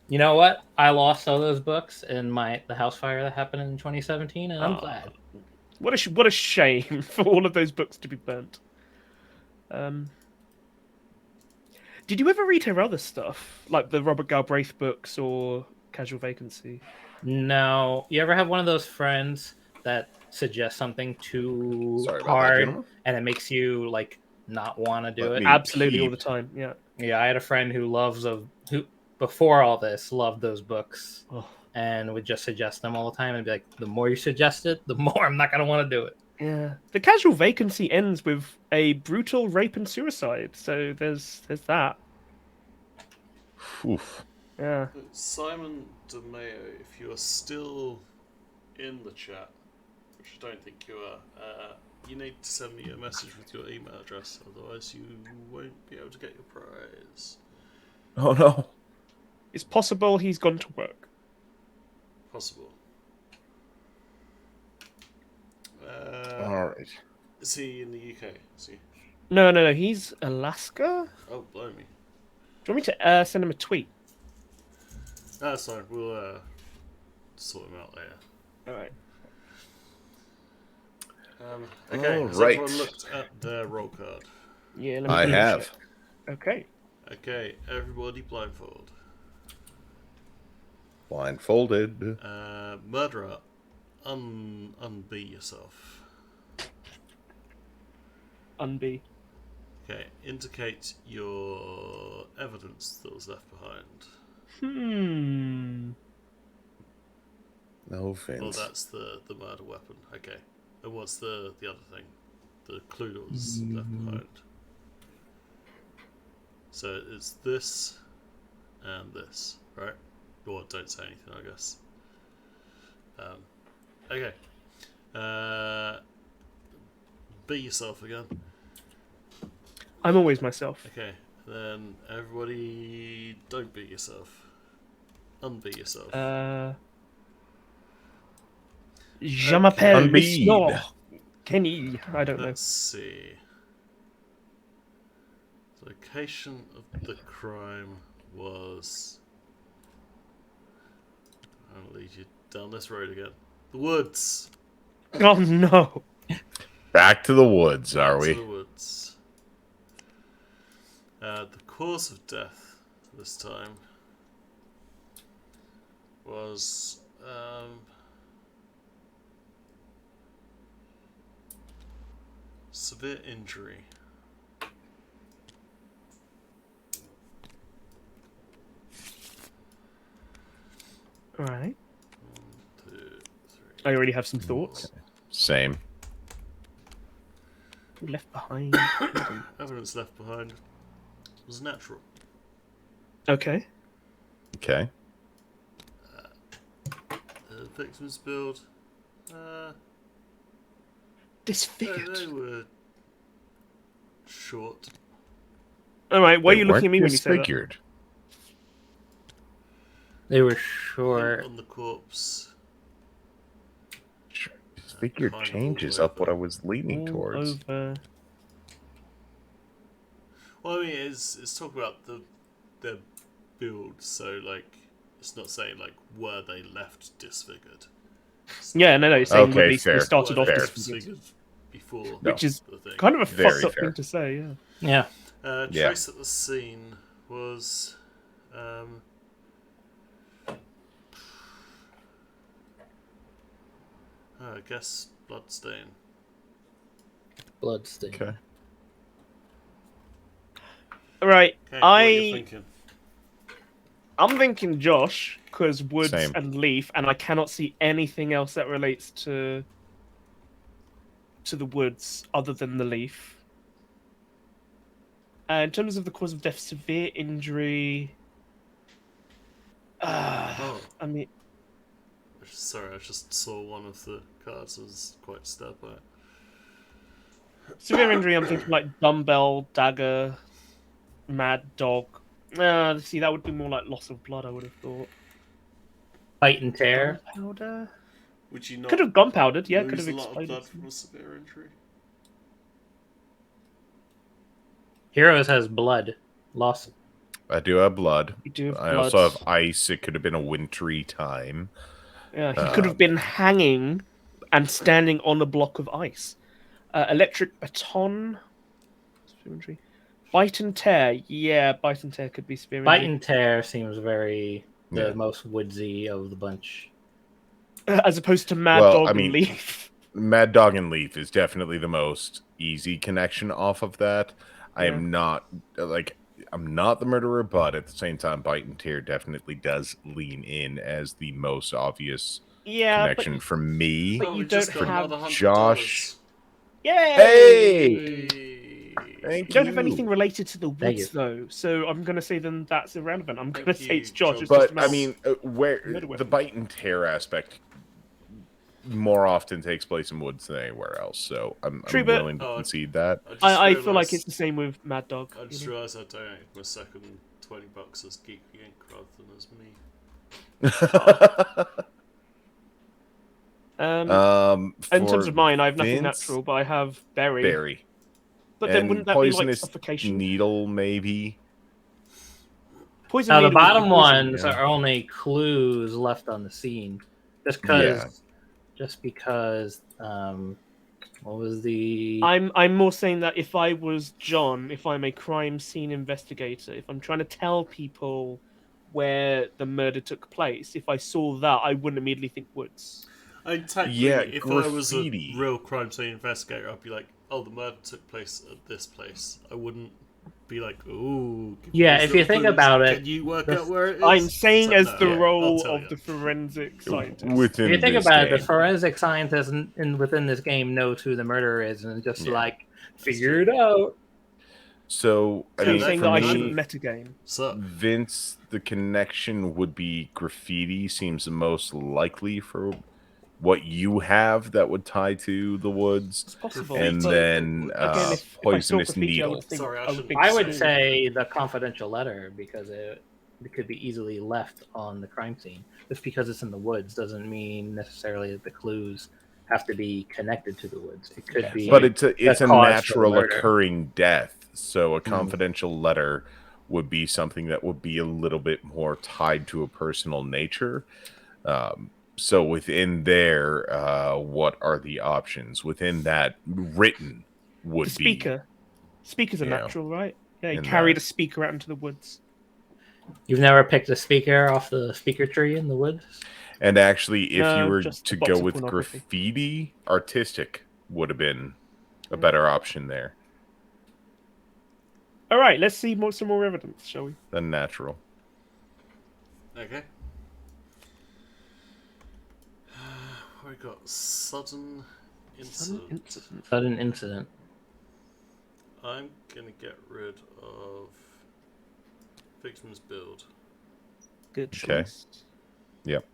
[SPEAKER 1] You know what? I lost all those books in the house fire that happened in 2017, and I'm glad.
[SPEAKER 3] What a shame for all of those books to be burnt. Did you ever read her other stuff, like the Robert Galbraith books or Casual Vacancy?
[SPEAKER 1] No. You ever have one of those friends that suggests something too
[SPEAKER 4] Sorry about that,
[SPEAKER 1] hard,
[SPEAKER 4] gentlemen.
[SPEAKER 1] and it makes you like not want to do
[SPEAKER 4] Let
[SPEAKER 1] it?
[SPEAKER 4] me-
[SPEAKER 3] Absolutely,
[SPEAKER 4] Keep.
[SPEAKER 3] all the time. Yeah.
[SPEAKER 1] Yeah, I had a friend who before all this loved those books
[SPEAKER 3] Oh.
[SPEAKER 1] and would just suggest them all the time and be like, the more you suggest it, the more I'm not gonna want to do it.
[SPEAKER 3] Yeah. The Casual Vacancy ends with a brutal rape and suicide, so there's that.
[SPEAKER 4] Oof.
[SPEAKER 3] Yeah.
[SPEAKER 2] Simon DeMeo, if you are still in the chat, which I don't think you are, you need to send me a message with your email address, otherwise you won't be able to get your prize.
[SPEAKER 4] Oh no.
[SPEAKER 3] It's possible he's gone to work.
[SPEAKER 2] Possible.
[SPEAKER 4] All right.
[SPEAKER 2] Is he in the UK? Is he?
[SPEAKER 3] No. He's Alaska?
[SPEAKER 2] Oh, blimey.
[SPEAKER 3] Do you want me to send him a tweet?
[SPEAKER 2] That's fine. We'll sort him out later.
[SPEAKER 3] All right.
[SPEAKER 2] Okay, has
[SPEAKER 4] Alright.
[SPEAKER 2] everyone looked at their roll card?
[SPEAKER 3] Yeah, let me
[SPEAKER 4] I
[SPEAKER 3] double
[SPEAKER 4] have.
[SPEAKER 3] check. Okay.
[SPEAKER 2] Okay, everybody blindfold.
[SPEAKER 4] Blindfolded.
[SPEAKER 2] Murderer, unbe yourself.
[SPEAKER 3] Unbe.
[SPEAKER 2] Okay, indicate your evidence that was left behind.
[SPEAKER 4] No
[SPEAKER 2] Well,
[SPEAKER 4] offense.
[SPEAKER 2] that's the murder weapon. Okay. And what's the other thing? The clue that was left behind. So it's this and this, right? Or don't say anything, I guess. Okay. Be yourself again.
[SPEAKER 3] I'm always myself.
[SPEAKER 2] Okay. Then everybody don't be yourself. Unbe yourself.
[SPEAKER 3] Je m'appelle
[SPEAKER 4] Unbead.
[SPEAKER 3] Monsieur Kenny. I don't know.
[SPEAKER 2] Let's see. The location of the crime was... I'll lead you down this road again. The woods!
[SPEAKER 3] Oh no.
[SPEAKER 4] Back to the woods, are
[SPEAKER 2] To
[SPEAKER 4] we?
[SPEAKER 2] the woods. The cause of death this time was... severe injury.
[SPEAKER 3] All right.
[SPEAKER 2] 1, 2, 3.
[SPEAKER 3] I already have some thoughts.
[SPEAKER 4] Same.
[SPEAKER 3] Left behind.
[SPEAKER 2] Evidence left behind was natural.
[SPEAKER 3] Okay.
[SPEAKER 4] Okay.
[SPEAKER 2] The victim's build. They
[SPEAKER 3] Disfigured.
[SPEAKER 2] were short.
[SPEAKER 3] All right. Why are
[SPEAKER 4] They
[SPEAKER 3] you looking at
[SPEAKER 4] weren't
[SPEAKER 3] me when you say that?
[SPEAKER 4] disfigured.
[SPEAKER 1] They were short.
[SPEAKER 2] On the corpse.
[SPEAKER 4] Disfigured
[SPEAKER 2] kind of
[SPEAKER 4] changes
[SPEAKER 2] all
[SPEAKER 4] up what I
[SPEAKER 2] over.
[SPEAKER 4] was leaning
[SPEAKER 3] All
[SPEAKER 4] towards.
[SPEAKER 3] over.
[SPEAKER 2] Well, I mean, it's talking about their build, so like it's not saying like were they left disfigured.
[SPEAKER 3] Yeah, no, you're saying when
[SPEAKER 4] Okay,
[SPEAKER 3] they started
[SPEAKER 2] Were
[SPEAKER 3] off
[SPEAKER 2] they
[SPEAKER 4] fair.
[SPEAKER 3] disfigured.
[SPEAKER 2] before,
[SPEAKER 3] Which is
[SPEAKER 2] the thing.
[SPEAKER 3] kind of a
[SPEAKER 4] Very
[SPEAKER 3] fucked up
[SPEAKER 4] fair.
[SPEAKER 3] thing to say, yeah.
[SPEAKER 1] Yeah.
[SPEAKER 4] Yeah.
[SPEAKER 2] Trace at the scene was I guess bloodstain.
[SPEAKER 1] Bloodstain.
[SPEAKER 4] Okay.
[SPEAKER 3] All right.
[SPEAKER 2] Okay, what are you thinking?
[SPEAKER 3] I'm thinking Josh, because woods
[SPEAKER 4] Same.
[SPEAKER 3] and leaf, and I cannot see anything else that relates to the woods other than the leaf. In terms of the cause of death, severe injury.
[SPEAKER 2] Oh,
[SPEAKER 3] I mean,
[SPEAKER 2] sorry, I just saw one of the cards. I was quite disturbed by it.
[SPEAKER 3] severe injury. I'm thinking like dumbbell, dagger, mad dog. See, that would be more like loss of blood. I would have thought.
[SPEAKER 1] Bite and tear.
[SPEAKER 3] Gunpowder.
[SPEAKER 2] Would you not
[SPEAKER 3] Could have gunpowdered. Yeah, could
[SPEAKER 2] lose
[SPEAKER 3] have
[SPEAKER 2] a lot of blood
[SPEAKER 3] exploded.
[SPEAKER 2] from a severe injury?
[SPEAKER 1] Heroes has blood. Loss.
[SPEAKER 4] I do have blood.
[SPEAKER 3] You do have
[SPEAKER 4] I
[SPEAKER 3] blood.
[SPEAKER 4] also have ice. It could have been a wintry time.
[SPEAKER 3] Yeah, he could have been hanging and standing on a block of ice. Electric baton. Severe injury. Bite and tear. Yeah, bite and tear could be severe
[SPEAKER 1] Bite
[SPEAKER 3] injury.
[SPEAKER 1] and tear seems very the
[SPEAKER 4] Yeah.
[SPEAKER 1] most woodsy of the bunch.
[SPEAKER 3] As opposed to mad
[SPEAKER 4] Well,
[SPEAKER 3] dog
[SPEAKER 4] I
[SPEAKER 3] and
[SPEAKER 4] mean-
[SPEAKER 3] leaf.
[SPEAKER 4] Mad Dog and Leaf is definitely the most easy connection off of that. I
[SPEAKER 3] Yeah.
[SPEAKER 4] am not I'm not the murderer, but at the same time, Bite and Tear definitely does lean in as the most obvious
[SPEAKER 3] Yeah,
[SPEAKER 4] connection for me.
[SPEAKER 3] but
[SPEAKER 2] Oh,
[SPEAKER 3] you
[SPEAKER 2] we just
[SPEAKER 3] don't
[SPEAKER 2] got
[SPEAKER 3] have-
[SPEAKER 2] another $100.
[SPEAKER 4] Josh.
[SPEAKER 3] Yay!
[SPEAKER 4] Hey!
[SPEAKER 2] Hey!
[SPEAKER 4] Thank
[SPEAKER 3] You don't have
[SPEAKER 4] you.
[SPEAKER 3] anything related to the
[SPEAKER 1] Thank
[SPEAKER 3] woods,
[SPEAKER 1] you.
[SPEAKER 3] though, so I'm going to say then that's irrelevant. I'm going to
[SPEAKER 2] Thank
[SPEAKER 3] say
[SPEAKER 2] you,
[SPEAKER 3] it's Josh.
[SPEAKER 2] Josh.
[SPEAKER 3] It's just
[SPEAKER 4] But
[SPEAKER 3] about-
[SPEAKER 4] I mean, where
[SPEAKER 3] Murder
[SPEAKER 4] the
[SPEAKER 3] weapon.
[SPEAKER 4] Bite and Tear aspect more often takes place in woods than anywhere else, so I'm
[SPEAKER 3] True, but-
[SPEAKER 4] willing to concede that.
[SPEAKER 3] I feel like it's the same with Mad Dog.
[SPEAKER 2] I just
[SPEAKER 3] you know?
[SPEAKER 2] realised I donated my second $20 as Geekly Inc. rather than as me.
[SPEAKER 3] In terms
[SPEAKER 4] For
[SPEAKER 3] of mine, I have nothing
[SPEAKER 4] Vince,
[SPEAKER 3] natural, but I have berry.
[SPEAKER 4] berry.
[SPEAKER 3] But then
[SPEAKER 4] And
[SPEAKER 3] wouldn't that be like
[SPEAKER 4] poisonous
[SPEAKER 3] suffocation?
[SPEAKER 4] needle, maybe.
[SPEAKER 3] Poison
[SPEAKER 1] Now the
[SPEAKER 3] needle would be
[SPEAKER 1] bottom
[SPEAKER 3] poison.
[SPEAKER 1] ones
[SPEAKER 4] yeah.
[SPEAKER 1] are only clues left on the scene, just because. What was the?
[SPEAKER 3] I'm more saying that if I was John, if I'm a crime scene investigator, if I'm trying to tell people where the murder took place, if I saw that, I wouldn't immediately think woods.
[SPEAKER 2] I mean, technically,
[SPEAKER 4] Yeah,
[SPEAKER 2] if I was a
[SPEAKER 4] graffiti.
[SPEAKER 2] real crime scene investigator, I'd be like, "Oh, the murder took place at this place." I wouldn't be like, "Ooh." give me
[SPEAKER 1] Yeah,
[SPEAKER 2] these
[SPEAKER 1] if you
[SPEAKER 2] little
[SPEAKER 1] think
[SPEAKER 2] clues.
[SPEAKER 1] about it,
[SPEAKER 2] Can you work
[SPEAKER 1] the-
[SPEAKER 2] out where it is?
[SPEAKER 3] I'm saying
[SPEAKER 2] It's
[SPEAKER 3] as
[SPEAKER 2] like,
[SPEAKER 3] the
[SPEAKER 2] no,
[SPEAKER 3] role
[SPEAKER 2] I'll tell
[SPEAKER 3] of
[SPEAKER 2] you.
[SPEAKER 3] the forensic scientist.
[SPEAKER 4] Within
[SPEAKER 1] if you think
[SPEAKER 4] this
[SPEAKER 1] about it,
[SPEAKER 4] game.
[SPEAKER 1] the forensic scientist within this game knows who the murderer is, and just
[SPEAKER 4] Yeah.
[SPEAKER 1] like figure it out.
[SPEAKER 4] So I
[SPEAKER 3] So you're
[SPEAKER 4] mean,
[SPEAKER 3] saying
[SPEAKER 4] for
[SPEAKER 3] that I
[SPEAKER 4] me,
[SPEAKER 3] shouldn't metagame.
[SPEAKER 2] So,
[SPEAKER 4] Vince, the connection would be graffiti seems the most likely for what you have that would tie to the woods,
[SPEAKER 3] It's possible.
[SPEAKER 4] and
[SPEAKER 3] but
[SPEAKER 4] then
[SPEAKER 3] again, if I saw
[SPEAKER 4] poisonous
[SPEAKER 3] graffiti, I
[SPEAKER 4] needle.
[SPEAKER 3] would think.
[SPEAKER 2] Sorry, I
[SPEAKER 3] I would
[SPEAKER 2] shouldn't-
[SPEAKER 3] think.
[SPEAKER 1] I would
[SPEAKER 3] school.
[SPEAKER 1] say the confidential letter because it could be easily left on the crime scene. Just because it's in the woods doesn't mean necessarily that the clues have to be connected to the woods. It could be,
[SPEAKER 4] But it's a
[SPEAKER 1] cause for
[SPEAKER 4] natural
[SPEAKER 1] murder.
[SPEAKER 4] occurring death, so a confidential letter would be something that would be a little bit more tied to a personal nature. So within there, what are the options within that? Written would
[SPEAKER 3] The speaker. Speaker's a
[SPEAKER 4] you know,
[SPEAKER 3] natural, right? Yeah, he
[SPEAKER 4] in
[SPEAKER 3] carried
[SPEAKER 4] that.
[SPEAKER 3] a speaker out into the woods.
[SPEAKER 1] You've never picked a speaker off the speaker tree in the woods?
[SPEAKER 4] be. And actually, if
[SPEAKER 3] No,
[SPEAKER 4] you were
[SPEAKER 3] just
[SPEAKER 4] to
[SPEAKER 3] a box
[SPEAKER 4] go
[SPEAKER 3] of
[SPEAKER 4] with
[SPEAKER 3] pornography.
[SPEAKER 4] graffiti, artistic would have been a better option there
[SPEAKER 3] All right, let's see some more evidence, shall we?
[SPEAKER 4] than natural.
[SPEAKER 2] okay. We got sudden incident.
[SPEAKER 1] Sudden incident.
[SPEAKER 2] I'm gonna get rid of victim's build.
[SPEAKER 3] Good
[SPEAKER 4] Okay.
[SPEAKER 3] choice.
[SPEAKER 4] Yep.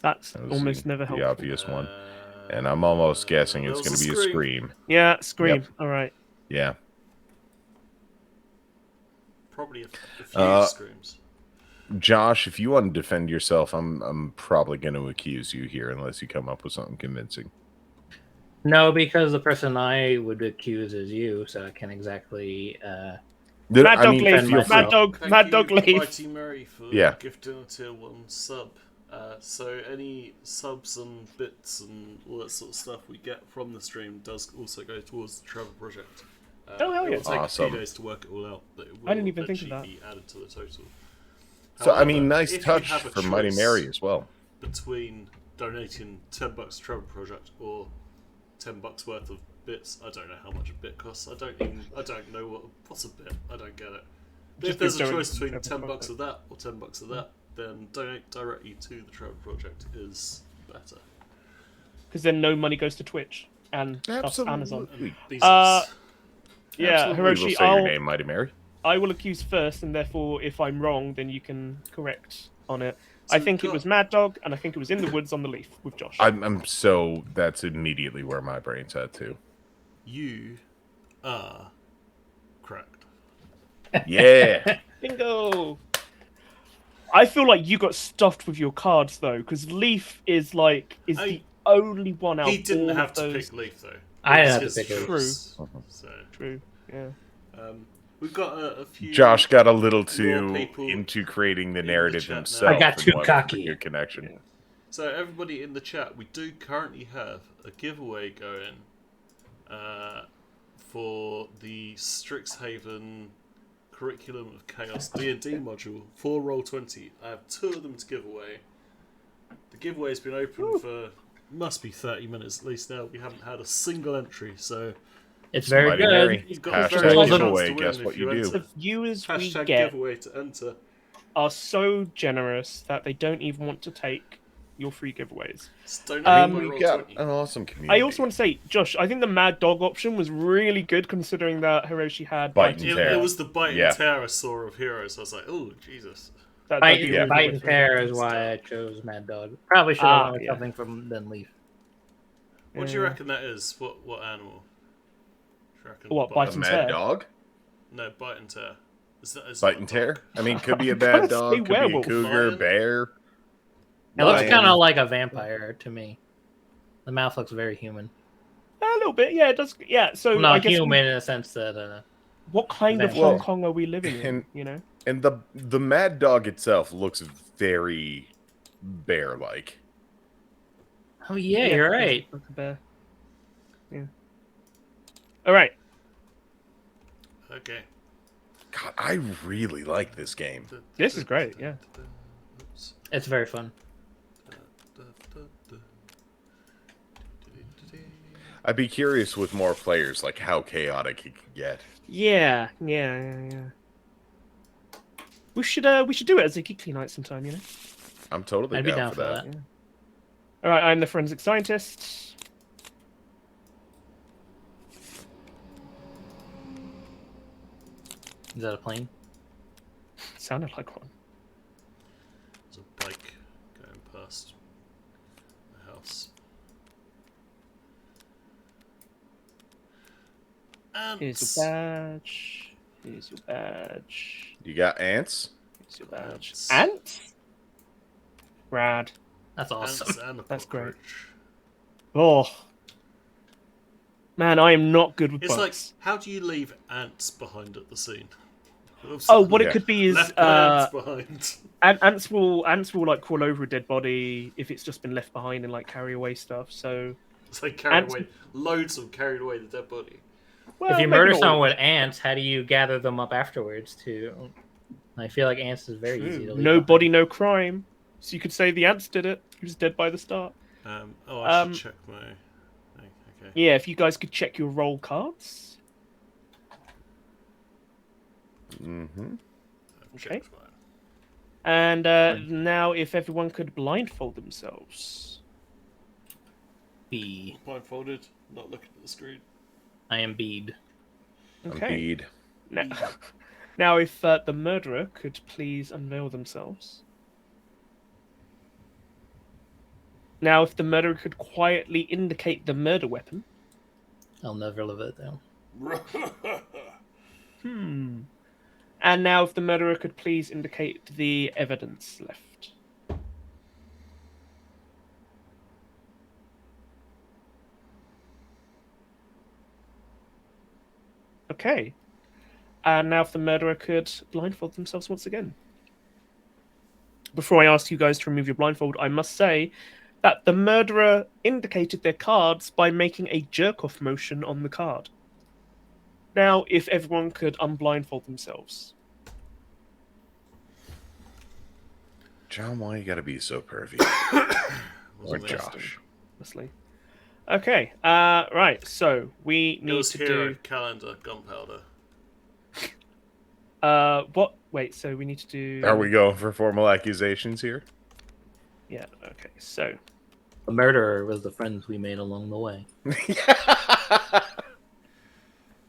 [SPEAKER 3] That's
[SPEAKER 4] That was
[SPEAKER 3] almost never
[SPEAKER 4] the
[SPEAKER 3] helpful.
[SPEAKER 4] obvious one. And I'm almost guessing it's
[SPEAKER 2] there
[SPEAKER 4] going
[SPEAKER 2] was
[SPEAKER 4] to be a scream.
[SPEAKER 3] Yeah, scream.
[SPEAKER 4] Yep.
[SPEAKER 3] All right.
[SPEAKER 4] Yeah.
[SPEAKER 2] Probably a few screams.
[SPEAKER 4] Josh, if you want to defend yourself, I'm probably going to accuse you here unless you come up with something convincing.
[SPEAKER 1] No, because the person I would accuse is you, so I can't exactly.
[SPEAKER 3] Mad Dog
[SPEAKER 1] defend
[SPEAKER 3] Leaf.
[SPEAKER 1] myself.
[SPEAKER 3] Mad Dog
[SPEAKER 2] you,
[SPEAKER 3] Leaf.
[SPEAKER 2] Mighty Mary, for
[SPEAKER 4] Yeah.
[SPEAKER 2] gifting a tier 1 sub. So any subs and bits and all that sort of stuff we get from the stream does also go towards the Trevor project.
[SPEAKER 3] Oh, hell yeah.
[SPEAKER 2] It will take a
[SPEAKER 4] Awesome.
[SPEAKER 2] few days to work it all out, but it will
[SPEAKER 3] I didn't even think of
[SPEAKER 2] eventually
[SPEAKER 3] that.
[SPEAKER 2] be added to the total.
[SPEAKER 4] So, I mean,
[SPEAKER 2] However,
[SPEAKER 4] nice
[SPEAKER 2] if you
[SPEAKER 4] touch
[SPEAKER 2] have a
[SPEAKER 4] for Mighty
[SPEAKER 2] choice
[SPEAKER 4] Mary as well.
[SPEAKER 2] between donating $10 to Trevor project or $10 worth of bits, I don't know how much a bit costs. I don't know what's a bit. I don't get it. But if there's a choice between $10 of that or $10 of that, then donate directly to the Trevor project is better.
[SPEAKER 3] Because then no money goes to Twitch and thus Amazon.
[SPEAKER 4] Absolutely.
[SPEAKER 3] Yeah,
[SPEAKER 4] Absolutely. We'll
[SPEAKER 3] Hiroshi,
[SPEAKER 4] say your name, Mighty Mary.
[SPEAKER 3] I will accuse first, and therefore, if I'm wrong, then you can correct on it.
[SPEAKER 2] So
[SPEAKER 3] I think it was Mad Dog, and I think it was in the woods on the leaf with Josh.
[SPEAKER 4] I'm so that's immediately where my brain's at too.
[SPEAKER 2] You are correct.
[SPEAKER 4] Yeah.
[SPEAKER 3] Bingo! I feel like you got stuffed with your cards though, because Leaf is the only one out.
[SPEAKER 2] He didn't
[SPEAKER 3] all
[SPEAKER 2] have
[SPEAKER 3] of
[SPEAKER 2] to
[SPEAKER 3] those...
[SPEAKER 2] pick Leaf though.
[SPEAKER 1] I
[SPEAKER 2] It was
[SPEAKER 1] had to
[SPEAKER 2] his
[SPEAKER 1] pick Leaf.
[SPEAKER 2] choice. So
[SPEAKER 3] True. Yeah.
[SPEAKER 2] we've got a few.
[SPEAKER 4] Josh got a little
[SPEAKER 2] more
[SPEAKER 4] too
[SPEAKER 2] people
[SPEAKER 4] into creating the
[SPEAKER 2] the
[SPEAKER 4] narrative
[SPEAKER 2] chat now.
[SPEAKER 4] himself.
[SPEAKER 1] I got
[SPEAKER 4] and
[SPEAKER 1] too
[SPEAKER 4] wanted to
[SPEAKER 1] cocky.
[SPEAKER 4] make a connection.
[SPEAKER 2] So everybody in the chat, we do currently have a giveaway going for the Strixhaven Curriculum of Chaos D&D module for Roll20. I have 2 of them to give away. The giveaway's been open for must be 30 minutes at least now. We haven't had a single entry, so
[SPEAKER 1] It's very
[SPEAKER 4] Mighty
[SPEAKER 1] good.
[SPEAKER 4] Mary.
[SPEAKER 2] you've got a
[SPEAKER 4] Hashtag
[SPEAKER 2] very good chance
[SPEAKER 4] giveaway.
[SPEAKER 2] to win
[SPEAKER 4] Guess
[SPEAKER 2] if
[SPEAKER 4] what you do.
[SPEAKER 3] The
[SPEAKER 2] enter.
[SPEAKER 3] viewers we
[SPEAKER 2] Hashtag
[SPEAKER 3] get
[SPEAKER 2] giveaway to enter.
[SPEAKER 3] are so generous that they don't even want to take your free giveaways.
[SPEAKER 2] Just donate
[SPEAKER 3] Um,
[SPEAKER 2] by
[SPEAKER 4] We got
[SPEAKER 2] Roll20.
[SPEAKER 4] an awesome community.
[SPEAKER 3] I also want to say, Josh, I think the Mad Dog option was really good considering that Hiroshi had
[SPEAKER 4] Bite and
[SPEAKER 2] It,
[SPEAKER 4] tear.
[SPEAKER 2] it was the bite
[SPEAKER 4] Yeah.
[SPEAKER 2] and tear I saw of Heroes. I was like, oh, Jesus.
[SPEAKER 3] that'd
[SPEAKER 1] Bite,
[SPEAKER 3] be
[SPEAKER 1] yeah.
[SPEAKER 3] really
[SPEAKER 1] Bite
[SPEAKER 3] good
[SPEAKER 1] and
[SPEAKER 3] for
[SPEAKER 1] tear
[SPEAKER 3] me.
[SPEAKER 1] is why I chose Mad Dog. Probably should have known
[SPEAKER 3] yeah.
[SPEAKER 1] something from then Leaf.
[SPEAKER 2] What do you reckon that is? What animal? Do you reckon
[SPEAKER 3] What,
[SPEAKER 4] a
[SPEAKER 3] bite and
[SPEAKER 4] mad
[SPEAKER 3] tear?
[SPEAKER 4] dog.
[SPEAKER 2] No, bite and tear. Is that
[SPEAKER 4] Bite and tear. I mean, could be a
[SPEAKER 3] I'm
[SPEAKER 4] bad
[SPEAKER 3] gonna
[SPEAKER 4] dog.
[SPEAKER 3] say
[SPEAKER 4] Could be a
[SPEAKER 3] werewolf.
[SPEAKER 4] cougar,
[SPEAKER 2] Lion?
[SPEAKER 4] bear.
[SPEAKER 1] It looks
[SPEAKER 4] Lion.
[SPEAKER 1] kind of like a vampire to me. The mouth looks very human.
[SPEAKER 3] A little bit, yeah, it does. Yeah, so I
[SPEAKER 1] Not
[SPEAKER 3] guess
[SPEAKER 1] human in the sense that.
[SPEAKER 3] what kind of
[SPEAKER 1] Well,
[SPEAKER 3] Hong Kong are we living in?
[SPEAKER 4] and-
[SPEAKER 3] You know,
[SPEAKER 4] And the Mad Dog itself looks very bear-like.
[SPEAKER 1] Oh yeah, you're right.
[SPEAKER 3] Like a bear. Yeah. All right.
[SPEAKER 2] Okay.
[SPEAKER 4] God, I really like this game.
[SPEAKER 3] This is great, yeah.
[SPEAKER 2] Oops.
[SPEAKER 1] It's very fun.
[SPEAKER 4] I'd be curious with more players, like how chaotic it could get.
[SPEAKER 3] Yeah. We should do it as a Geekly night sometime, you know.
[SPEAKER 4] I'm totally
[SPEAKER 1] I'd be
[SPEAKER 4] down for that.
[SPEAKER 3] Yeah. All right, I'm the forensic scientist.
[SPEAKER 1] Is that a plane?
[SPEAKER 3] Sounded like one.
[SPEAKER 2] There's a bike going past the house.
[SPEAKER 3] Here's your badge. Here's your badge.
[SPEAKER 4] You got ants?
[SPEAKER 3] Here's your badge.
[SPEAKER 2] Ants.
[SPEAKER 3] Ants? Rad.
[SPEAKER 1] That's awesome.
[SPEAKER 2] Ants and a
[SPEAKER 3] That's great.
[SPEAKER 2] cockroach.
[SPEAKER 3] Oh. Man, I am not good with
[SPEAKER 2] It's like,
[SPEAKER 3] bugs.
[SPEAKER 2] how do you leave ants behind at the scene? Oops.
[SPEAKER 3] Oh, what
[SPEAKER 4] Yeah.
[SPEAKER 3] it could be is
[SPEAKER 2] Left my ants behind.
[SPEAKER 3] ants will like crawl over a dead body if it's just been left behind and like carry away stuff. So
[SPEAKER 2] It's like carried
[SPEAKER 3] Ants-
[SPEAKER 2] away. Loads of them carried away the dead body.
[SPEAKER 3] well,
[SPEAKER 1] If you
[SPEAKER 3] maybe
[SPEAKER 1] murder
[SPEAKER 3] not
[SPEAKER 1] someone
[SPEAKER 3] all.
[SPEAKER 1] with ants, how do you gather them up afterwards? Too, I feel like ants is very easy to leave.
[SPEAKER 3] No
[SPEAKER 1] behind.
[SPEAKER 3] body, no crime. So you could say the ants did it. He was dead by the start.
[SPEAKER 2] I should check my thing. Okay.
[SPEAKER 3] Yeah, if you guys could check your roll cards.
[SPEAKER 4] Mm-hmm.
[SPEAKER 2] I've
[SPEAKER 3] Okay.
[SPEAKER 2] checked mine.
[SPEAKER 3] And now, if everyone could blindfold themselves.
[SPEAKER 1] B.
[SPEAKER 2] Blindfolded, not looking at the screen.
[SPEAKER 1] I am bead.
[SPEAKER 3] Okay.
[SPEAKER 4] Indeed.
[SPEAKER 3] Now, now if the murderer could please unveil themselves. Now, if the murderer could quietly indicate the murder weapon.
[SPEAKER 1] I'll never live it down.
[SPEAKER 3] And now, if the murderer could please indicate the evidence left. Okay. And now, if the murderer could blindfold themselves once again. Before I ask you guys to remove your blindfold, I must say that the murderer indicated their cards by making a jerk-off motion on the card. Now, if everyone could unblindfold themselves.
[SPEAKER 4] John, why you gotta be so pervy? Or
[SPEAKER 2] Wasn't there?
[SPEAKER 4] Josh.
[SPEAKER 3] Honestly. Okay. Right. So we
[SPEAKER 2] It
[SPEAKER 3] need
[SPEAKER 2] was
[SPEAKER 3] to
[SPEAKER 2] hero,
[SPEAKER 3] do.
[SPEAKER 2] calendar, gunpowder.
[SPEAKER 3] What? Wait. So we need to do.
[SPEAKER 4] Are we going for formal accusations here?
[SPEAKER 3] Yeah. Okay. So.
[SPEAKER 1] The murderer was the friends we made along the way.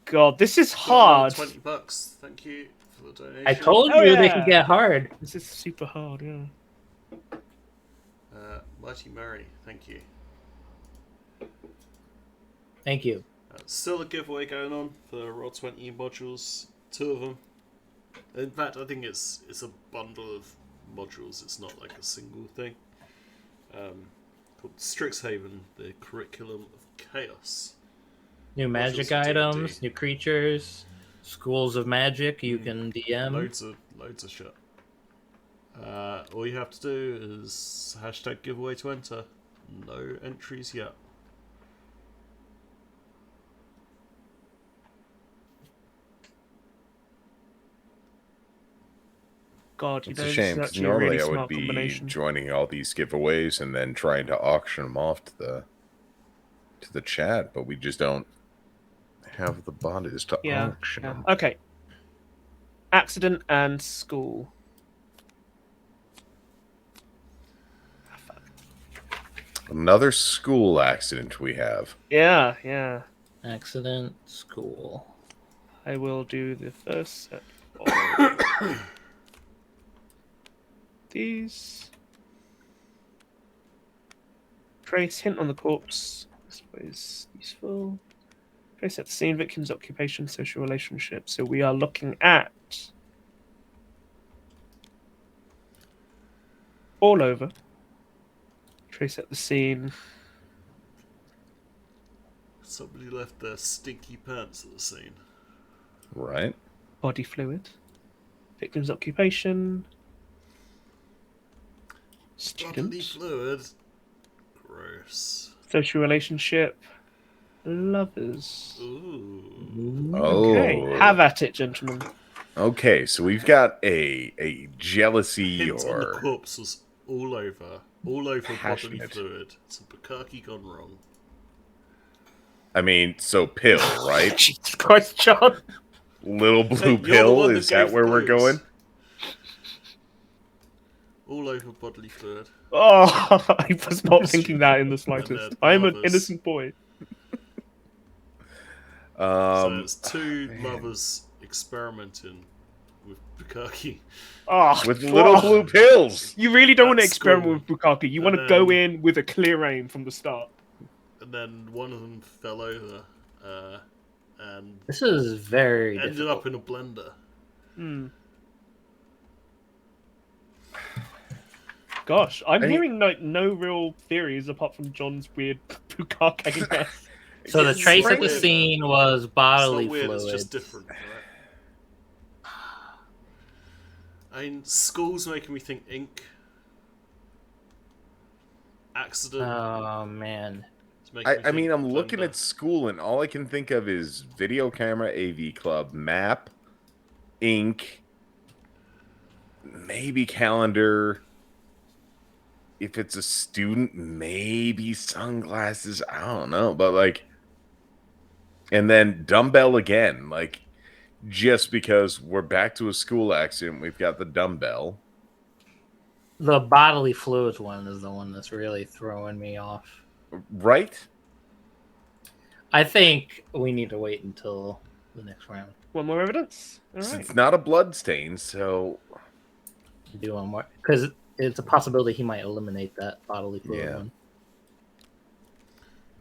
[SPEAKER 3] God, this is
[SPEAKER 2] Got another
[SPEAKER 3] hard.
[SPEAKER 2] $20. Thank you for the donation.
[SPEAKER 1] I told
[SPEAKER 3] Oh,
[SPEAKER 1] you they
[SPEAKER 3] yeah.
[SPEAKER 1] can get hard.
[SPEAKER 3] This is super hard. Yeah.
[SPEAKER 2] Mighty Murray, thank you.
[SPEAKER 1] Thank you.
[SPEAKER 2] Still a giveaway going on for Roll20 modules. 2 of them. In fact, I think it's a bundle of modules. It's not like a single thing. Called Strixhaven, the Curriculum of Chaos.
[SPEAKER 1] New magic
[SPEAKER 2] Modules for
[SPEAKER 1] items,
[SPEAKER 2] D&D.
[SPEAKER 1] new creatures, schools of magic you can DM.
[SPEAKER 2] Loads of shit. All you have to do is hashtag giveaway to enter. No entries yet.
[SPEAKER 3] God, you
[SPEAKER 4] It's
[SPEAKER 3] know,
[SPEAKER 4] a
[SPEAKER 3] this
[SPEAKER 4] shame
[SPEAKER 3] is
[SPEAKER 4] because
[SPEAKER 3] actually a
[SPEAKER 4] normally
[SPEAKER 3] really
[SPEAKER 4] I would
[SPEAKER 3] smart
[SPEAKER 4] be
[SPEAKER 3] combination.
[SPEAKER 4] joining all these giveaways and then trying to auction them off to the chat, but we just don't have the bodies to
[SPEAKER 3] Yeah.
[SPEAKER 4] auction
[SPEAKER 3] Yeah.
[SPEAKER 4] them.
[SPEAKER 3] Okay. Accident and school.
[SPEAKER 4] Another school accident we have.
[SPEAKER 3] Yeah. Yeah.
[SPEAKER 1] Accident, school.
[SPEAKER 3] I will do the first set of these. Trace hint on the corpse. This is useful. Trace at the scene, victim's occupation, social relationship. So we are looking at all over. Trace at the scene.
[SPEAKER 2] Somebody left their stinky pants at the scene.
[SPEAKER 4] Right?
[SPEAKER 3] Body fluid. Victim's occupation.
[SPEAKER 2] Bodily
[SPEAKER 3] Student.
[SPEAKER 2] fluid. Gross.
[SPEAKER 3] Social relationship. Lovers.
[SPEAKER 2] Ooh.
[SPEAKER 3] Okay,
[SPEAKER 4] Oh.
[SPEAKER 3] have at it, gentlemen.
[SPEAKER 4] Okay, so we've got a jealousy
[SPEAKER 2] Hint on the
[SPEAKER 4] or
[SPEAKER 2] corpse was all over bodily
[SPEAKER 4] Passionate.
[SPEAKER 2] fluid. It's a bukkake gone wrong.
[SPEAKER 4] I mean, so pill, right?
[SPEAKER 3] Jesus Christ, John.
[SPEAKER 4] Little
[SPEAKER 2] Hey,
[SPEAKER 4] blue
[SPEAKER 2] you're the
[SPEAKER 4] pill,
[SPEAKER 2] one
[SPEAKER 4] is
[SPEAKER 2] that
[SPEAKER 4] that
[SPEAKER 2] gave
[SPEAKER 4] where we're
[SPEAKER 2] clues.
[SPEAKER 4] going?
[SPEAKER 2] All over bodily fluid.
[SPEAKER 3] Oh, I was not thinking that in the
[SPEAKER 2] And
[SPEAKER 3] slightest.
[SPEAKER 2] then
[SPEAKER 3] I'm an
[SPEAKER 2] lovers.
[SPEAKER 3] innocent boy.
[SPEAKER 2] So it's two lovers experimenting with bukkake.
[SPEAKER 3] Oh,
[SPEAKER 4] With little blue pills.
[SPEAKER 3] You really don't want to
[SPEAKER 2] At
[SPEAKER 3] experiment
[SPEAKER 2] school.
[SPEAKER 3] with bukkake. You want to
[SPEAKER 2] And
[SPEAKER 3] go
[SPEAKER 2] then-
[SPEAKER 3] in with a clear aim from the start.
[SPEAKER 2] And then one of them fell over and
[SPEAKER 1] This is very
[SPEAKER 2] ended
[SPEAKER 1] difficult.
[SPEAKER 2] up in a blender.
[SPEAKER 3] Hmm. Gosh, I'm
[SPEAKER 4] I mean-
[SPEAKER 3] hearing like no real theories apart from John's weird bukkake mess.
[SPEAKER 1] So the
[SPEAKER 2] It's
[SPEAKER 1] trace
[SPEAKER 2] not
[SPEAKER 1] at the
[SPEAKER 2] weird.
[SPEAKER 1] scene was
[SPEAKER 2] It's
[SPEAKER 1] bodily
[SPEAKER 2] not weird,
[SPEAKER 1] fluid.
[SPEAKER 2] it's just different, right? I mean, school's making me think ink. Accident.
[SPEAKER 1] Oh man.
[SPEAKER 2] is making me
[SPEAKER 4] I
[SPEAKER 2] think
[SPEAKER 4] mean, I'm looking
[SPEAKER 2] blender.
[SPEAKER 4] at school, and all I can think of is video camera, AV club, map, ink, maybe calendar. If it's a student, maybe sunglasses. I don't know, but like, and then dumbbell again, like, just because we're back to a school accident, we've got the dumbbell.
[SPEAKER 1] The bodily fluids one is the one that's really throwing me off.
[SPEAKER 4] Right?
[SPEAKER 1] I think we need to wait until the next round.
[SPEAKER 3] One more evidence. All
[SPEAKER 4] So
[SPEAKER 3] right.
[SPEAKER 4] it's not a blood stain, so
[SPEAKER 1] Do one more because it's a possibility he might eliminate that bodily fluid
[SPEAKER 4] Yeah.
[SPEAKER 1] one.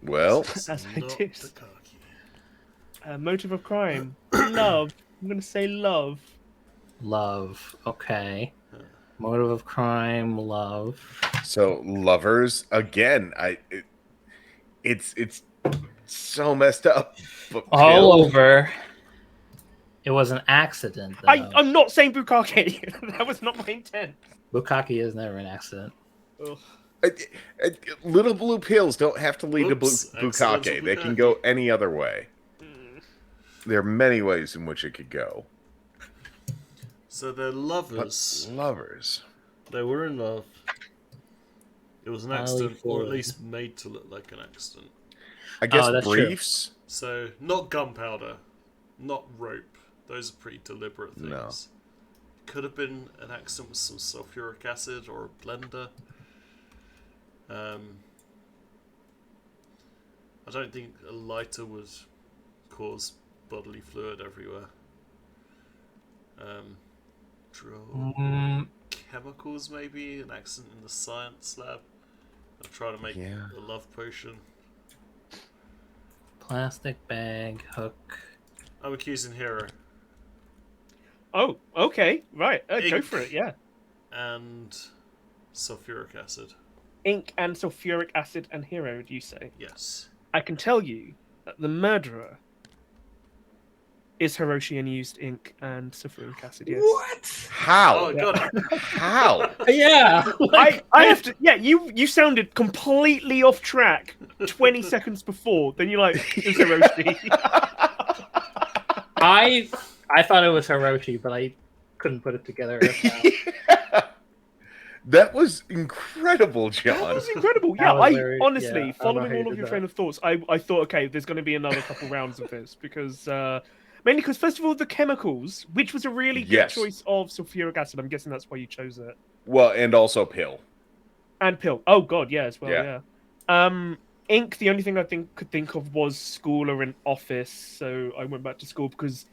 [SPEAKER 4] well,
[SPEAKER 2] It's
[SPEAKER 3] As I
[SPEAKER 2] not
[SPEAKER 3] did.
[SPEAKER 2] bukkake.
[SPEAKER 3] Motive of crime. Love. I'm gonna say love.
[SPEAKER 1] Love. Okay. Motive of crime. Love.
[SPEAKER 4] so lovers again. It's so messed up. But
[SPEAKER 1] All
[SPEAKER 4] pill?
[SPEAKER 1] over. It was an accident. Though.
[SPEAKER 3] I'm not saying bukkake. That was not my intent.
[SPEAKER 1] Bukkake is never an accident.
[SPEAKER 3] Ugh.
[SPEAKER 4] Little blue pills don't have to lead
[SPEAKER 2] Oops,
[SPEAKER 4] to bukkake.
[SPEAKER 2] accidental
[SPEAKER 4] They can
[SPEAKER 2] bukkake.
[SPEAKER 4] go any other way.
[SPEAKER 3] Mm.
[SPEAKER 4] There are many ways in which it could go.
[SPEAKER 2] So they're
[SPEAKER 4] But
[SPEAKER 2] lovers.
[SPEAKER 4] lovers.
[SPEAKER 2] They were in love. It was an
[SPEAKER 1] Bodily
[SPEAKER 2] accident, or at
[SPEAKER 1] fluid.
[SPEAKER 2] least made to look like an accident.
[SPEAKER 4] I guess
[SPEAKER 1] that's true.
[SPEAKER 4] briefs.
[SPEAKER 2] So, not gunpowder, not rope. Those are pretty deliberate things.
[SPEAKER 4] No.
[SPEAKER 2] Could have been an accident with some sulfuric acid or a blender. I don't think a lighter would cause bodily fluid everywhere. Drill chemicals, maybe an accident in the science lab. I'll try to make
[SPEAKER 4] Yeah.
[SPEAKER 2] a love potion.
[SPEAKER 1] Plastic bag, hook.
[SPEAKER 2] I'm accusing Hero
[SPEAKER 3] Oh, okay. Right. Go
[SPEAKER 2] Ink.
[SPEAKER 3] for it. Yeah.
[SPEAKER 2] and sulfuric acid.
[SPEAKER 3] Ink and sulfuric acid and hero, do you say?
[SPEAKER 2] Yes.
[SPEAKER 3] I can tell you that the murderer is Hiroshi and used ink and sulfuric acid, yes.
[SPEAKER 1] What?
[SPEAKER 4] How?
[SPEAKER 2] Oh, I got it.
[SPEAKER 4] How?
[SPEAKER 1] Yeah.
[SPEAKER 3] I have to. Yeah, you sounded completely off track 20 seconds before. Then you're like, it's Hiroshi.
[SPEAKER 1] I thought it was Hiroshi, but I couldn't put it together.
[SPEAKER 4] That was incredible,
[SPEAKER 3] That
[SPEAKER 4] John.
[SPEAKER 3] was incredible.
[SPEAKER 1] That
[SPEAKER 3] Yeah,
[SPEAKER 1] was very-
[SPEAKER 3] honestly,
[SPEAKER 1] yeah, I don't know
[SPEAKER 3] following
[SPEAKER 1] how you
[SPEAKER 3] all of
[SPEAKER 1] did
[SPEAKER 3] your
[SPEAKER 1] that.
[SPEAKER 3] train of thoughts, I thought, okay, there's going to be another couple rounds of this because mainly because first of all, the chemicals, which was a really good
[SPEAKER 4] Yes.
[SPEAKER 3] choice of sulfuric acid. I'm guessing that's why you chose it.
[SPEAKER 4] Well, and also pill.
[SPEAKER 3] And pill. Oh god, yeah, as well.
[SPEAKER 4] Yeah.
[SPEAKER 3] Yeah. Ink. The only thing I could think of was school or an office, so I went back to school because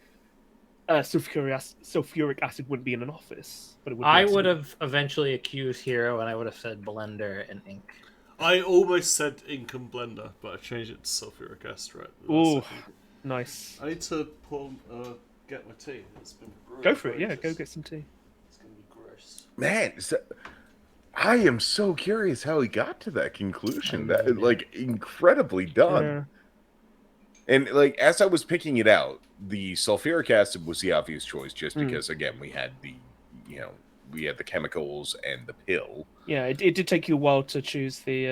[SPEAKER 3] sulfuric acid wouldn't be in an office, but it would. Be
[SPEAKER 1] I
[SPEAKER 3] at
[SPEAKER 1] would
[SPEAKER 3] school.
[SPEAKER 1] have eventually accused Hero, and I would have said blender and ink.
[SPEAKER 2] I almost said ink and blender, but I changed it to sulfuric acid. Right. at the last
[SPEAKER 3] Ooh,
[SPEAKER 2] second.
[SPEAKER 3] nice.
[SPEAKER 2] I need to get my tea. It's been brewing
[SPEAKER 3] Go for it. Yeah,
[SPEAKER 2] ages.
[SPEAKER 3] go get some tea.
[SPEAKER 2] It's gonna be gross.
[SPEAKER 4] Man, I am so curious how he got to that conclusion. That like incredibly done.
[SPEAKER 3] Yeah.
[SPEAKER 4] And like as I was picking it out, the sulfuric acid was the obvious choice, just
[SPEAKER 3] Mm.
[SPEAKER 4] because again we had the chemicals and the pill.
[SPEAKER 3] Yeah, it did take you a while to choose the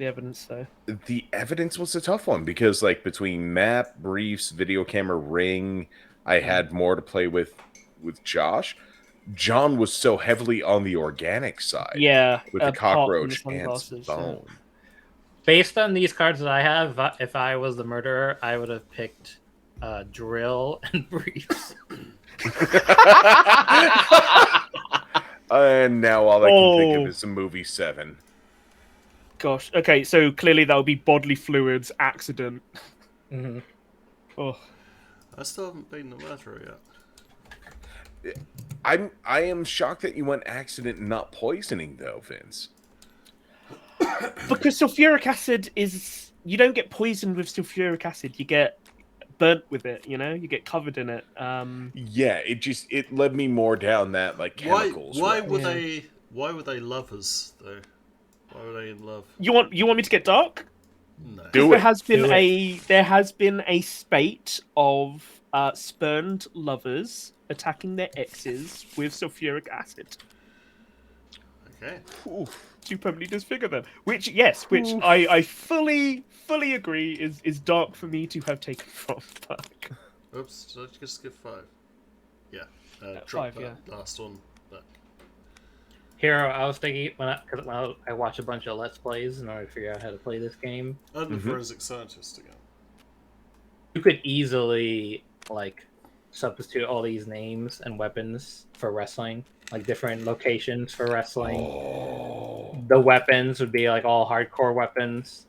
[SPEAKER 3] evidence, though.
[SPEAKER 4] The evidence was a tough one because like between map, briefs, video camera, ring, I had more to play with Josh. John was so heavily on the organic side.
[SPEAKER 3] Yeah,
[SPEAKER 4] With the
[SPEAKER 3] apart from the
[SPEAKER 4] cockroach and
[SPEAKER 3] sunglasses, yeah.
[SPEAKER 4] bone.
[SPEAKER 1] Based on these cards that I have, if I was the murderer, I would have picked drill and briefs.
[SPEAKER 4] And now all I can think of is the movie 7.
[SPEAKER 3] Gosh. Okay, so clearly that would be bodily fluids accident.
[SPEAKER 1] Mm-hmm.
[SPEAKER 3] Oh.
[SPEAKER 2] I still haven't been the murderer yet.
[SPEAKER 4] I am shocked that you went accident and not poisoning though, Vince.
[SPEAKER 3] Because sulfuric acid is... You don't get poisoned with sulfuric acid. You get burnt with it, you know? You get covered in it.
[SPEAKER 4] Yeah, it led me more down that like chemicals.
[SPEAKER 2] Why
[SPEAKER 4] route.
[SPEAKER 2] were they lovers though? Why were they in love?
[SPEAKER 3] You want me to get dark?
[SPEAKER 2] No.
[SPEAKER 4] Do
[SPEAKER 3] There
[SPEAKER 4] it.
[SPEAKER 3] has been a spate of spurned lovers attacking their exes with sulfuric acid
[SPEAKER 2] Okay.
[SPEAKER 3] to permanently disfigure them. Which I fully agree is dark for me to have taken from. But...
[SPEAKER 2] Oops, did I just give 5? Yeah. Drop
[SPEAKER 3] 5,
[SPEAKER 2] that
[SPEAKER 3] yeah.
[SPEAKER 2] last one back.
[SPEAKER 1] Hero, I was thinking when I watch a bunch of Let's Plays in order to figure out how to play this game,
[SPEAKER 2] And the forensic scientist again.
[SPEAKER 1] you could easily like substitute all these names and weapons for wrestling, like different locations for wrestling.
[SPEAKER 4] Oh.
[SPEAKER 1] The weapons would be like all hardcore weapons.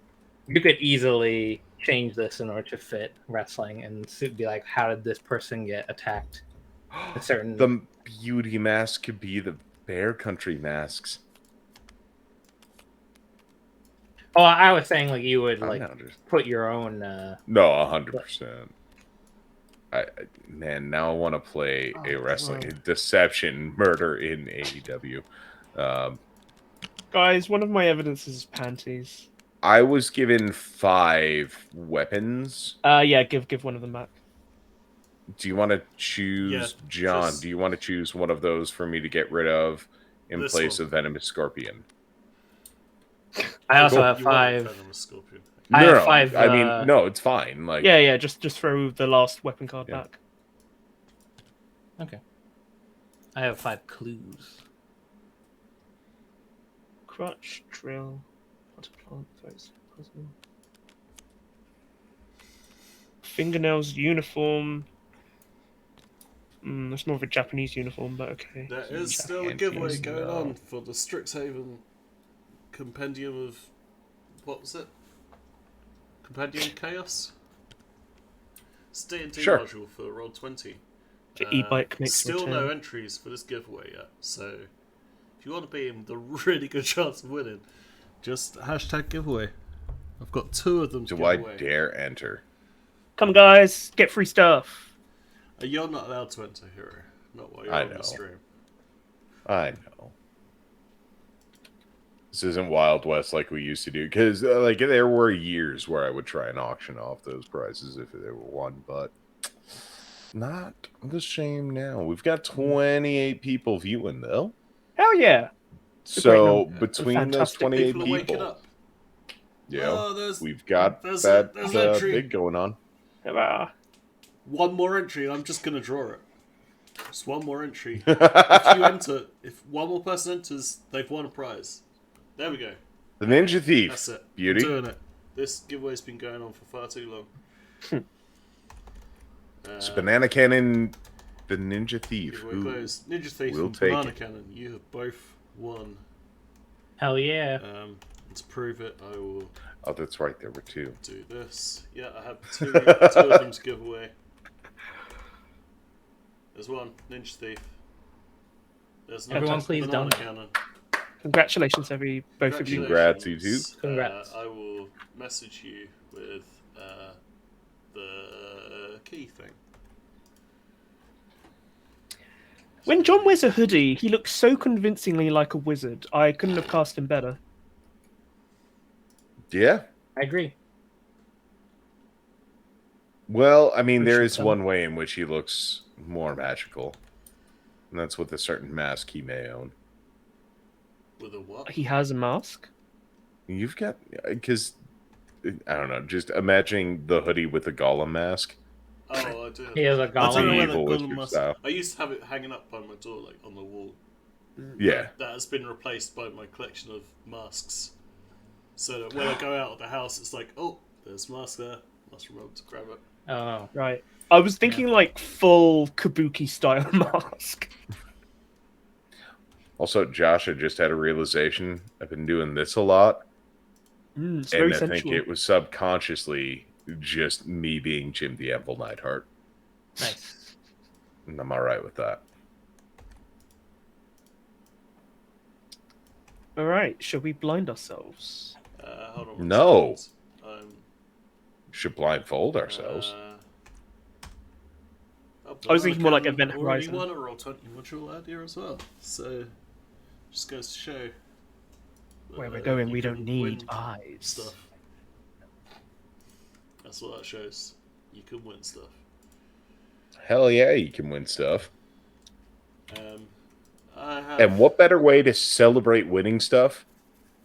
[SPEAKER 1] You could easily change this in order to fit wrestling and be like, how did this person get attacked? A certain
[SPEAKER 4] The beauty mask could be the Bear Country masks.
[SPEAKER 1] Oh, I was saying like you would
[SPEAKER 4] I'm
[SPEAKER 1] like
[SPEAKER 4] not just-
[SPEAKER 1] put your own.
[SPEAKER 4] No, 100%. Man, now I want to play a wrestling deception murder in AEW.
[SPEAKER 3] Guys, one of my evidences is panties.
[SPEAKER 4] I was given 5 weapons.
[SPEAKER 3] Yeah, give one of them back.
[SPEAKER 4] Do you want to choose,
[SPEAKER 2] Yeah,
[SPEAKER 4] John?
[SPEAKER 2] just-
[SPEAKER 4] Do you want to choose one of those for me to get rid of in
[SPEAKER 2] This
[SPEAKER 4] place
[SPEAKER 2] one.
[SPEAKER 4] of Venomous Scorpion?
[SPEAKER 1] I also have
[SPEAKER 2] You want
[SPEAKER 1] 5.
[SPEAKER 2] Venomous Scorpion.
[SPEAKER 1] I
[SPEAKER 4] No,
[SPEAKER 1] have 5.
[SPEAKER 4] I mean, no, it's fine. Like,
[SPEAKER 3] Yeah, just throw the last weapon card
[SPEAKER 4] Yeah.
[SPEAKER 3] back.
[SPEAKER 1] Okay. I have 5 clues.
[SPEAKER 3] Crutch, drill, water plant, face, puzzle. Fingernails, uniform. That's more of a Japanese uniform, but okay.
[SPEAKER 2] There is still a
[SPEAKER 4] Gigantic
[SPEAKER 2] giveaway going
[SPEAKER 4] no.
[SPEAKER 2] on for the Strixhaven Compendium of... What was it? Compendium Chaos? It's a D&D
[SPEAKER 4] Sure.
[SPEAKER 2] module for Roll20.
[SPEAKER 3] The e-bike makes
[SPEAKER 2] Still
[SPEAKER 3] return.
[SPEAKER 2] no entries for this giveaway yet, so if you want to be in the really good chance of winning, just hashtag giveaway. I've got 2 of them to
[SPEAKER 4] do
[SPEAKER 2] give
[SPEAKER 4] I
[SPEAKER 2] away.
[SPEAKER 4] dare enter?
[SPEAKER 3] Come, guys, get free stuff.
[SPEAKER 2] You're not allowed to enter, Hero. Not while you're
[SPEAKER 4] I
[SPEAKER 2] on
[SPEAKER 4] know.
[SPEAKER 2] the stream.
[SPEAKER 4] I know. This isn't Wild West like we used to do, because like there were years where I would try and auction off those prizes if there were one, but not the same now. We've got 28 people viewing though.
[SPEAKER 3] Hell yeah.
[SPEAKER 4] So
[SPEAKER 3] number.
[SPEAKER 4] between those
[SPEAKER 3] Fantastic.
[SPEAKER 4] 28
[SPEAKER 2] People are waking
[SPEAKER 4] people,
[SPEAKER 2] up.
[SPEAKER 4] yeah,
[SPEAKER 2] Oh, there's
[SPEAKER 4] we've got
[SPEAKER 2] there's
[SPEAKER 4] that
[SPEAKER 2] there's an entry.
[SPEAKER 4] big going on.
[SPEAKER 3] Hurrah.
[SPEAKER 2] one more entry, and I'm just going to draw it. Just one more entry. If you enter, if one more person enters, they've won a prize. There we go.
[SPEAKER 4] The Ninja Thief.
[SPEAKER 2] That's it.
[SPEAKER 4] Beauty.
[SPEAKER 2] I'm doing it. This giveaway's been going on for far too long.
[SPEAKER 4] It's Banana Cannon, the Ninja Thief.
[SPEAKER 2] Giveaway
[SPEAKER 4] Who
[SPEAKER 2] closed. Ninja Thief
[SPEAKER 4] will
[SPEAKER 2] and
[SPEAKER 4] take
[SPEAKER 2] Banana
[SPEAKER 4] it.
[SPEAKER 2] Cannon, you have both won.
[SPEAKER 1] Hell yeah.
[SPEAKER 2] And to prove it, I will
[SPEAKER 4] Oh, that's right. There were 2.
[SPEAKER 2] do this. Yeah, I have two of them to give away. There's one, Ninja Thief. There's another
[SPEAKER 1] Everyone please
[SPEAKER 2] Banana
[SPEAKER 1] don't.
[SPEAKER 2] Cannon.
[SPEAKER 3] Congratulations, both of you.
[SPEAKER 4] Congrats, you two.
[SPEAKER 1] Congrats.
[SPEAKER 2] I will message you with the key thing.
[SPEAKER 3] When John wears a hoodie, he looks so convincingly like a wizard. I couldn't have cast him better.
[SPEAKER 4] Yeah.
[SPEAKER 1] I agree.
[SPEAKER 4] Well, I mean,
[SPEAKER 3] Which
[SPEAKER 4] there
[SPEAKER 3] is
[SPEAKER 4] is
[SPEAKER 3] done.
[SPEAKER 4] one way in which he looks more magical, and that's with a certain mask he may own.
[SPEAKER 2] With a what?
[SPEAKER 3] He has a mask.
[SPEAKER 4] You've got, because, I don't know, just imagining the hoodie with the golem mask.
[SPEAKER 2] Oh, I do.
[SPEAKER 1] He has a
[SPEAKER 2] I don't know
[SPEAKER 1] golem.
[SPEAKER 2] where
[SPEAKER 4] Evil
[SPEAKER 2] that golem
[SPEAKER 4] wizard
[SPEAKER 2] mask.
[SPEAKER 4] style.
[SPEAKER 2] I used to have it hanging up by my door, like on the wall.
[SPEAKER 4] Yeah.
[SPEAKER 2] That has been replaced by my collection of masks. So that when I go out of the house, it's like, oh, there's a mask there. Must remember to grab it.
[SPEAKER 1] Oh,
[SPEAKER 3] Right. I was thinking like full kabuki style mask.
[SPEAKER 4] Also, Josh, I just had a realization. I've been doing this a lot,
[SPEAKER 3] It's very
[SPEAKER 4] and I think
[SPEAKER 3] sensual.
[SPEAKER 4] it was subconsciously just me being Jim the Anvil Neidhart.
[SPEAKER 1] nice.
[SPEAKER 4] And I'm alright with that.
[SPEAKER 3] All right. Shall we blind ourselves?
[SPEAKER 2] Hold on.
[SPEAKER 4] No.
[SPEAKER 2] Second.
[SPEAKER 4] Should blindfold ourselves.
[SPEAKER 3] I was thinking more like
[SPEAKER 2] Event
[SPEAKER 3] Event
[SPEAKER 2] already
[SPEAKER 3] Horizon.
[SPEAKER 2] won a Roll20 module idea as well. So, just goes to show.
[SPEAKER 3] Where we're
[SPEAKER 2] that
[SPEAKER 3] going,
[SPEAKER 2] you
[SPEAKER 3] we
[SPEAKER 2] can
[SPEAKER 3] don't need
[SPEAKER 2] win
[SPEAKER 3] eyes.
[SPEAKER 2] stuff. That's what that shows. You can win stuff.
[SPEAKER 4] Hell yeah, you can win stuff.
[SPEAKER 2] I have.
[SPEAKER 4] And what better way to celebrate winning stuff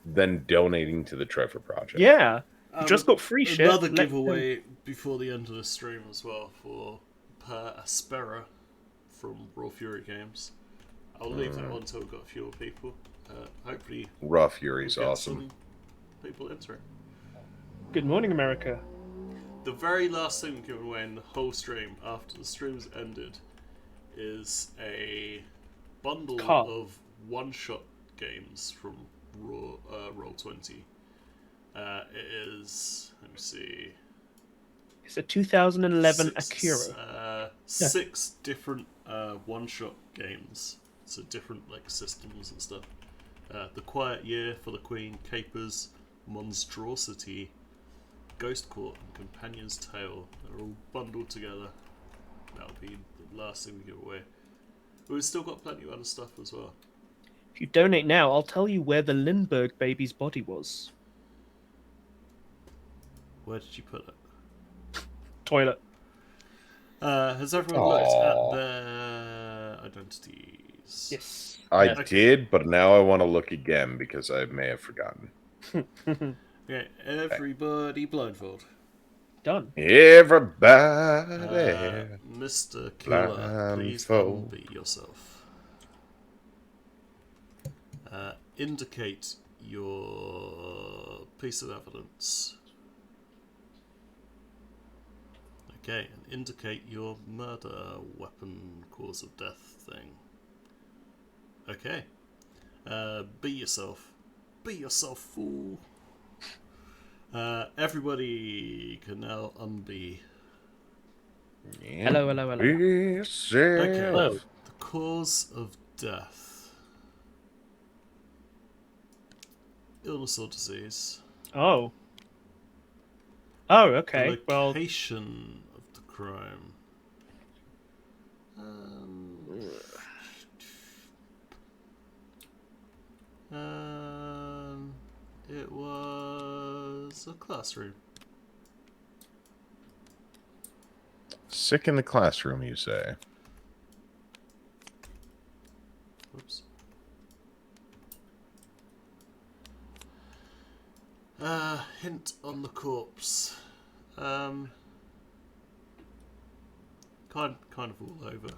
[SPEAKER 4] than donating to the Trevor Project?
[SPEAKER 3] Yeah. You just got free shit.
[SPEAKER 2] Another
[SPEAKER 3] Let
[SPEAKER 2] giveaway before the end of the stream as well for Per Aspera from Raw Fury Games. I'll leave that one until we've got a few more people. Hopefully,
[SPEAKER 4] Raw Fury's
[SPEAKER 2] we'll get
[SPEAKER 4] awesome.
[SPEAKER 2] some people enter it.
[SPEAKER 3] Good morning, America.
[SPEAKER 2] The very last thing we're giving away in the whole stream after the stream's ended is a bundle
[SPEAKER 3] Car.
[SPEAKER 2] of one-shot games from Roll20. It is, let me see,
[SPEAKER 3] It's a 2011 Acura.
[SPEAKER 2] six different one-shot games, so different like systems and stuff. The Quiet Year for the Queen, Capers, Monstrosity, Ghost Court, and Companion's Tale. They're all bundled together. That'll be the last thing we give away. But we've still got plenty of other stuff as well.
[SPEAKER 3] If you donate now, I'll tell you where the Lindbergh baby's body was.
[SPEAKER 2] Where did you put it?
[SPEAKER 3] Toilet.
[SPEAKER 2] Has everyone looked at their identities?
[SPEAKER 3] Yes.
[SPEAKER 4] I
[SPEAKER 2] Okay.
[SPEAKER 4] did, but now I want to look again because I may have forgotten.
[SPEAKER 2] Okay, everybody blindfold.
[SPEAKER 3] Done.
[SPEAKER 4] Everybody.
[SPEAKER 2] Mr. Killer, please
[SPEAKER 4] Blindfold.
[SPEAKER 2] unbe yourself. Indicate your piece of evidence. Okay, and indicate your murder weapon cause of death thing. Okay. Be yourself. Be yourself, fool. Everybody can now unbe.
[SPEAKER 4] Yeah.
[SPEAKER 3] Hello, hello, hello.
[SPEAKER 4] Be yourself.
[SPEAKER 2] Okay.
[SPEAKER 1] Hello.
[SPEAKER 2] The cause of death. Illness or disease.
[SPEAKER 3] Oh. Oh, okay.
[SPEAKER 2] The
[SPEAKER 3] Well,
[SPEAKER 2] location of the crime. It was a classroom.
[SPEAKER 4] Sick in the classroom, you say?
[SPEAKER 2] Whoops. Hint on the corpse. Kind of all over.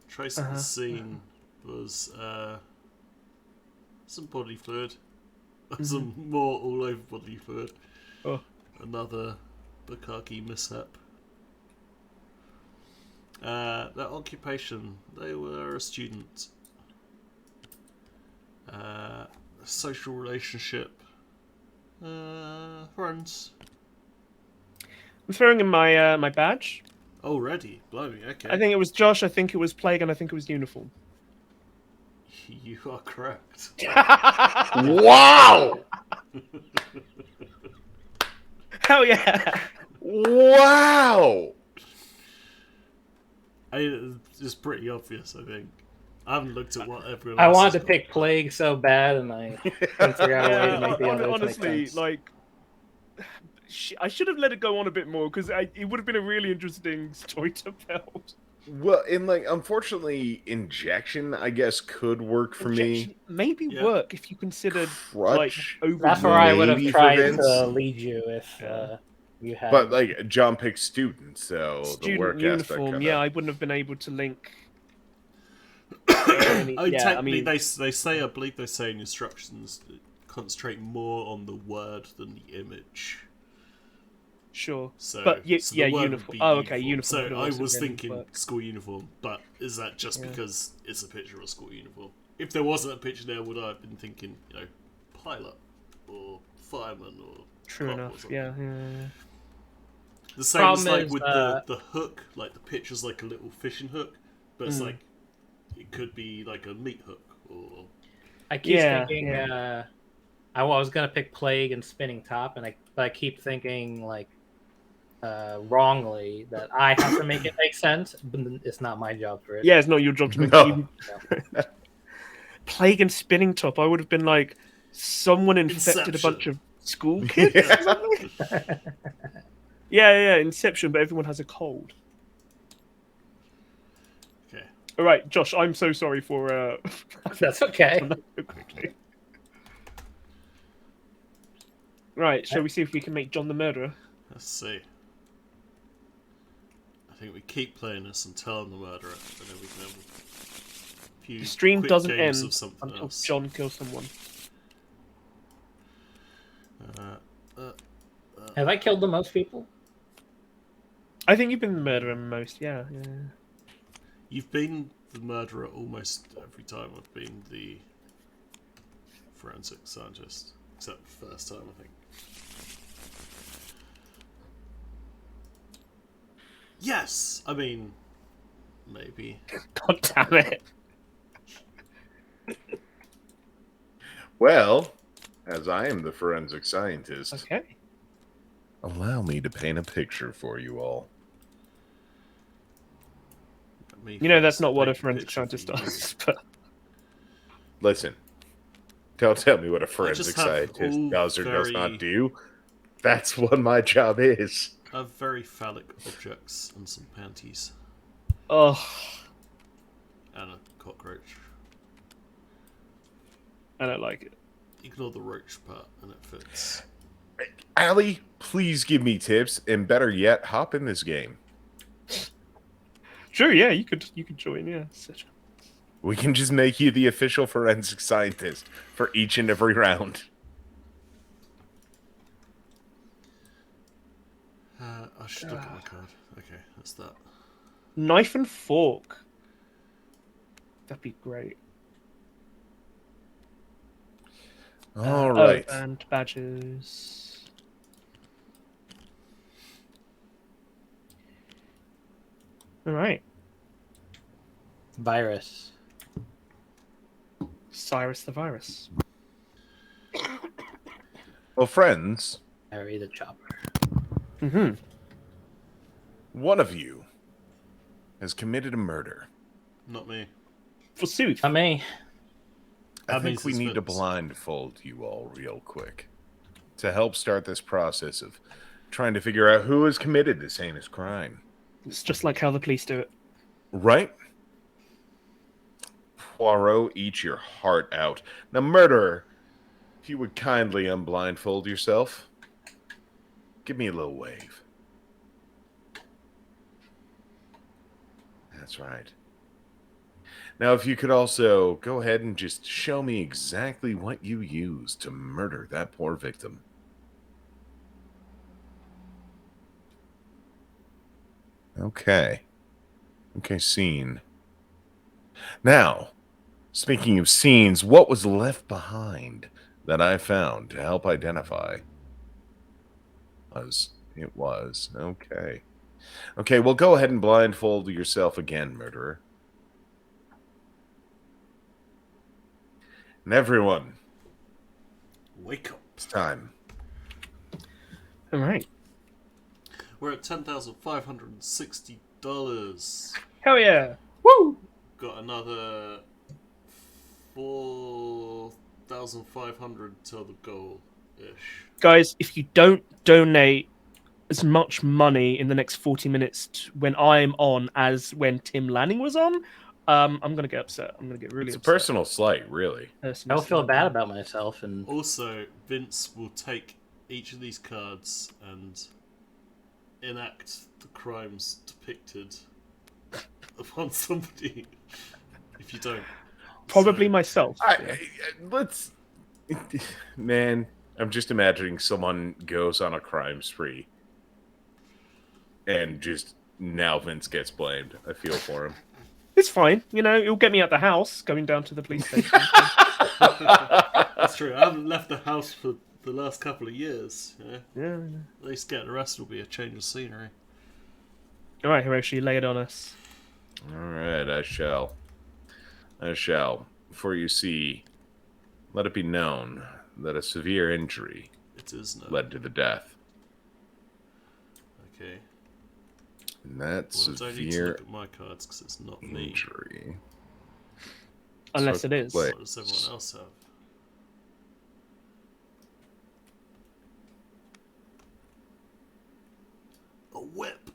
[SPEAKER 2] Trace of the scene was some body fluid. Some more all over body fluid.
[SPEAKER 3] Oh.
[SPEAKER 2] Another Bukaki mishap. Their occupation, they were a student. Social relationship. Friends.
[SPEAKER 3] I'm throwing in my my badge.
[SPEAKER 2] Already? Blimey, okay.
[SPEAKER 3] I think it was Josh, I think it was Plague, and I think it was Uniform.
[SPEAKER 2] You are correct.
[SPEAKER 4] Wow!
[SPEAKER 3] Hell yeah!
[SPEAKER 4] Wow!
[SPEAKER 2] It's pretty obvious, I think. I haven't looked at what everyone
[SPEAKER 1] I
[SPEAKER 2] else
[SPEAKER 1] wanted
[SPEAKER 2] has
[SPEAKER 1] to
[SPEAKER 2] got.
[SPEAKER 1] pick Plague so bad, and I couldn't figure out a way to make the others
[SPEAKER 3] honestly,
[SPEAKER 1] make sense.
[SPEAKER 3] like I should have let it go on a bit more because it would have been a really interesting story to tell.
[SPEAKER 4] Well, and like, unfortunately, injection, I guess, could work for
[SPEAKER 3] Injection maybe
[SPEAKER 2] Yeah.
[SPEAKER 3] work if you considered
[SPEAKER 4] Crutch,
[SPEAKER 3] like
[SPEAKER 1] That's where I would have
[SPEAKER 4] maybe for
[SPEAKER 1] tried
[SPEAKER 4] Vince.
[SPEAKER 1] to lead you if
[SPEAKER 3] Yeah.
[SPEAKER 1] you had.
[SPEAKER 4] But like, John picked student, so the
[SPEAKER 3] student
[SPEAKER 4] work aspect
[SPEAKER 3] uniform.
[SPEAKER 4] kinda...
[SPEAKER 3] Yeah, I wouldn't have been able to link.
[SPEAKER 2] Technically, they say, I believe they say in instructions, concentrate more on the word than the image.
[SPEAKER 3] Sure.
[SPEAKER 2] So,
[SPEAKER 3] But
[SPEAKER 2] so the word would
[SPEAKER 3] uniform.
[SPEAKER 2] be
[SPEAKER 3] Oh, okay, uniform.
[SPEAKER 2] So
[SPEAKER 3] could have
[SPEAKER 2] I
[SPEAKER 3] also
[SPEAKER 2] was
[SPEAKER 3] been
[SPEAKER 2] thinking
[SPEAKER 3] work.
[SPEAKER 2] school uniform, but is that just
[SPEAKER 3] Yeah.
[SPEAKER 2] because it's a picture of a school uniform? If there wasn't a picture there, would I have been thinking, pilot or fireman or
[SPEAKER 3] True
[SPEAKER 2] cop or
[SPEAKER 3] enough.
[SPEAKER 2] something?
[SPEAKER 3] Yeah.
[SPEAKER 2] The same as
[SPEAKER 1] Problem
[SPEAKER 2] like
[SPEAKER 1] is,
[SPEAKER 2] with the hook, like the picture's like a little fishing hook, but it's like it could be like a meat hook or.
[SPEAKER 1] I keep
[SPEAKER 3] Yeah,
[SPEAKER 1] thinking.
[SPEAKER 3] yeah.
[SPEAKER 1] I was gonna pick plague and spinning top, and I keep thinking like wrongly that I have to make it make sense, but it's not my job for it.
[SPEAKER 3] Yeah, it's not your job to make
[SPEAKER 4] No.
[SPEAKER 3] Plague and spinning top. I would have been like someone infected a bunch of school kids. Or something. Yeah. Inception, but everyone has a cold.
[SPEAKER 2] Okay.
[SPEAKER 3] All right, Josh. I'm so sorry for.
[SPEAKER 1] That's okay.
[SPEAKER 3] Quickly. Right, shall we see if we can make John the murderer?
[SPEAKER 2] Let's see. I think we keep playing this and tell him the murderer, and then we can have a few
[SPEAKER 3] The stream
[SPEAKER 2] quick
[SPEAKER 3] doesn't
[SPEAKER 2] games
[SPEAKER 3] end
[SPEAKER 2] of something
[SPEAKER 3] until
[SPEAKER 2] else.
[SPEAKER 3] John kills someone.
[SPEAKER 1] Have I killed the most people?
[SPEAKER 3] I think you've been the murderer most. Yeah.
[SPEAKER 2] You've been the murderer almost every time I've been the forensic scientist, except the first time, I think. Yes! I mean, maybe.
[SPEAKER 3] God damn it.
[SPEAKER 4] Well, as I am the forensic scientist,
[SPEAKER 3] Okay.
[SPEAKER 4] allow me to paint a picture for you all.
[SPEAKER 3] You know that's not what a forensic scientist does. But
[SPEAKER 4] Listen, don't tell me what a
[SPEAKER 2] just
[SPEAKER 4] forensic
[SPEAKER 2] have
[SPEAKER 4] scientist
[SPEAKER 2] all
[SPEAKER 4] does or does
[SPEAKER 2] very-
[SPEAKER 4] not do. That's what my job is.
[SPEAKER 2] I have very phallic objects and some panties.
[SPEAKER 3] oh,
[SPEAKER 2] And a cockroach.
[SPEAKER 3] I don't like it.
[SPEAKER 2] Ignore the roach part and it fits.
[SPEAKER 4] Allie, please give me tips, and better yet, hop in this game.
[SPEAKER 3] Sure, yeah, you could join. Yeah.
[SPEAKER 4] We can just make you the official forensic scientist for each and every round.
[SPEAKER 2] I should look at my card. Okay, that's that.
[SPEAKER 3] Knife and fork. That'd be great.
[SPEAKER 4] All right.
[SPEAKER 3] And badges. All right.
[SPEAKER 1] Virus.
[SPEAKER 3] Cyrus the virus.
[SPEAKER 4] Well, friends,
[SPEAKER 1] Harry the chopper.
[SPEAKER 3] Mm-hmm.
[SPEAKER 4] one of you has committed a murder.
[SPEAKER 2] Not me.
[SPEAKER 3] Forsooth.
[SPEAKER 1] Not me.
[SPEAKER 4] I
[SPEAKER 2] That
[SPEAKER 4] think
[SPEAKER 2] means
[SPEAKER 4] we
[SPEAKER 2] it's
[SPEAKER 4] need to
[SPEAKER 2] Vince.
[SPEAKER 4] blindfold you all real quick to help start this process of trying to figure out who has committed this heinous crime.
[SPEAKER 3] It's just like how the police do it.
[SPEAKER 4] Right? Poirot, eat your heart out. Now, murderer, if you would kindly unblindfold yourself, give me a little wave. That's right. Now, if you could also go ahead and just show me exactly what you used to murder that poor victim. Okay. Okay, scene. Now, speaking of scenes, what was left behind that I found to help identify? It was. Okay. Okay, well, go ahead and blindfold yourself again, murderer. And everyone,
[SPEAKER 2] Wake up.
[SPEAKER 4] it's time.
[SPEAKER 3] All right.
[SPEAKER 2] We're at $10,560.
[SPEAKER 3] Hell yeah. Woo!
[SPEAKER 2] Got another 4,500 till the goal. Ish.
[SPEAKER 3] Guys, if you don't donate as much money in the next 40 minutes when I'm on as when Tim Lanning was on, I'm gonna get upset. I'm gonna get really
[SPEAKER 4] It's a
[SPEAKER 3] upset.
[SPEAKER 4] personal slight, really.
[SPEAKER 1] I will feel bad about myself, and
[SPEAKER 2] Also, Vince will take each of these cards and enact the crimes depicted upon somebody if you don't.
[SPEAKER 3] Probably
[SPEAKER 2] So,
[SPEAKER 3] myself.
[SPEAKER 4] Let's. Man, I'm just imagining someone goes on a crime spree, and just now Vince gets blamed. I feel for him.
[SPEAKER 3] It's fine. You know, it'll get me out the house going down to the police station.
[SPEAKER 2] That's true. I haven't left the house for the last couple of years. You know?
[SPEAKER 3] Yeah.
[SPEAKER 2] At least getting arrested will be a change of scenery.
[SPEAKER 3] All right, Hiroshi, lay it on us.
[SPEAKER 4] All right, I shall. For you see, let it be known that a severe injury
[SPEAKER 2] It is no.
[SPEAKER 4] led to the death.
[SPEAKER 2] Okay.
[SPEAKER 4] And that
[SPEAKER 2] Well, I don't need to
[SPEAKER 4] severe
[SPEAKER 2] look at my cards because it's not me.
[SPEAKER 4] injury.
[SPEAKER 3] Unless
[SPEAKER 4] So
[SPEAKER 3] it is.
[SPEAKER 4] play-
[SPEAKER 2] What does everyone else have? A whip.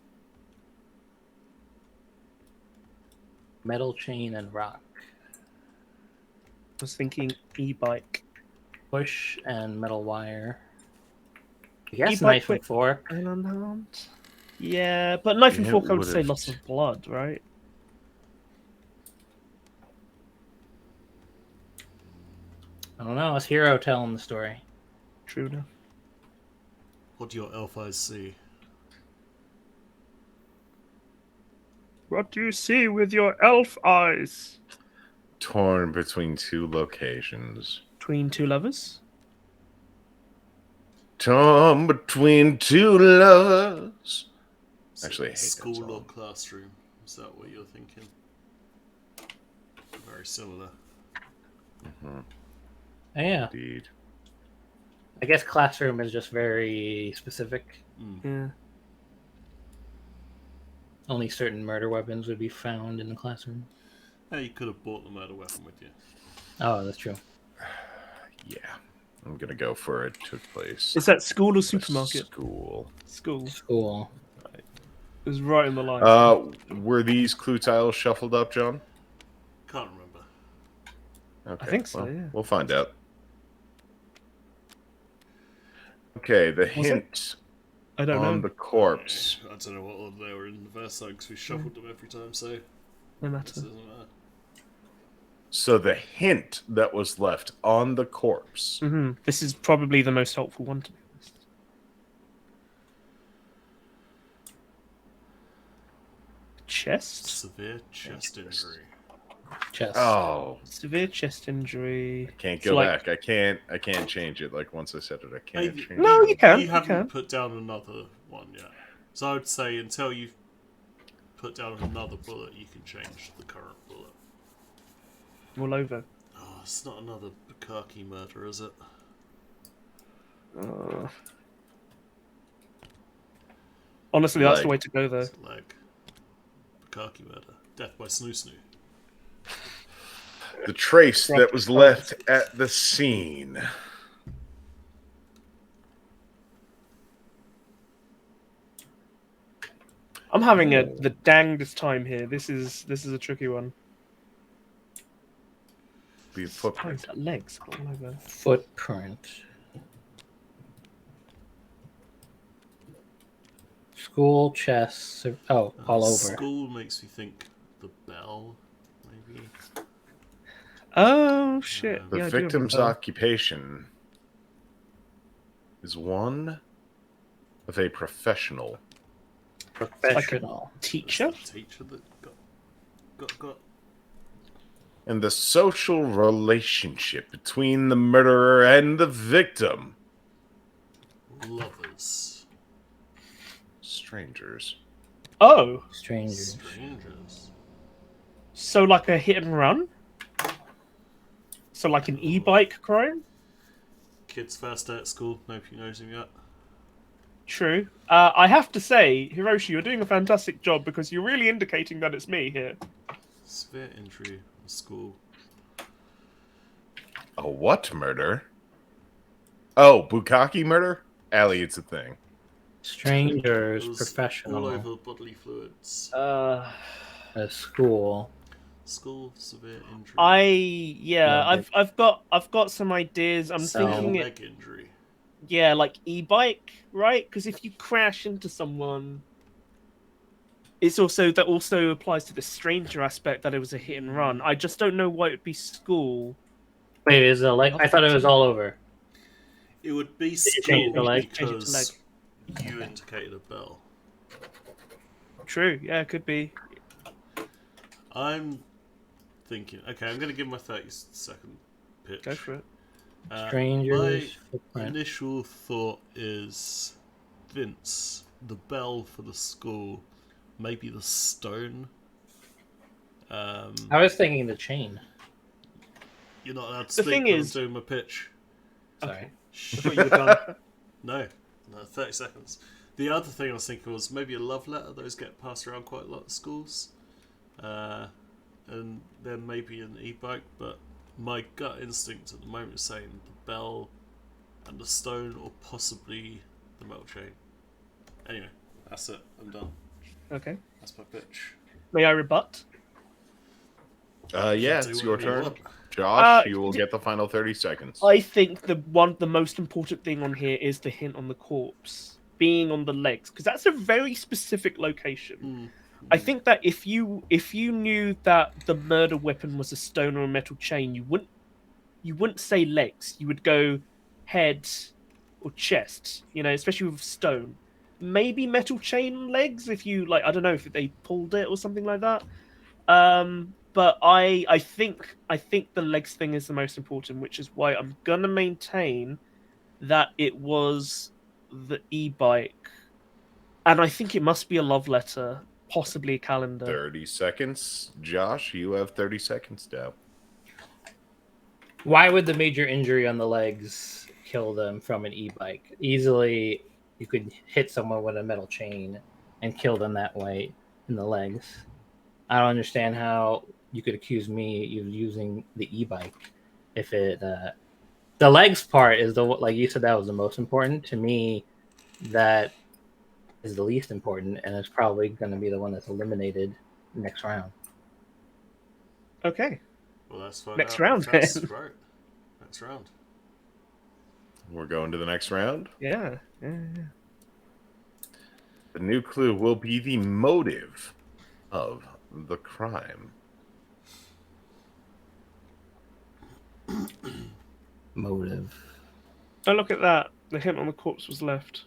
[SPEAKER 1] metal chain and rock,
[SPEAKER 3] I was thinking e-bike.
[SPEAKER 1] push and metal wire. I guess
[SPEAKER 3] E-bike
[SPEAKER 1] knife
[SPEAKER 3] quick.
[SPEAKER 1] and fork.
[SPEAKER 3] And unarmed. Yeah, but knife and
[SPEAKER 4] It
[SPEAKER 3] fork, I would say
[SPEAKER 4] would've-
[SPEAKER 3] loss of blood, right?
[SPEAKER 1] I don't know. It's Hero telling the story.
[SPEAKER 3] True enough.
[SPEAKER 2] What do your elf eyes see?
[SPEAKER 3] What do you see with your elf eyes?
[SPEAKER 4] Torn between two locations.
[SPEAKER 3] Between two lovers?
[SPEAKER 4] Torn between two lovers.
[SPEAKER 2] Is
[SPEAKER 4] Actually, I
[SPEAKER 2] it
[SPEAKER 4] hate that
[SPEAKER 2] school or
[SPEAKER 4] song.
[SPEAKER 2] classroom? Is that what you're thinking? Very similar.
[SPEAKER 1] Oh, yeah.
[SPEAKER 4] Indeed.
[SPEAKER 1] I guess classroom is just very specific.
[SPEAKER 3] Yeah.
[SPEAKER 1] Only certain murder weapons would be found in the classroom.
[SPEAKER 2] Hey, you could have bought the murder weapon with you.
[SPEAKER 1] Oh, that's true.
[SPEAKER 4] Yeah. I'm gonna go for it took place.
[SPEAKER 3] Is that school or
[SPEAKER 4] at a
[SPEAKER 3] supermarket?
[SPEAKER 4] School.
[SPEAKER 3] School.
[SPEAKER 1] School.
[SPEAKER 3] It was right in the line.
[SPEAKER 4] Were these clue tiles shuffled up, John?
[SPEAKER 2] Can't remember.
[SPEAKER 4] Okay.
[SPEAKER 3] think so,
[SPEAKER 4] well,
[SPEAKER 3] yeah.
[SPEAKER 4] We'll find out. Okay, the
[SPEAKER 3] Was it?
[SPEAKER 4] hint
[SPEAKER 3] I don't
[SPEAKER 4] on
[SPEAKER 3] know.
[SPEAKER 4] the corpse.
[SPEAKER 2] I don't know what order they were in the verse because we shuffled them every time, so
[SPEAKER 3] No
[SPEAKER 2] this
[SPEAKER 3] matter.
[SPEAKER 2] doesn't matter.
[SPEAKER 4] So the hint that was left on the corpse.
[SPEAKER 3] This is probably the most helpful one, to be honest. Chest?
[SPEAKER 2] Severe chest injury.
[SPEAKER 1] Chest.
[SPEAKER 4] Oh,
[SPEAKER 3] Severe chest injury.
[SPEAKER 4] can't
[SPEAKER 3] It's
[SPEAKER 4] go
[SPEAKER 3] like-
[SPEAKER 4] back. I can't change it. Like once I said it, I can't
[SPEAKER 2] Hey,
[SPEAKER 4] change
[SPEAKER 3] No,
[SPEAKER 4] it.
[SPEAKER 3] you can.
[SPEAKER 2] You
[SPEAKER 3] You
[SPEAKER 2] haven't
[SPEAKER 3] can.
[SPEAKER 2] put down another one yet. So I would say until you've put down another bullet, you can change the current bullet.
[SPEAKER 3] All over.
[SPEAKER 2] Oh, it's not another Bukaki murder, is it?
[SPEAKER 3] Honestly, that's the
[SPEAKER 4] Leg.
[SPEAKER 3] way to go, though.
[SPEAKER 2] It's like Bukaki murder. Death by Snoo Snoo.
[SPEAKER 4] The trace that was left at the scene.
[SPEAKER 3] I'm having the dangest time here. This is a tricky one.
[SPEAKER 4] The
[SPEAKER 3] Oh,
[SPEAKER 4] footprint.
[SPEAKER 3] that legs all over.
[SPEAKER 1] Footprint. School, chest. Oh, all over.
[SPEAKER 2] School makes me think the bell, maybe.
[SPEAKER 3] Oh shit!
[SPEAKER 4] The
[SPEAKER 3] Yeah, I do have
[SPEAKER 4] victim's
[SPEAKER 3] a bell.
[SPEAKER 4] occupation is one of a professional.
[SPEAKER 1] Professional.
[SPEAKER 3] teacher.
[SPEAKER 2] The teacher that got.
[SPEAKER 4] And the social relationship between the murderer and the victim.
[SPEAKER 2] Lovers.
[SPEAKER 4] Strangers.
[SPEAKER 3] Oh,
[SPEAKER 1] Strangers.
[SPEAKER 2] Strangers.
[SPEAKER 3] so like a hit and run. So like an e-bike crime.
[SPEAKER 2] Kid's first day at school. Nobody knows him yet.
[SPEAKER 3] True. I have to say, Hiroshi, you're doing a fantastic job because you're really indicating that it's me here.
[SPEAKER 2] Severe injury in school.
[SPEAKER 4] A what murder? Oh, Bukkake murder? Allie, it's a thing.
[SPEAKER 1] Strangers,
[SPEAKER 2] It was
[SPEAKER 1] professional,
[SPEAKER 2] all over bodily fluids.
[SPEAKER 3] Uh,
[SPEAKER 1] a school.
[SPEAKER 2] Skull, severe injury.
[SPEAKER 1] Yeah,
[SPEAKER 3] I've got some ideas. I'm
[SPEAKER 2] severe
[SPEAKER 3] thinking it.
[SPEAKER 2] leg injury.
[SPEAKER 3] Yeah, like e-bike, right? Because if you crash into someone, it's also that also applies to the stranger aspect that it was a hit and run. I just don't know why it'd be school.
[SPEAKER 1] Wait, is it like? I thought it was all over.
[SPEAKER 2] It would be
[SPEAKER 1] you change the
[SPEAKER 2] skull
[SPEAKER 1] leg?
[SPEAKER 3] Change it to leg.
[SPEAKER 2] because you indicated a bell.
[SPEAKER 3] True, yeah, it could be.
[SPEAKER 2] I'm thinking. Okay, I'm going to give my 30-second pitch.
[SPEAKER 3] Go for it.
[SPEAKER 2] My
[SPEAKER 1] Strangers. footprint.
[SPEAKER 2] initial thought is Vince, the bell for the school, maybe the stone.
[SPEAKER 1] I was thinking the chain.
[SPEAKER 2] You're not allowed to
[SPEAKER 3] The
[SPEAKER 2] speak
[SPEAKER 3] thing
[SPEAKER 2] when
[SPEAKER 3] is-
[SPEAKER 2] I'm doing my pitch.
[SPEAKER 1] Sorry.
[SPEAKER 3] I
[SPEAKER 2] Shh.
[SPEAKER 3] thought you were done.
[SPEAKER 2] No, 30 seconds. The other thing I was thinking was maybe a love letter. Those get passed around quite a lot at schools. And then maybe an e-bike, but my gut instinct at the moment is saying the bell and the stone, or possibly the metal chain. Anyway, that's it. I'm done.
[SPEAKER 3] Okay.
[SPEAKER 2] That's my pitch.
[SPEAKER 3] May I rebut?
[SPEAKER 4] Yeah,
[SPEAKER 2] Do
[SPEAKER 4] it's your
[SPEAKER 2] whatever you
[SPEAKER 4] turn.
[SPEAKER 2] want.
[SPEAKER 4] Josh, you will get the final 30 seconds.
[SPEAKER 3] I think the most important thing on here is the hint on the corpse being on the legs, because that's a very specific location. I think that if you knew that the murder weapon was a stone or a metal chain, you wouldn't say legs. You would go head or chest. You know, especially with stone. Maybe metal chain legs if you like. I don't know if they pulled it or something like that. But I think the legs thing is the most important, which is why I'm gonna maintain that it was the e-bike, and I think it must be a love letter, possibly a calendar.
[SPEAKER 4] 30 seconds. Josh, you have 30 seconds now.
[SPEAKER 1] Why would the major injury on the legs kill them from an e-bike? Easily, you could hit someone with a metal chain and kill them that way in the legs. I don't understand how you could accuse me of using the e-bike if it. The legs part is like you said, that was the most important to me. That is the least important, and it's probably going to be the one that's eliminated next round.
[SPEAKER 3] Okay.
[SPEAKER 2] Well, that's fine.
[SPEAKER 3] Next round,
[SPEAKER 2] That's
[SPEAKER 3] then.
[SPEAKER 2] right. Next round.
[SPEAKER 4] We're going to the next round.
[SPEAKER 3] Yeah.
[SPEAKER 4] The new clue will be the motive of the crime.
[SPEAKER 1] Motive.
[SPEAKER 3] Oh, look at that. The hint on the corpse was left.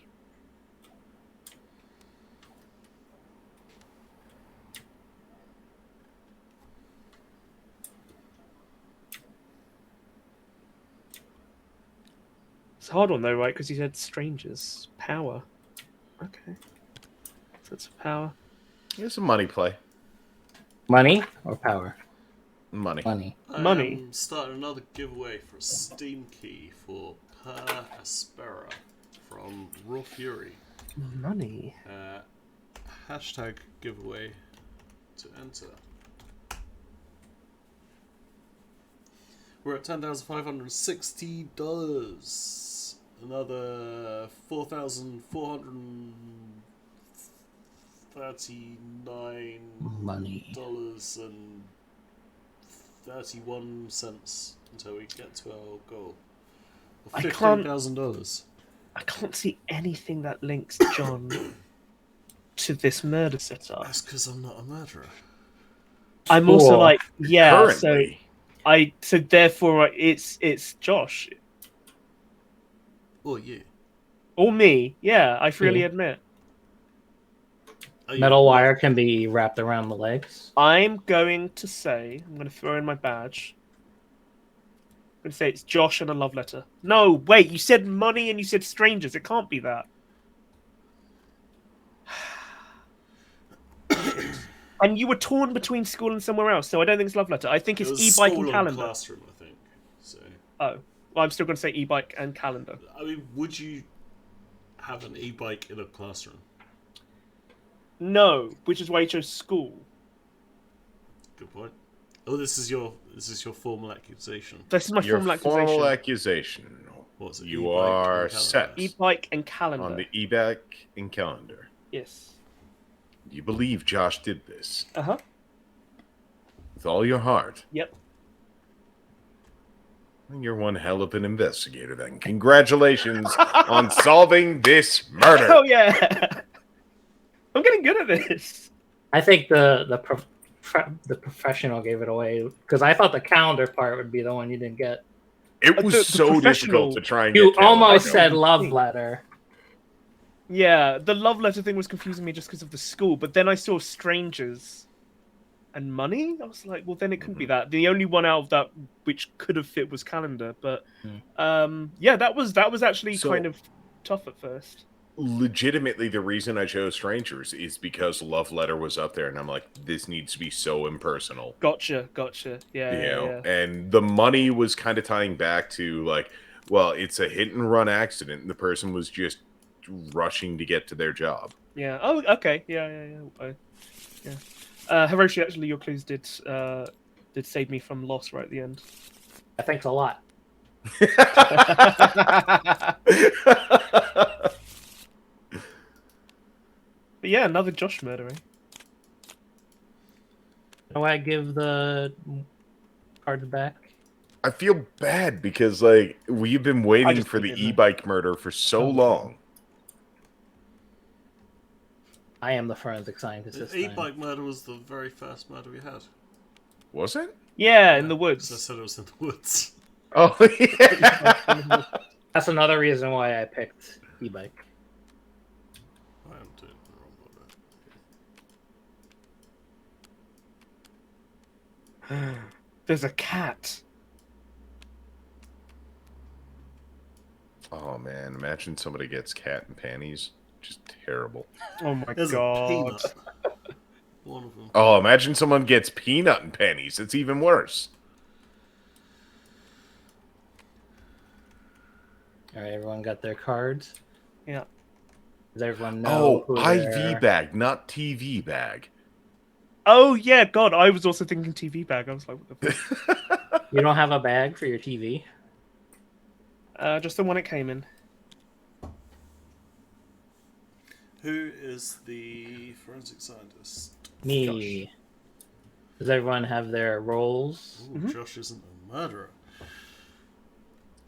[SPEAKER 3] It's a hard one though, right? Because you said strangers. Power. Okay. Sense of power.
[SPEAKER 4] It's a money play.
[SPEAKER 1] Money or power?
[SPEAKER 4] Money.
[SPEAKER 1] Money.
[SPEAKER 3] Money.
[SPEAKER 2] I'm starting another giveaway for a Steam key for Per Aspera from Raw Fury.
[SPEAKER 3] Money.
[SPEAKER 2] Hashtag giveaway to enter. We're at $10,560. Another $4,439
[SPEAKER 1] Money.
[SPEAKER 2] and 31 cents until we get to our goal.
[SPEAKER 3] I can't-
[SPEAKER 2] $15,000.
[SPEAKER 3] I can't see anything that links John to this murder setup.
[SPEAKER 2] That's because I'm not a murderer.
[SPEAKER 3] I'm also
[SPEAKER 1] Cool.
[SPEAKER 3] like, yeah.
[SPEAKER 4] Currently.
[SPEAKER 3] So therefore it's Josh
[SPEAKER 2] Or you.
[SPEAKER 3] or me. Yeah, I freely
[SPEAKER 1] Yeah.
[SPEAKER 3] admit.
[SPEAKER 2] Are you-
[SPEAKER 1] Metal wire can be wrapped around the legs.
[SPEAKER 3] I'm going to throw in my badge. I'm going to say it's Josh and a love letter. No, wait, you said money and you said strangers. It can't be that. And you were torn between school and somewhere else, so I don't think it's love letter. I think
[SPEAKER 2] It
[SPEAKER 3] it's
[SPEAKER 2] was
[SPEAKER 3] e-bike
[SPEAKER 2] school
[SPEAKER 3] and calendar.
[SPEAKER 2] classroom, I think. So,
[SPEAKER 3] Oh, well, I'm still going to say e-bike and calendar.
[SPEAKER 2] I mean, would you have an e-bike in a classroom?
[SPEAKER 3] No, which is why you chose school.
[SPEAKER 2] Good point. Oh, this is your formal accusation.
[SPEAKER 3] This is my
[SPEAKER 4] Your
[SPEAKER 3] formal accusation.
[SPEAKER 4] formal accusation.
[SPEAKER 2] What's it?
[SPEAKER 4] You
[SPEAKER 2] E-bike
[SPEAKER 4] are
[SPEAKER 2] and calendar?
[SPEAKER 4] set.
[SPEAKER 3] E-bike and calendar.
[SPEAKER 4] On the e-bike and calendar.
[SPEAKER 3] Yes.
[SPEAKER 4] You believe Josh did this
[SPEAKER 3] Uh-huh.
[SPEAKER 4] with all your heart.
[SPEAKER 3] Yep.
[SPEAKER 4] You're one hell of an investigator, then. Congratulations on solving this murder.
[SPEAKER 3] Oh, yeah. I'm getting good at this.
[SPEAKER 1] I think the professional gave it away because I thought the calendar part would be the one you didn't get.
[SPEAKER 4] It was
[SPEAKER 3] The
[SPEAKER 4] so
[SPEAKER 3] professional-
[SPEAKER 4] difficult to try and
[SPEAKER 1] You
[SPEAKER 4] get calendar
[SPEAKER 1] almost
[SPEAKER 4] going.
[SPEAKER 1] said love letter.
[SPEAKER 3] Yeah, the love letter thing was confusing me just because of the school, but then I saw strangers and money. I was like, well, then it couldn't be that. The only one out of that which could have fit was calendar, but yeah, that was actually
[SPEAKER 4] So-
[SPEAKER 3] kind of tough at first.
[SPEAKER 4] Legitimately, the reason I chose strangers is because love letter was up there, and I'm like, this needs to be so impersonal.
[SPEAKER 3] Gotcha. Yeah,
[SPEAKER 4] You
[SPEAKER 3] yeah,
[SPEAKER 4] know,
[SPEAKER 3] yeah.
[SPEAKER 4] and the money was kind of tying back to like, well, it's a hit and run accident, and the person was just rushing to get to their job.
[SPEAKER 3] Yeah. Oh, okay. Yeah. Hiroshi, actually, your clues did save me from loss right at the end.
[SPEAKER 1] Thanks a lot.
[SPEAKER 3] But yeah, another Josh murdering.
[SPEAKER 1] Do I give the cards back?
[SPEAKER 4] I feel bad because like we've been waiting
[SPEAKER 3] just
[SPEAKER 4] for the
[SPEAKER 3] needed them.
[SPEAKER 4] e-bike murder for so
[SPEAKER 3] Oh,
[SPEAKER 4] long.
[SPEAKER 1] I am the forensic scientist this
[SPEAKER 2] The
[SPEAKER 1] time.
[SPEAKER 2] e-bike murder was the very first murder we had.
[SPEAKER 4] Was it?
[SPEAKER 3] Yeah, in the
[SPEAKER 2] Because I
[SPEAKER 3] woods.
[SPEAKER 2] said it was in the woods.
[SPEAKER 4] Oh yeah.
[SPEAKER 1] That's another reason why I picked e-bike.
[SPEAKER 2] I am doing the wrong order.
[SPEAKER 3] There's a cat.
[SPEAKER 4] Oh man, imagine somebody gets cat and panties. Just terrible.
[SPEAKER 3] Oh my
[SPEAKER 2] There's a
[SPEAKER 3] god.
[SPEAKER 2] peanut. One of them.
[SPEAKER 4] Oh, imagine someone gets peanut and panties. It's even worse.
[SPEAKER 1] All right, everyone got their cards.
[SPEAKER 3] Yeah.
[SPEAKER 1] Does everyone know?
[SPEAKER 4] Oh,
[SPEAKER 1] who
[SPEAKER 4] IV
[SPEAKER 1] their-
[SPEAKER 4] bag, not TV bag.
[SPEAKER 3] Oh yeah, God, I was also thinking TV bag. I was like, what the fuck?
[SPEAKER 1] You don't have a bag for your TV?
[SPEAKER 3] Just the one it came in.
[SPEAKER 2] Who is the forensic scientist?
[SPEAKER 1] Me. Does everyone have their roles?
[SPEAKER 2] Ooh, Josh isn't a murderer.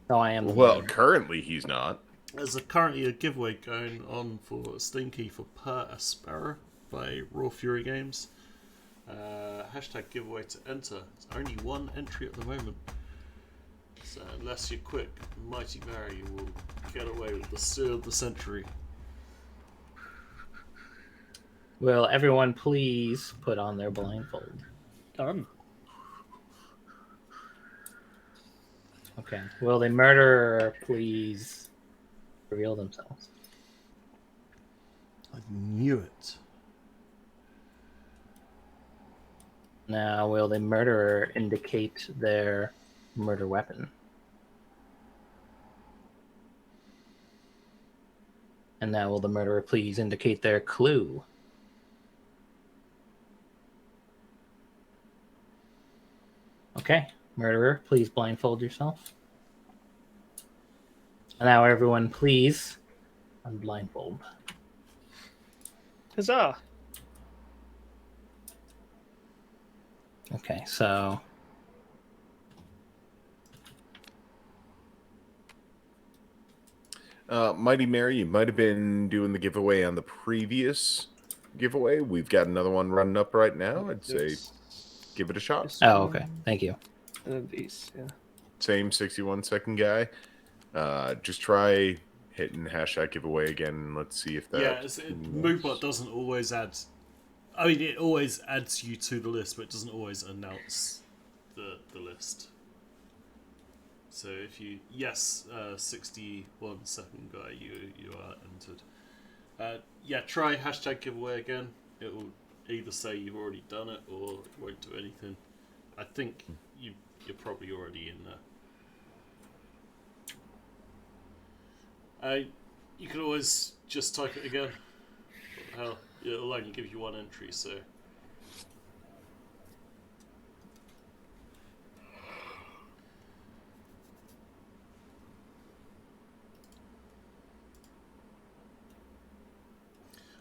[SPEAKER 1] No, I am. The
[SPEAKER 4] Well,
[SPEAKER 1] murderer.
[SPEAKER 4] currently he's not.
[SPEAKER 2] There's currently a giveaway going on for a Steam key for Per Aspera by Raw Fury Games. Hashtag giveaway to enter. It's only one entry at the moment. So unless you're quick, Mighty Mary will get away with the steal of the century.
[SPEAKER 1] Will everyone please put on their blindfold?
[SPEAKER 3] Done.
[SPEAKER 1] Okay. Will the murderer please reveal themselves?
[SPEAKER 2] I knew it.
[SPEAKER 1] Now, will the murderer indicate their murder weapon? And now, will the murderer please indicate their clue? Okay. Murderer, please blindfold yourself. And now, everyone, please unblindfold.
[SPEAKER 3] Huzzah.
[SPEAKER 1] Okay, so
[SPEAKER 4] Mighty Mary, you might have been doing the giveaway on the previous giveaway. We've got another one running up right now. I'd say give it a shot.
[SPEAKER 1] oh, okay. Thank you.
[SPEAKER 3] These, yeah.
[SPEAKER 4] Same 61-second guy. Just try hitting hashtag giveaway again. And let's see if that.
[SPEAKER 2] Yeah, Moobot doesn't always add. I mean, it always adds you to the list, but it doesn't always announce the list. So if you 61-second guy, you are entered. Yeah, try hashtag giveaway again. It will either say you've already done it or it won't do anything. I think you're probably already in there. You can always just type it again. What the hell? It'll only give you one entry, so.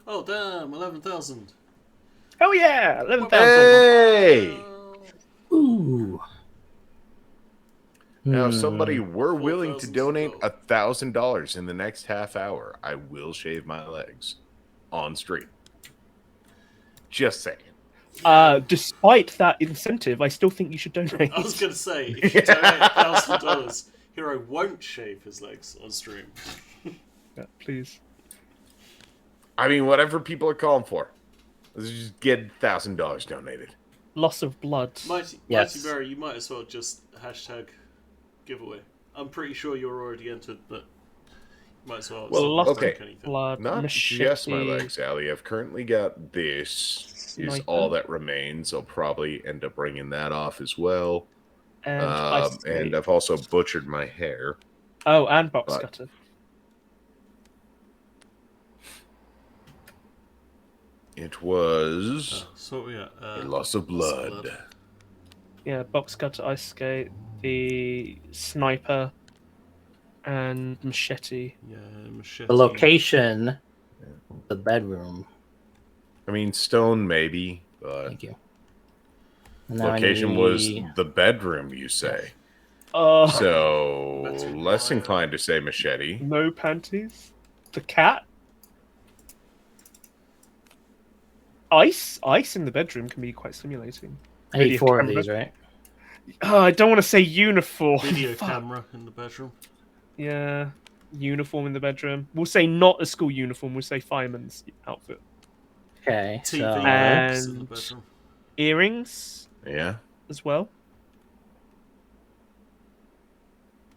[SPEAKER 2] Oh damn! 11,000.
[SPEAKER 3] Oh yeah, 11,000.
[SPEAKER 4] Hey!
[SPEAKER 1] Ooh.
[SPEAKER 4] Now, if somebody were willing to
[SPEAKER 2] 4,000
[SPEAKER 4] donate
[SPEAKER 2] gold.
[SPEAKER 4] $1,000 in the next half hour, I will shave my legs on stream. Just saying.
[SPEAKER 3] Despite that incentive, I still think you should donate.
[SPEAKER 2] I was gonna say, if you donate $1,000, Hero won't shave his legs on stream.
[SPEAKER 3] Yeah, please.
[SPEAKER 4] I mean, whatever people are calling for. Let's just get $1,000 donated.
[SPEAKER 3] Loss of blood.
[SPEAKER 2] Mighty Berry, you might as well just hashtag giveaway. I'm pretty sure you're already entered, but you might as well.
[SPEAKER 4] Well,
[SPEAKER 3] loss
[SPEAKER 4] okay.
[SPEAKER 3] of blood.
[SPEAKER 4] Not
[SPEAKER 3] machete,
[SPEAKER 4] just my legs, Allie. I've currently got this. Is
[SPEAKER 3] sniper,
[SPEAKER 4] all that remains. I'll probably end up bringing that off as well. And I've also butchered my hair.
[SPEAKER 3] Oh, and box cutter.
[SPEAKER 4] It was
[SPEAKER 2] So what we got?
[SPEAKER 4] a loss of blood.
[SPEAKER 3] Yeah, box cutter, ice skate, the sniper, and machete.
[SPEAKER 2] Yeah, machete.
[SPEAKER 1] The location, the bedroom.
[SPEAKER 4] I mean, stone maybe, but
[SPEAKER 1] Thank you. And now
[SPEAKER 4] location was the bedroom, you say. So less inclined to say machete.
[SPEAKER 3] No panties. The cat. Ice in the bedroom can be quite stimulating.
[SPEAKER 1] I need 4 of these, right?
[SPEAKER 3] I don't want to say uniform.
[SPEAKER 2] Video camera in the bedroom.
[SPEAKER 3] Yeah, uniform in the bedroom. We'll say not a school uniform. We'll say fireman's outfit.
[SPEAKER 1] Okay,
[SPEAKER 2] TV
[SPEAKER 1] so
[SPEAKER 2] box in the bedroom.
[SPEAKER 3] Earrings.
[SPEAKER 4] Yeah.
[SPEAKER 3] As well.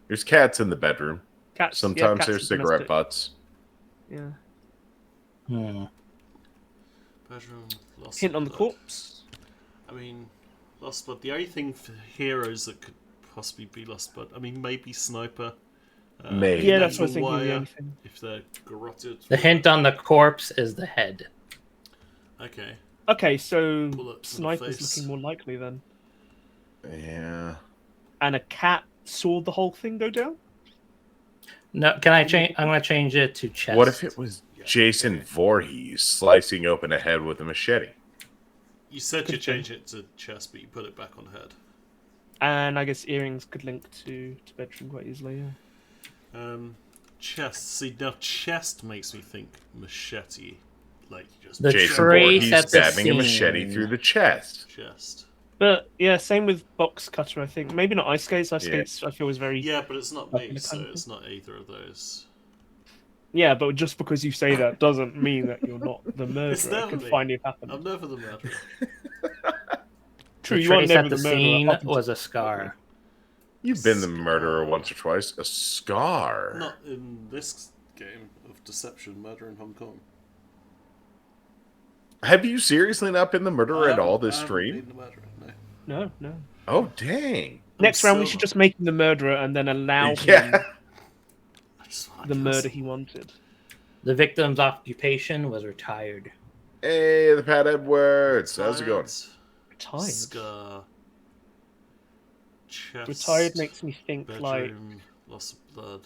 [SPEAKER 4] There's cats in the bedroom.
[SPEAKER 3] Cats.
[SPEAKER 4] Sometimes
[SPEAKER 3] cats
[SPEAKER 4] there's cigarette butts.
[SPEAKER 3] Yeah.
[SPEAKER 2] Bedroom. Lost
[SPEAKER 3] Hint on the
[SPEAKER 2] blood.
[SPEAKER 3] corpse.
[SPEAKER 2] I mean, lost blood. The only thing for heroes that could possibly be lost blood. I mean, maybe sniper.
[SPEAKER 4] Maybe.
[SPEAKER 3] Yeah, that's what I was thinking.
[SPEAKER 2] Wire,
[SPEAKER 3] The only thing.
[SPEAKER 2] if they're garroted.
[SPEAKER 1] the hint on the corpse is the head.
[SPEAKER 2] Okay.
[SPEAKER 3] Okay, so
[SPEAKER 2] Bullet to the
[SPEAKER 3] sniper's
[SPEAKER 2] face.
[SPEAKER 3] looking more likely then.
[SPEAKER 4] Yeah.
[SPEAKER 3] And a cat saw the whole thing go down?
[SPEAKER 1] No, can I change? I'm going to change it to chest.
[SPEAKER 4] What if it was Jason Voorhees slicing open a head with a machete?
[SPEAKER 2] You said you changed it to chest, but you put it back on head.
[SPEAKER 3] And I guess earrings could link to bedroom quite easily, yeah.
[SPEAKER 2] Chest. See, now chest makes me think machete. Like, just
[SPEAKER 1] The
[SPEAKER 4] Jason
[SPEAKER 1] trace
[SPEAKER 4] Voorhees
[SPEAKER 1] at the
[SPEAKER 4] stabbing a machete
[SPEAKER 1] scene.
[SPEAKER 4] through the chest.
[SPEAKER 2] chest.
[SPEAKER 3] But yeah, same with box cutter, I think. Maybe not ice skates. Ice
[SPEAKER 4] Yeah.
[SPEAKER 3] skates, I feel, is very.
[SPEAKER 2] Yeah, but it's not
[SPEAKER 3] Up in
[SPEAKER 2] me,
[SPEAKER 3] the
[SPEAKER 2] so
[SPEAKER 3] country.
[SPEAKER 2] it's not either of those.
[SPEAKER 3] Yeah, but just because you say that doesn't mean that you're not the murderer.
[SPEAKER 2] It's
[SPEAKER 3] It
[SPEAKER 2] never
[SPEAKER 3] can
[SPEAKER 2] me.
[SPEAKER 3] finally happen.
[SPEAKER 2] I'm never the murderer.
[SPEAKER 3] True,
[SPEAKER 1] The
[SPEAKER 3] you are
[SPEAKER 1] trace
[SPEAKER 3] never
[SPEAKER 1] at the
[SPEAKER 3] the murderer.
[SPEAKER 1] scene
[SPEAKER 3] up until-
[SPEAKER 1] was a scar.
[SPEAKER 4] You've been the murderer once or twice. A scar.
[SPEAKER 2] Not in this game of deception, murder in Hong Kong.
[SPEAKER 4] Have you seriously not been the murderer at all this
[SPEAKER 2] I haven't
[SPEAKER 4] stream?
[SPEAKER 2] been the murderer, no.
[SPEAKER 3] No, no.
[SPEAKER 4] Oh, dang.
[SPEAKER 3] Next round, we
[SPEAKER 2] sober.
[SPEAKER 3] should just make him the murderer and then allow him
[SPEAKER 4] Yeah.
[SPEAKER 2] I just wanna
[SPEAKER 3] the
[SPEAKER 2] kill
[SPEAKER 3] murder
[SPEAKER 2] someone.
[SPEAKER 3] he wanted.
[SPEAKER 1] The victim's occupation was retired.
[SPEAKER 4] Hey, the Pat Edwards. How's it going?
[SPEAKER 3] Retired.
[SPEAKER 2] Scar. Chest.
[SPEAKER 3] Retired makes me think
[SPEAKER 2] bedroom,
[SPEAKER 3] like
[SPEAKER 2] loss of blood.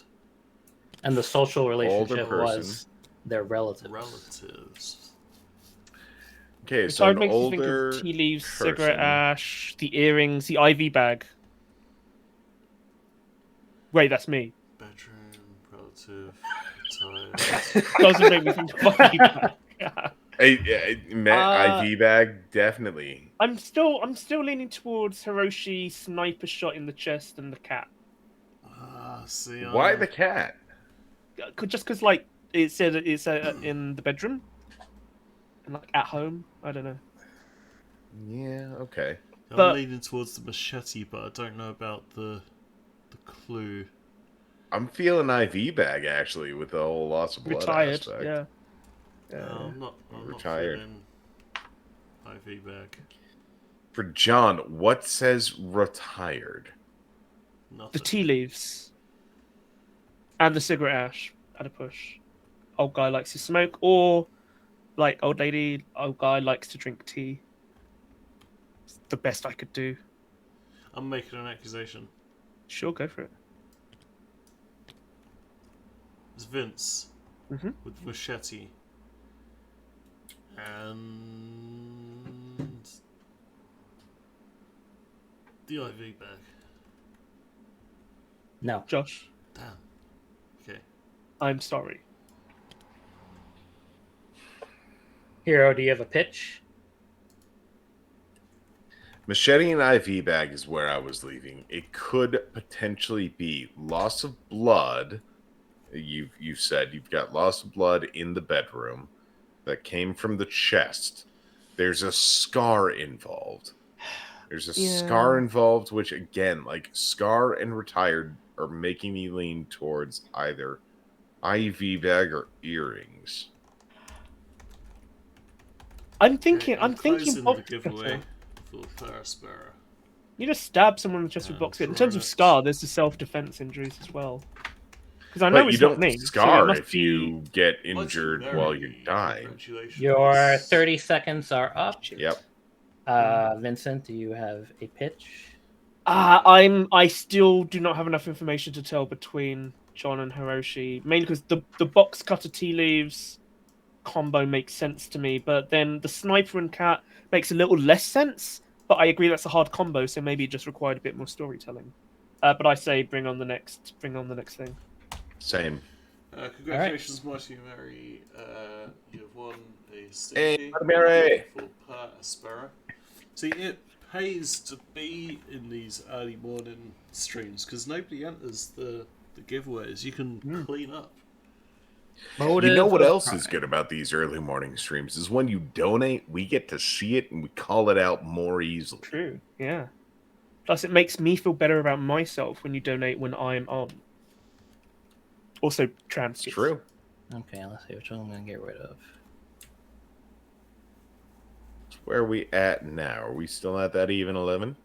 [SPEAKER 1] And the social relationship
[SPEAKER 4] person.
[SPEAKER 1] was their relatives.
[SPEAKER 2] Relatives.
[SPEAKER 4] Okay, so
[SPEAKER 3] retired
[SPEAKER 4] an
[SPEAKER 3] makes me think
[SPEAKER 4] older
[SPEAKER 3] of tea leaves,
[SPEAKER 4] person.
[SPEAKER 3] cigarette ash, the earrings, the IV bag. Wait, that's me.
[SPEAKER 2] Bedroom, relative, retired.
[SPEAKER 3] Doesn't make me think of IV bag.
[SPEAKER 4] IV bag, definitely.
[SPEAKER 3] I'm still leaning towards Hiroshi sniper shot in the chest and the cat.
[SPEAKER 2] See,
[SPEAKER 4] Why the cat?
[SPEAKER 3] Just because like it said it's in the bedroom and like at home. I don't know.
[SPEAKER 4] Yeah, okay.
[SPEAKER 2] I'm
[SPEAKER 3] but-
[SPEAKER 2] leaning towards the machete, but I don't know about the clue.
[SPEAKER 4] I'm feeling IV bag actually with the whole loss of blood
[SPEAKER 3] Retired.
[SPEAKER 4] aspect.
[SPEAKER 3] Yeah.
[SPEAKER 2] No, I'm
[SPEAKER 4] Retired.
[SPEAKER 2] not feeling IV bag.
[SPEAKER 4] For John, what says retired?
[SPEAKER 2] Nothing.
[SPEAKER 3] The tea leaves and the cigarette ash at a push. Old guy likes to smoke, or like old lady, old guy likes to drink tea. It's the best I could do.
[SPEAKER 2] I'm making an accusation.
[SPEAKER 3] Sure, go for it.
[SPEAKER 2] It's Vince
[SPEAKER 3] Mhm.
[SPEAKER 2] with machete. And the IV bag.
[SPEAKER 1] No.
[SPEAKER 3] Josh,
[SPEAKER 2] Damn. Okay.
[SPEAKER 3] I'm sorry.
[SPEAKER 1] Hero, do you have a pitch?
[SPEAKER 4] Machete and IV bag is where I was leaving. It could potentially be loss of blood. You've said you've got loss of blood in the bedroom that came from the chest. There's a scar involved. There's a scar involved, which again, like scar and retired, are making me lean towards either IV bag or earrings.
[SPEAKER 3] I'm thinking
[SPEAKER 2] Closing
[SPEAKER 3] box
[SPEAKER 2] the giveaway
[SPEAKER 3] cutter.
[SPEAKER 2] for the first bearer.
[SPEAKER 3] You just stab someone with just with box cutter. In terms of scar, there's the self-defense injuries as well. Because I know
[SPEAKER 4] But
[SPEAKER 3] it's
[SPEAKER 4] you
[SPEAKER 3] not
[SPEAKER 4] don't
[SPEAKER 3] me, so it
[SPEAKER 4] scar
[SPEAKER 3] must
[SPEAKER 4] if
[SPEAKER 3] be...
[SPEAKER 4] you get injured
[SPEAKER 2] Very
[SPEAKER 4] while you're dying.
[SPEAKER 2] congratulations.
[SPEAKER 1] Your 30 seconds are up.
[SPEAKER 4] Yep.
[SPEAKER 1] Vincent, do you have a pitch?
[SPEAKER 3] I still do not have enough information to tell between John and Hiroshi, mainly because the box cutter tea leaves combo makes sense to me, but then the sniper and cat makes a little less sense. But I agree that's a hard combo, so maybe it just required a bit more storytelling. But I say bring on the next thing.
[SPEAKER 4] Same.
[SPEAKER 2] Congratulations, Mighty Mary. You have won a
[SPEAKER 4] Hey,
[SPEAKER 2] sticky
[SPEAKER 4] Mary.
[SPEAKER 2] for Per Aspera. See, it pays to be in these early morning streams because nobody enters the giveaways. You can clean up.
[SPEAKER 4] You know what else is good about these early morning streams is when you donate, we get to see it and we call it out more easily.
[SPEAKER 3] True, yeah. Plus, it makes me feel better about myself when you donate when I'm on. Also, trans.
[SPEAKER 4] It's true.
[SPEAKER 1] Okay, let's see which one I'm going to get rid of.
[SPEAKER 4] Where are we at now? Are we still at that even 11?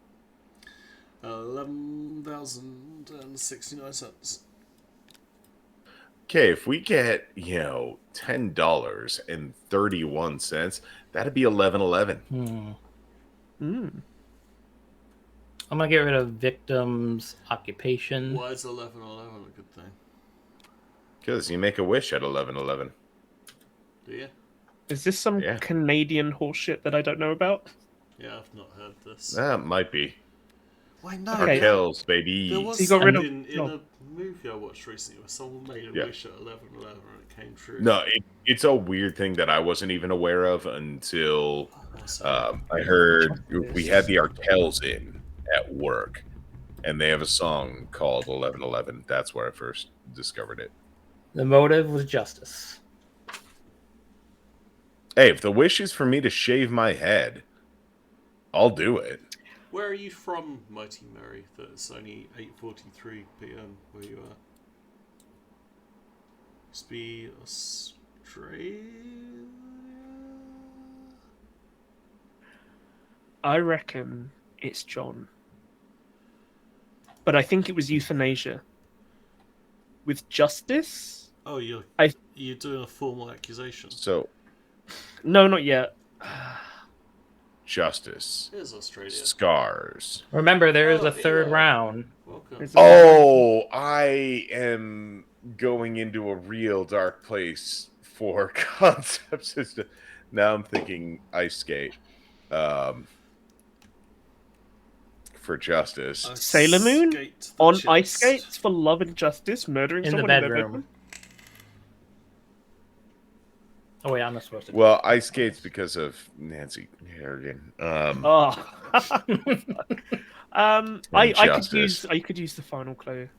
[SPEAKER 2] 11,069 cents.
[SPEAKER 4] Okay, if we get, $10.31, that'd be 11.11.
[SPEAKER 1] I'm going to get rid of victim's occupation.
[SPEAKER 2] Why is 11.11 a good thing?
[SPEAKER 4] Because you make a wish at 11.11.
[SPEAKER 2] Do you?
[SPEAKER 3] Is this some Canadian horseshit that I don't know about?
[SPEAKER 2] Yeah, I've not heard this.
[SPEAKER 4] That might be.
[SPEAKER 2] Why no?
[SPEAKER 4] Cartels, baby.
[SPEAKER 2] There was
[SPEAKER 3] So you got rid of-
[SPEAKER 2] something in a movie I watched recently where someone made a wish at 11.11 and it came true.
[SPEAKER 4] No, it's a weird thing that I wasn't even aware of until I heard we had the Arkells in at work, and they have a song called 11.11. That's where I first discovered it.
[SPEAKER 1] The motive was justice.
[SPEAKER 4] Hey, if the wish is for me to shave my head, I'll do it.
[SPEAKER 2] Where are you from, Mighty Mary? That it's only 8:43 p.m. where you are. Must be Australia.
[SPEAKER 3] I reckon it's John. But I think it was euthanasia. With justice?
[SPEAKER 2] Oh, you're doing a formal accusation.
[SPEAKER 4] So,
[SPEAKER 3] No, not yet.
[SPEAKER 4] justice.
[SPEAKER 2] It is Australia.
[SPEAKER 4] Scars.
[SPEAKER 1] Remember, there is
[SPEAKER 2] Oh,
[SPEAKER 1] a third
[SPEAKER 2] yeah.
[SPEAKER 1] round.
[SPEAKER 2] Welcome.
[SPEAKER 4] Oh, I am going into a real dark place for concept system. Now I'm thinking ice skate. For justice.
[SPEAKER 3] Sailor Moon?
[SPEAKER 2] Skate the
[SPEAKER 3] On
[SPEAKER 2] chest.
[SPEAKER 3] ice skates for love and justice, murdering
[SPEAKER 1] In the
[SPEAKER 3] someone in their
[SPEAKER 1] bedroom.
[SPEAKER 3] bedroom?
[SPEAKER 1] Oh, wait, I'm not supposed to.
[SPEAKER 4] Well, ice skates because of Nancy Harrigan.
[SPEAKER 3] Oh. I
[SPEAKER 4] Justice.
[SPEAKER 3] could use the final clue.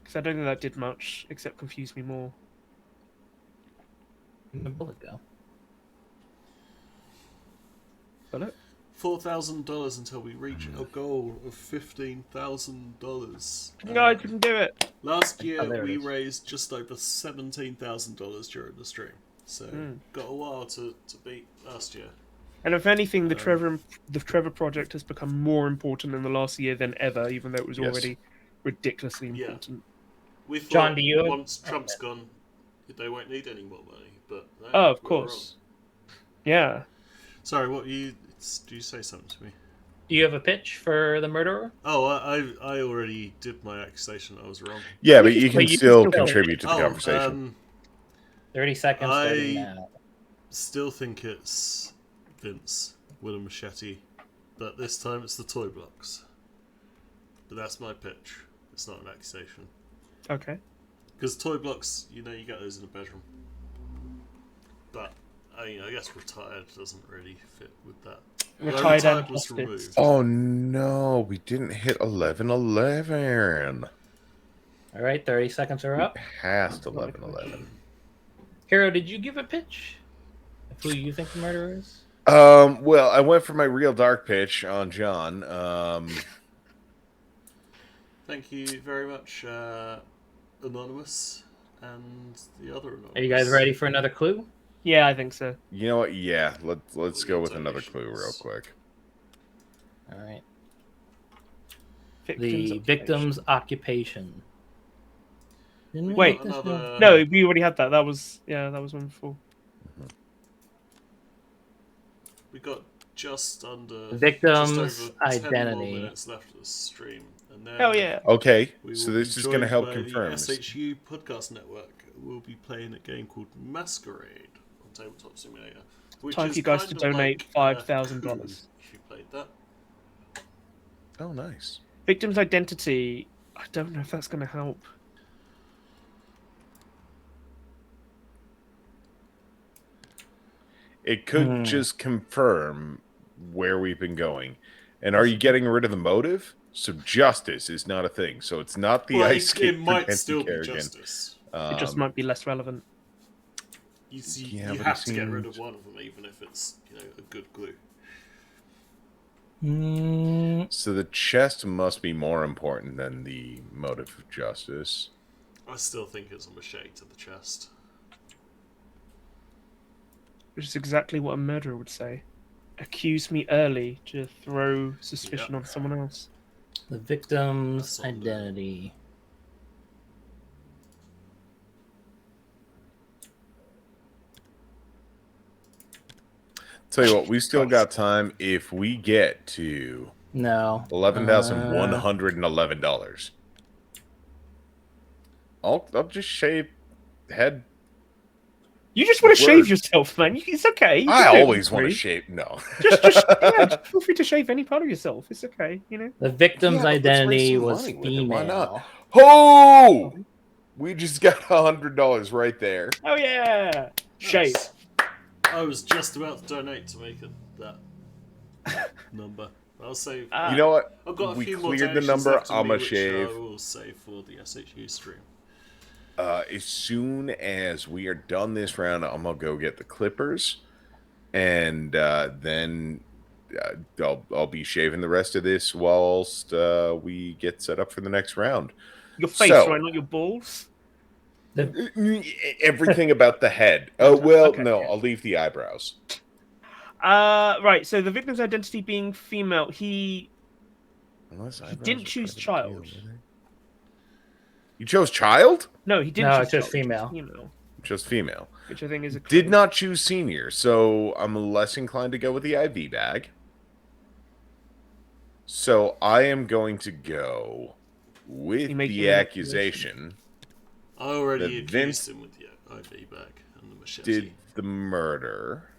[SPEAKER 3] Because I don't think that did much except confuse me more.
[SPEAKER 1] Where'd the bullet go?
[SPEAKER 3] Bullet?
[SPEAKER 2] $4,000 until we reach a goal of $15,000.
[SPEAKER 3] No, I couldn't do it.
[SPEAKER 2] Last
[SPEAKER 1] Oh,
[SPEAKER 2] year
[SPEAKER 1] there it
[SPEAKER 2] we
[SPEAKER 1] is.
[SPEAKER 2] raised just over $17,000 during the stream, so got a while to beat last year.
[SPEAKER 3] And if anything, the Trevor project has become more important in the last year than ever, even though it was already ridiculously important.
[SPEAKER 2] We thought
[SPEAKER 1] John, do you-
[SPEAKER 2] once Trump's gone, they won't need any more money. But no,
[SPEAKER 3] Oh, of
[SPEAKER 2] we were
[SPEAKER 3] course.
[SPEAKER 2] wrong.
[SPEAKER 3] Yeah.
[SPEAKER 2] Sorry, what do you say something to me?
[SPEAKER 1] Do you have a pitch for the murderer?
[SPEAKER 2] Oh, I already did my accusation. I was wrong.
[SPEAKER 4] Yeah, but you can
[SPEAKER 1] you can
[SPEAKER 4] still
[SPEAKER 1] still
[SPEAKER 4] contribute to the conversation.
[SPEAKER 1] 30 seconds starting now.
[SPEAKER 2] still think it's Vince with a machete, but this time it's the toy blocks. But that's my pitch. It's not an accusation.
[SPEAKER 3] Okay.
[SPEAKER 2] Because toy blocks, you get those in the bedroom. But I guess retired doesn't really fit with that.
[SPEAKER 3] Retired and
[SPEAKER 2] was
[SPEAKER 3] justice.
[SPEAKER 2] removed.
[SPEAKER 4] Oh no, we didn't hit 11-11.
[SPEAKER 1] All right, 30 seconds are up.
[SPEAKER 4] Past 11-11.
[SPEAKER 1] Hero, did you give a pitch of who you think the murderer is?
[SPEAKER 4] Well, I went for my real dark pitch on John.
[SPEAKER 2] Thank you very much, Anonymous, and the other Anonymous.
[SPEAKER 1] Are you guys ready for another clue?
[SPEAKER 3] Yeah, I think so.
[SPEAKER 4] You know what? Yeah, let's go with another clue real quick.
[SPEAKER 1] All right.
[SPEAKER 3] Victim's
[SPEAKER 1] The victim's occupation. Didn't we
[SPEAKER 3] Wait,
[SPEAKER 1] make this one?
[SPEAKER 3] No, we already had that. That was one before.
[SPEAKER 2] We got just under
[SPEAKER 1] The victim's
[SPEAKER 2] just over 10
[SPEAKER 1] identity.
[SPEAKER 2] more minutes left of the stream, and then
[SPEAKER 3] Hell yeah!
[SPEAKER 4] Okay,
[SPEAKER 2] we
[SPEAKER 4] so
[SPEAKER 2] will
[SPEAKER 4] this
[SPEAKER 2] be
[SPEAKER 4] is going to
[SPEAKER 2] joined
[SPEAKER 4] help
[SPEAKER 2] by
[SPEAKER 4] confirm.
[SPEAKER 2] The SHU Podcast Network. We'll be playing a game called Masquerade on Tabletop Simulator. Which
[SPEAKER 3] Time
[SPEAKER 2] is
[SPEAKER 3] for you guys to
[SPEAKER 2] kind of
[SPEAKER 3] donate
[SPEAKER 2] like,
[SPEAKER 3] $5,000.
[SPEAKER 2] If you played that.
[SPEAKER 4] Oh, nice.
[SPEAKER 3] Victim's identity. I don't know if that's going to help.
[SPEAKER 4] It could just confirm where we've been going. And are you getting rid of the motive? So justice is not a thing. So it's not the
[SPEAKER 2] Well,
[SPEAKER 4] ice skate.
[SPEAKER 2] it might
[SPEAKER 4] for
[SPEAKER 2] still be
[SPEAKER 4] Kerrigan.
[SPEAKER 2] justice.
[SPEAKER 3] It just might be less relevant.
[SPEAKER 2] You see,
[SPEAKER 4] Yeah,
[SPEAKER 2] you
[SPEAKER 4] but
[SPEAKER 2] have
[SPEAKER 4] it
[SPEAKER 2] to get rid
[SPEAKER 4] seems-
[SPEAKER 2] of one of them, even if it's a good glue.
[SPEAKER 4] So the chest must be more important than the motive of justice.
[SPEAKER 2] I still think it's a machete to the chest.
[SPEAKER 3] Which is exactly what a murderer would say. Accuse me early to throw suspicion on someone else.
[SPEAKER 1] The victim's
[SPEAKER 2] That's on
[SPEAKER 1] identity.
[SPEAKER 4] Tell you what, we still got time if we get to
[SPEAKER 1] No.
[SPEAKER 4] $11,111. I'll just shave head.
[SPEAKER 3] You just want to shave
[SPEAKER 4] Word.
[SPEAKER 3] yourself, man. It's okay. You
[SPEAKER 4] I
[SPEAKER 3] can do it
[SPEAKER 4] always
[SPEAKER 3] for
[SPEAKER 4] want to
[SPEAKER 3] free.
[SPEAKER 4] shave. No.
[SPEAKER 3] Just feel free to shave any part of yourself. It's okay,
[SPEAKER 1] The victim's
[SPEAKER 4] Yeah, but let's raise
[SPEAKER 1] identity
[SPEAKER 4] some
[SPEAKER 1] was
[SPEAKER 4] money with it.
[SPEAKER 1] female.
[SPEAKER 4] Why not? Oh! We just got $100 right there.
[SPEAKER 3] Oh yeah, shave.
[SPEAKER 2] Nice. I was just about to donate to make it that number. I'll save.
[SPEAKER 4] You know what?
[SPEAKER 2] I've got a
[SPEAKER 4] We
[SPEAKER 2] few more
[SPEAKER 4] cleared the
[SPEAKER 2] donations
[SPEAKER 4] number.
[SPEAKER 2] left to
[SPEAKER 4] I'm
[SPEAKER 2] me,
[SPEAKER 4] a
[SPEAKER 2] which
[SPEAKER 4] shave.
[SPEAKER 2] I will save for the SHU stream.
[SPEAKER 4] As soon as we are done this round, I'm gonna go get the clippers, and then I'll be shaving the rest of this whilst we get set up for the next round.
[SPEAKER 3] Your face,
[SPEAKER 4] So-
[SPEAKER 3] right? Not your balls.
[SPEAKER 4] Everything about the head. Oh well,
[SPEAKER 3] Okay,
[SPEAKER 4] no,
[SPEAKER 3] yeah.
[SPEAKER 4] I'll leave the eyebrows.
[SPEAKER 3] Right. So the victim's identity being female, he
[SPEAKER 4] Unless eyebrows
[SPEAKER 3] didn't
[SPEAKER 4] are
[SPEAKER 3] choose
[SPEAKER 4] part of the
[SPEAKER 3] child.
[SPEAKER 4] deal, really. You chose child?
[SPEAKER 3] no, he didn't.
[SPEAKER 1] No,
[SPEAKER 3] choose
[SPEAKER 1] it's just
[SPEAKER 3] child,
[SPEAKER 1] female.
[SPEAKER 3] Female,
[SPEAKER 4] Just female.
[SPEAKER 3] which I think is a
[SPEAKER 4] Did not choose senior, so I'm less inclined to go with the IV bag. So I am going to go with
[SPEAKER 3] You making
[SPEAKER 4] the
[SPEAKER 3] an
[SPEAKER 4] accusation
[SPEAKER 2] I already
[SPEAKER 4] That
[SPEAKER 2] accused
[SPEAKER 4] Vince
[SPEAKER 2] him with the IV bag and the machete.
[SPEAKER 4] did the murder.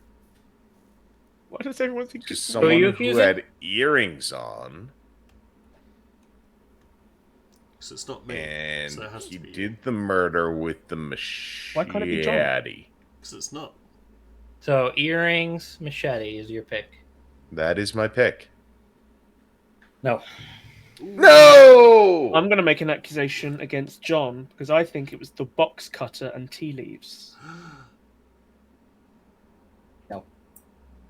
[SPEAKER 3] Why does everyone think
[SPEAKER 4] Just
[SPEAKER 3] it's
[SPEAKER 4] someone
[SPEAKER 1] you
[SPEAKER 4] who
[SPEAKER 1] accusing?
[SPEAKER 4] had earrings on,
[SPEAKER 2] So it's not me.
[SPEAKER 4] and
[SPEAKER 2] so it has
[SPEAKER 4] he
[SPEAKER 2] to be
[SPEAKER 4] did the murder with the machete.
[SPEAKER 3] Why can't it be John?
[SPEAKER 2] Because it's not.
[SPEAKER 1] So earrings, machete is your pick.
[SPEAKER 4] That is my pick.
[SPEAKER 1] No.
[SPEAKER 4] No!
[SPEAKER 3] I'm going to make an accusation against John because I think it was the box cutter and tea leaves.
[SPEAKER 1] No.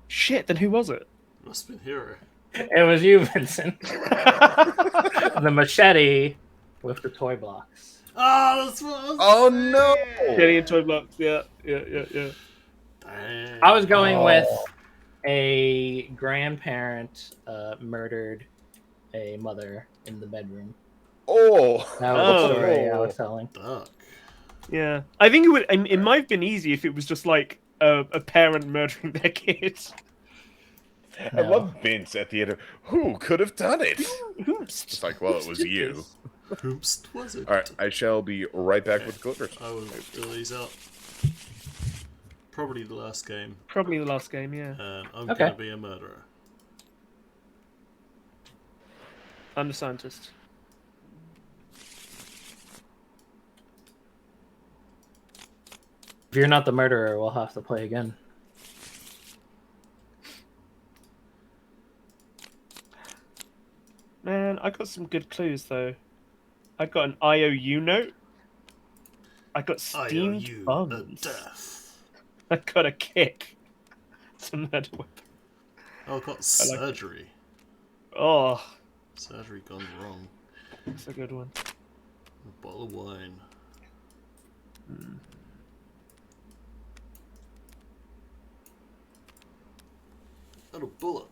[SPEAKER 3] Shit, then who was it?
[SPEAKER 2] Must have been Hero.
[SPEAKER 1] It was you, Vincent. The machete with the toy blocks.
[SPEAKER 2] Oh, that's what I was
[SPEAKER 4] Oh,
[SPEAKER 2] saying.
[SPEAKER 4] no!
[SPEAKER 3] Jenny and toy blocks. Yeah.
[SPEAKER 2] Dang.
[SPEAKER 1] I was going
[SPEAKER 4] Oh.
[SPEAKER 1] with a grandparent murdered a mother in the bedroom.
[SPEAKER 4] Oh!
[SPEAKER 1] That was the story I was telling.
[SPEAKER 2] Dark.
[SPEAKER 3] Yeah. I think it would. It might have been easy if it was just like a parent murdering their kids.
[SPEAKER 4] I
[SPEAKER 1] No.
[SPEAKER 4] love Vince at the end of, who could have done it?
[SPEAKER 3] Oops.
[SPEAKER 4] It's like, well, it was you.
[SPEAKER 2] Oops, was it?
[SPEAKER 4] All right, I shall be right back with the clippers.
[SPEAKER 2] I will fill these out. Probably the last game.
[SPEAKER 3] Probably the last game, yeah.
[SPEAKER 2] And I'm
[SPEAKER 1] Okay.
[SPEAKER 2] gonna be a murderer.
[SPEAKER 3] I'm the scientist.
[SPEAKER 1] If you're not the murderer, we'll have to play again.
[SPEAKER 3] Man, I got some good clues though. I got an IOU note. I got
[SPEAKER 2] I owe
[SPEAKER 3] steamed
[SPEAKER 2] you a
[SPEAKER 3] buns.
[SPEAKER 2] death.
[SPEAKER 3] I got a kick. Some murder weapon.
[SPEAKER 2] Oh, I got
[SPEAKER 3] I like
[SPEAKER 2] surgery.
[SPEAKER 3] Oh,
[SPEAKER 2] Surgery gone wrong.
[SPEAKER 3] that's a good one.
[SPEAKER 2] A bottle of wine. And a bullet.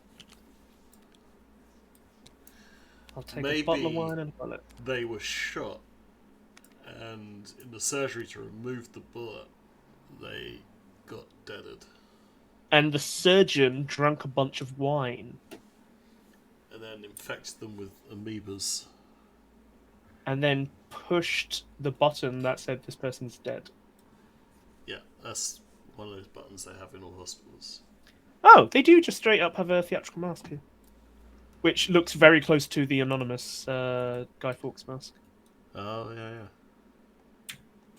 [SPEAKER 3] I'll take a bottle of
[SPEAKER 2] Maybe
[SPEAKER 3] wine and a bullet.
[SPEAKER 2] they were shot, and in the surgery to remove the bullet, they got deaded.
[SPEAKER 3] And the surgeon drank a bunch of wine.
[SPEAKER 2] And then infected them with amoebas.
[SPEAKER 3] And then pushed the button that said this person's dead.
[SPEAKER 2] Yeah, that's one of those buttons they have in all hospitals.
[SPEAKER 3] Oh, they do just straight up have a theatrical mask here. Which looks very close to the anonymous Guy Fawkes mask.
[SPEAKER 2] Oh, yeah.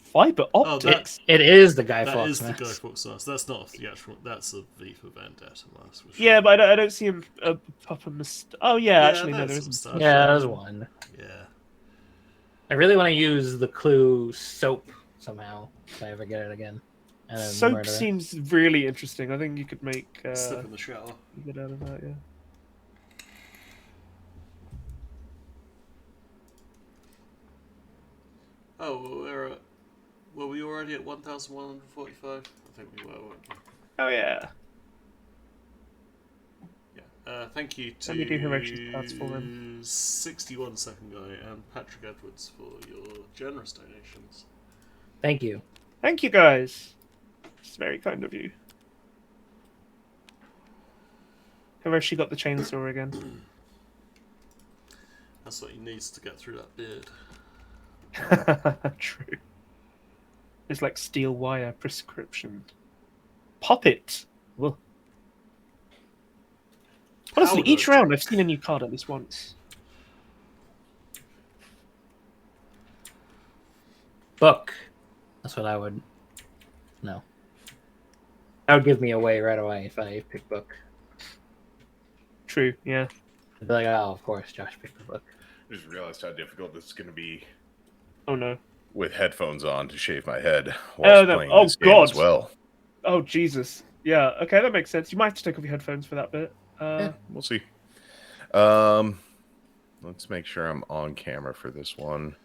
[SPEAKER 3] Fiber
[SPEAKER 2] Oh,
[SPEAKER 3] optics?
[SPEAKER 1] It is the Guy
[SPEAKER 2] That
[SPEAKER 1] Fawkes
[SPEAKER 2] is the
[SPEAKER 1] mask.
[SPEAKER 2] Guy Fawkes mask. That's not a theatrical. That's a V for Vendetta mask. For sure.
[SPEAKER 3] Yeah, but I don't see him pop a moustache. Oh, yeah, actually, no,
[SPEAKER 2] there's
[SPEAKER 3] there
[SPEAKER 2] some
[SPEAKER 3] isn't.
[SPEAKER 2] stuff.
[SPEAKER 1] Yeah, there's one.
[SPEAKER 2] Yeah.
[SPEAKER 1] I really want to use the clue soap somehow if I ever get it again. And then
[SPEAKER 3] Soap
[SPEAKER 1] murder.
[SPEAKER 3] seems really interesting. I think you could make
[SPEAKER 2] Slip in the shower.
[SPEAKER 3] a bit out of that, yeah.
[SPEAKER 2] Oh, were we already at 1,145? I think we were, weren't we?
[SPEAKER 3] Oh, yeah.
[SPEAKER 2] Yeah. Thank you to
[SPEAKER 3] Let me do Hiroshi's cards for him.
[SPEAKER 2] 61 Second Guy and Patrick Edwards for your generous donations.
[SPEAKER 1] Thank you.
[SPEAKER 3] Thank you, guys. It's very kind of you. Hiroshi got the chainsaw again.
[SPEAKER 2] That's what he needs to get through that beard.
[SPEAKER 3] True. It's like steel wire prescription. Pop it. Well, honestly, each
[SPEAKER 2] Powder.
[SPEAKER 3] round I've seen a new card at least once.
[SPEAKER 1] Book. That's what I would. No. That would give me away right away if I pick book.
[SPEAKER 3] True, yeah.
[SPEAKER 1] I'd be like, oh, of course, Josh picked the book.
[SPEAKER 4] I just realized how difficult this is going to be
[SPEAKER 3] Oh no.
[SPEAKER 4] with headphones on to shave my head while
[SPEAKER 3] no.
[SPEAKER 4] playing
[SPEAKER 3] Oh,
[SPEAKER 4] this game
[SPEAKER 3] God.
[SPEAKER 4] as well.
[SPEAKER 3] Oh Jesus. Yeah. Okay, that makes sense. You might have to take off your headphones for that bit.
[SPEAKER 4] Yeah, we'll see. Let's make sure I'm on camera for this one.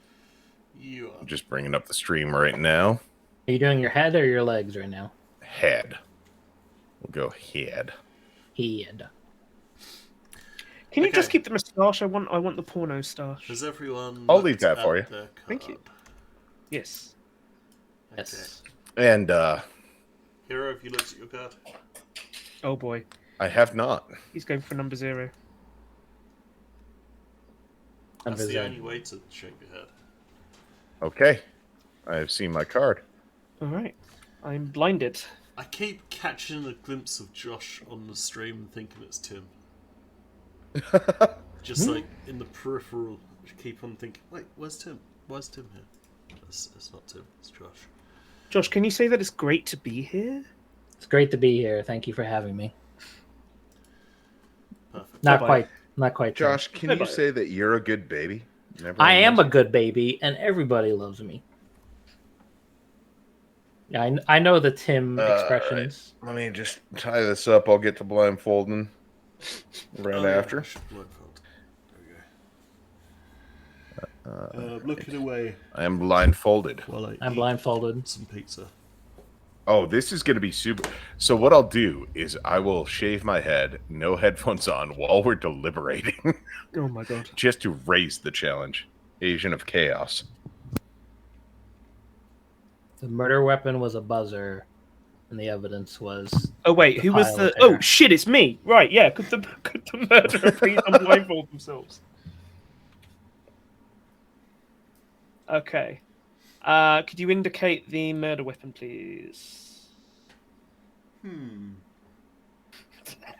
[SPEAKER 2] You are.
[SPEAKER 4] I'm just bringing up the stream right now.
[SPEAKER 1] Are you doing your head or your legs right now?
[SPEAKER 4] Head. We'll go head.
[SPEAKER 1] Head.
[SPEAKER 3] Can you just
[SPEAKER 2] Okay.
[SPEAKER 3] keep the moustache? I want the porno stash.
[SPEAKER 2] Has everyone?
[SPEAKER 4] I'll leave
[SPEAKER 2] looked
[SPEAKER 4] that for
[SPEAKER 2] at
[SPEAKER 4] you.
[SPEAKER 2] their
[SPEAKER 3] Thank you.
[SPEAKER 2] card?
[SPEAKER 3] Yes.
[SPEAKER 2] Okay.
[SPEAKER 1] Yes.
[SPEAKER 4] And
[SPEAKER 2] Hero, have you looked at your card?
[SPEAKER 3] Oh boy,
[SPEAKER 4] I have not.
[SPEAKER 3] he's going for number 0.
[SPEAKER 2] That's the
[SPEAKER 1] Undeserved.
[SPEAKER 2] only way to shake your head.
[SPEAKER 4] Okay. I have seen my card.
[SPEAKER 3] All right, I'm blinded.
[SPEAKER 2] I keep catching a glimpse of Josh on the stream and thinking it's Tim. Just like in the peripheral, I keep on thinking, wait, where's Tim? Where's Tim here? It's not Tim, it's Josh.
[SPEAKER 3] Josh, can you say that it's great to be here?
[SPEAKER 1] It's great to be here. Thank you for having me.
[SPEAKER 2] Perfect.
[SPEAKER 1] Not
[SPEAKER 3] Bye-bye.
[SPEAKER 1] quite. Not quite. true.
[SPEAKER 4] Josh, can you say that you're a good baby?
[SPEAKER 1] I am a good baby, and everybody loves me. Yeah, I know the Tim expressions.
[SPEAKER 4] Let me just tie this up. I'll get to blindfolding right
[SPEAKER 2] Oh, yeah,
[SPEAKER 4] after.
[SPEAKER 2] I should blindfold. There we go. Looking away
[SPEAKER 4] I am blindfolded.
[SPEAKER 2] while I
[SPEAKER 1] I'm
[SPEAKER 2] eat
[SPEAKER 1] blindfolded.
[SPEAKER 2] some pizza.
[SPEAKER 4] Oh, this is going to be super. So what I'll do is I will shave my head, no headphones on, while we're deliberating,
[SPEAKER 3] Oh my god.
[SPEAKER 4] just to raise the challenge. Agent of Chaos.
[SPEAKER 1] The murder weapon was a buzzer, and the evidence was
[SPEAKER 3] Oh wait, who was
[SPEAKER 1] pile
[SPEAKER 3] the?
[SPEAKER 1] of
[SPEAKER 3] Oh
[SPEAKER 1] hair.
[SPEAKER 3] shit, it's me. Right, yeah. Could the murderer please unblindfold themselves? Okay. Could you indicate the murder weapon, please?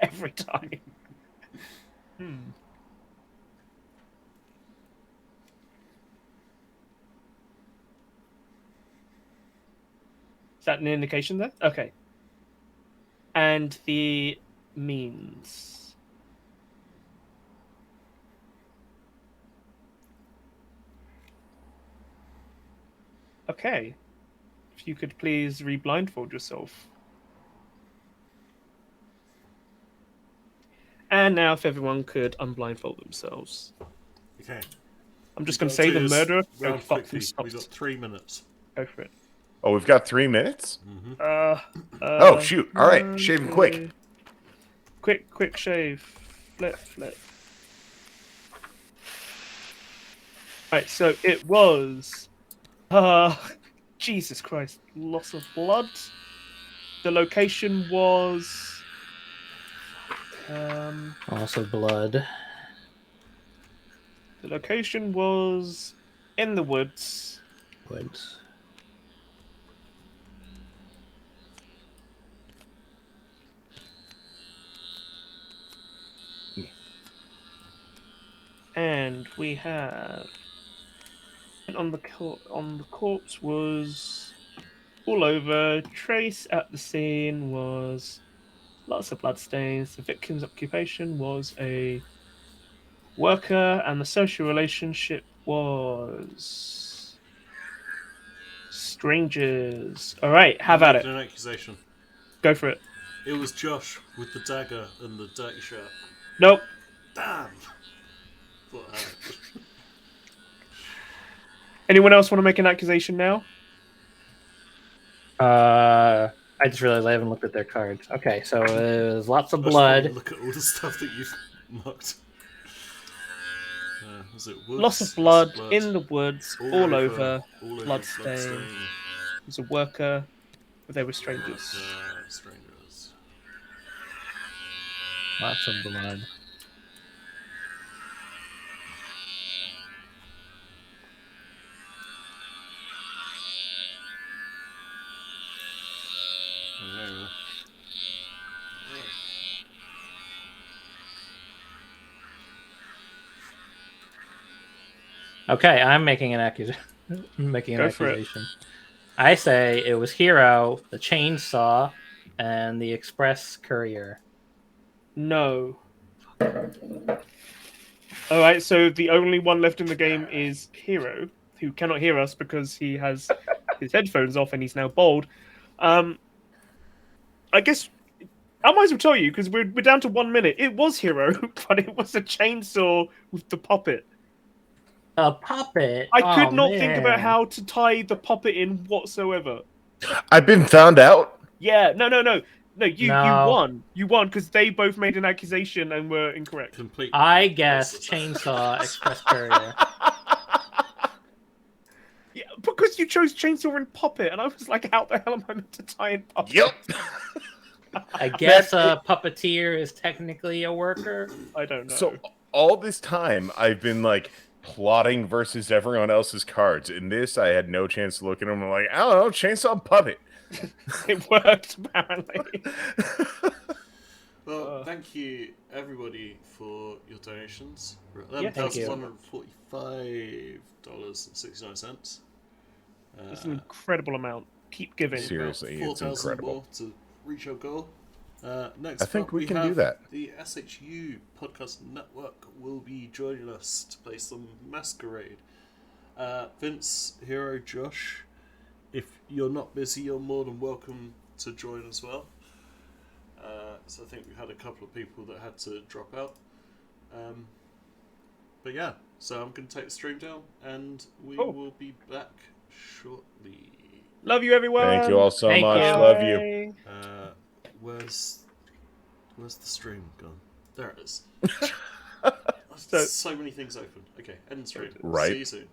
[SPEAKER 3] Every time. Is that an indication there? Okay. And the means. Okay. If you could please re-blindfold yourself. And now if everyone could unblindfold themselves.
[SPEAKER 2] Okay.
[SPEAKER 3] I'm just going to say the murderer can go fuck
[SPEAKER 2] We've got
[SPEAKER 3] themselves.
[SPEAKER 2] 3 minutes.
[SPEAKER 3] Go for it.
[SPEAKER 4] Oh, we've got 3 minutes? Oh, shoot. All right. Shaving quick.
[SPEAKER 3] Quick shave. Flip. Right, so it was... Jesus Christ. Loss of blood. The location was...
[SPEAKER 1] Also blood.
[SPEAKER 3] The location was in the woods.
[SPEAKER 1] Woods.
[SPEAKER 3] And we have on the corpse was all over. Trace at the scene was lots of bloodstains. The victim's occupation was a worker, and the social relationship was strangers. All right, have at it.
[SPEAKER 2] An accusation.
[SPEAKER 3] Go for it.
[SPEAKER 2] It was Josh with the dagger and the dirty shirt.
[SPEAKER 3] Nope.
[SPEAKER 2] Damn. Thought I had it.
[SPEAKER 3] Anyone else want to make an accusation now?
[SPEAKER 1] I just realized I haven't looked at their cards. Okay, so there's lots of blood.
[SPEAKER 2] Look at all the stuff that you've marked. Was it woods?
[SPEAKER 3] Lots of blood in the woods, all over bloodstain.
[SPEAKER 2] Bloodstain.
[SPEAKER 3] He's a worker, but they were strangers.
[SPEAKER 2] Strangers.
[SPEAKER 1] Lots of blood. Okay, I'm making an accusation. I say it was Hero, the chainsaw, and the express courier.
[SPEAKER 3] No. All right, so the only one left in the game is Hero, who cannot hear us because he has his headphones off and he's now bald. I guess I might as well tell you because we're down to 1 minute. It was Hero, but it was a chainsaw with the puppet.
[SPEAKER 1] A puppet?
[SPEAKER 3] I could not think about how to tie the puppet in whatsoever.
[SPEAKER 4] I've been found out.
[SPEAKER 3] Yeah, no. You won. You won because they both made an accusation and were incorrect.
[SPEAKER 2] Complete.
[SPEAKER 1] I guess chainsaw express courier.
[SPEAKER 3] Yeah, because you chose chainsaw and puppet, and I was like, how the hell am I meant to tie in puppet?
[SPEAKER 4] Yep.
[SPEAKER 1] I guess a puppeteer is technically a worker.
[SPEAKER 3] I don't know.
[SPEAKER 4] So all this time, I've been like plotting versus everyone else's cards. In this, I had no chance to look at them. I'm like, I don't know, chainsaw puppet.
[SPEAKER 3] It worked, apparently.
[SPEAKER 2] Well, thank you, everybody, for your donations.
[SPEAKER 1] Yeah, thank you.
[SPEAKER 2] $11,145.69.
[SPEAKER 3] It's an incredible amount. Keep giving.
[SPEAKER 4] Seriously, it's
[SPEAKER 2] 4,000
[SPEAKER 4] incredible.
[SPEAKER 2] more to reach our goal. Next
[SPEAKER 4] I think
[SPEAKER 2] up,
[SPEAKER 4] we can do that.
[SPEAKER 2] The SHU Podcast Network will be joining us to play some Masquerade. Vince, Hero, Josh, if you're not busy, you're more than welcome to join as well. So I think we had a couple of people that had to drop out. But yeah, so I'm going to take the stream down, and we will be back shortly.
[SPEAKER 3] Love you, everyone.
[SPEAKER 4] Thank you all so
[SPEAKER 1] Thank
[SPEAKER 4] much.
[SPEAKER 1] you.
[SPEAKER 4] Love you.
[SPEAKER 2] Where's the stream gone? There it is.
[SPEAKER 3] So
[SPEAKER 2] so many things open. Okay, end stream.
[SPEAKER 4] Right.
[SPEAKER 2] See you soon.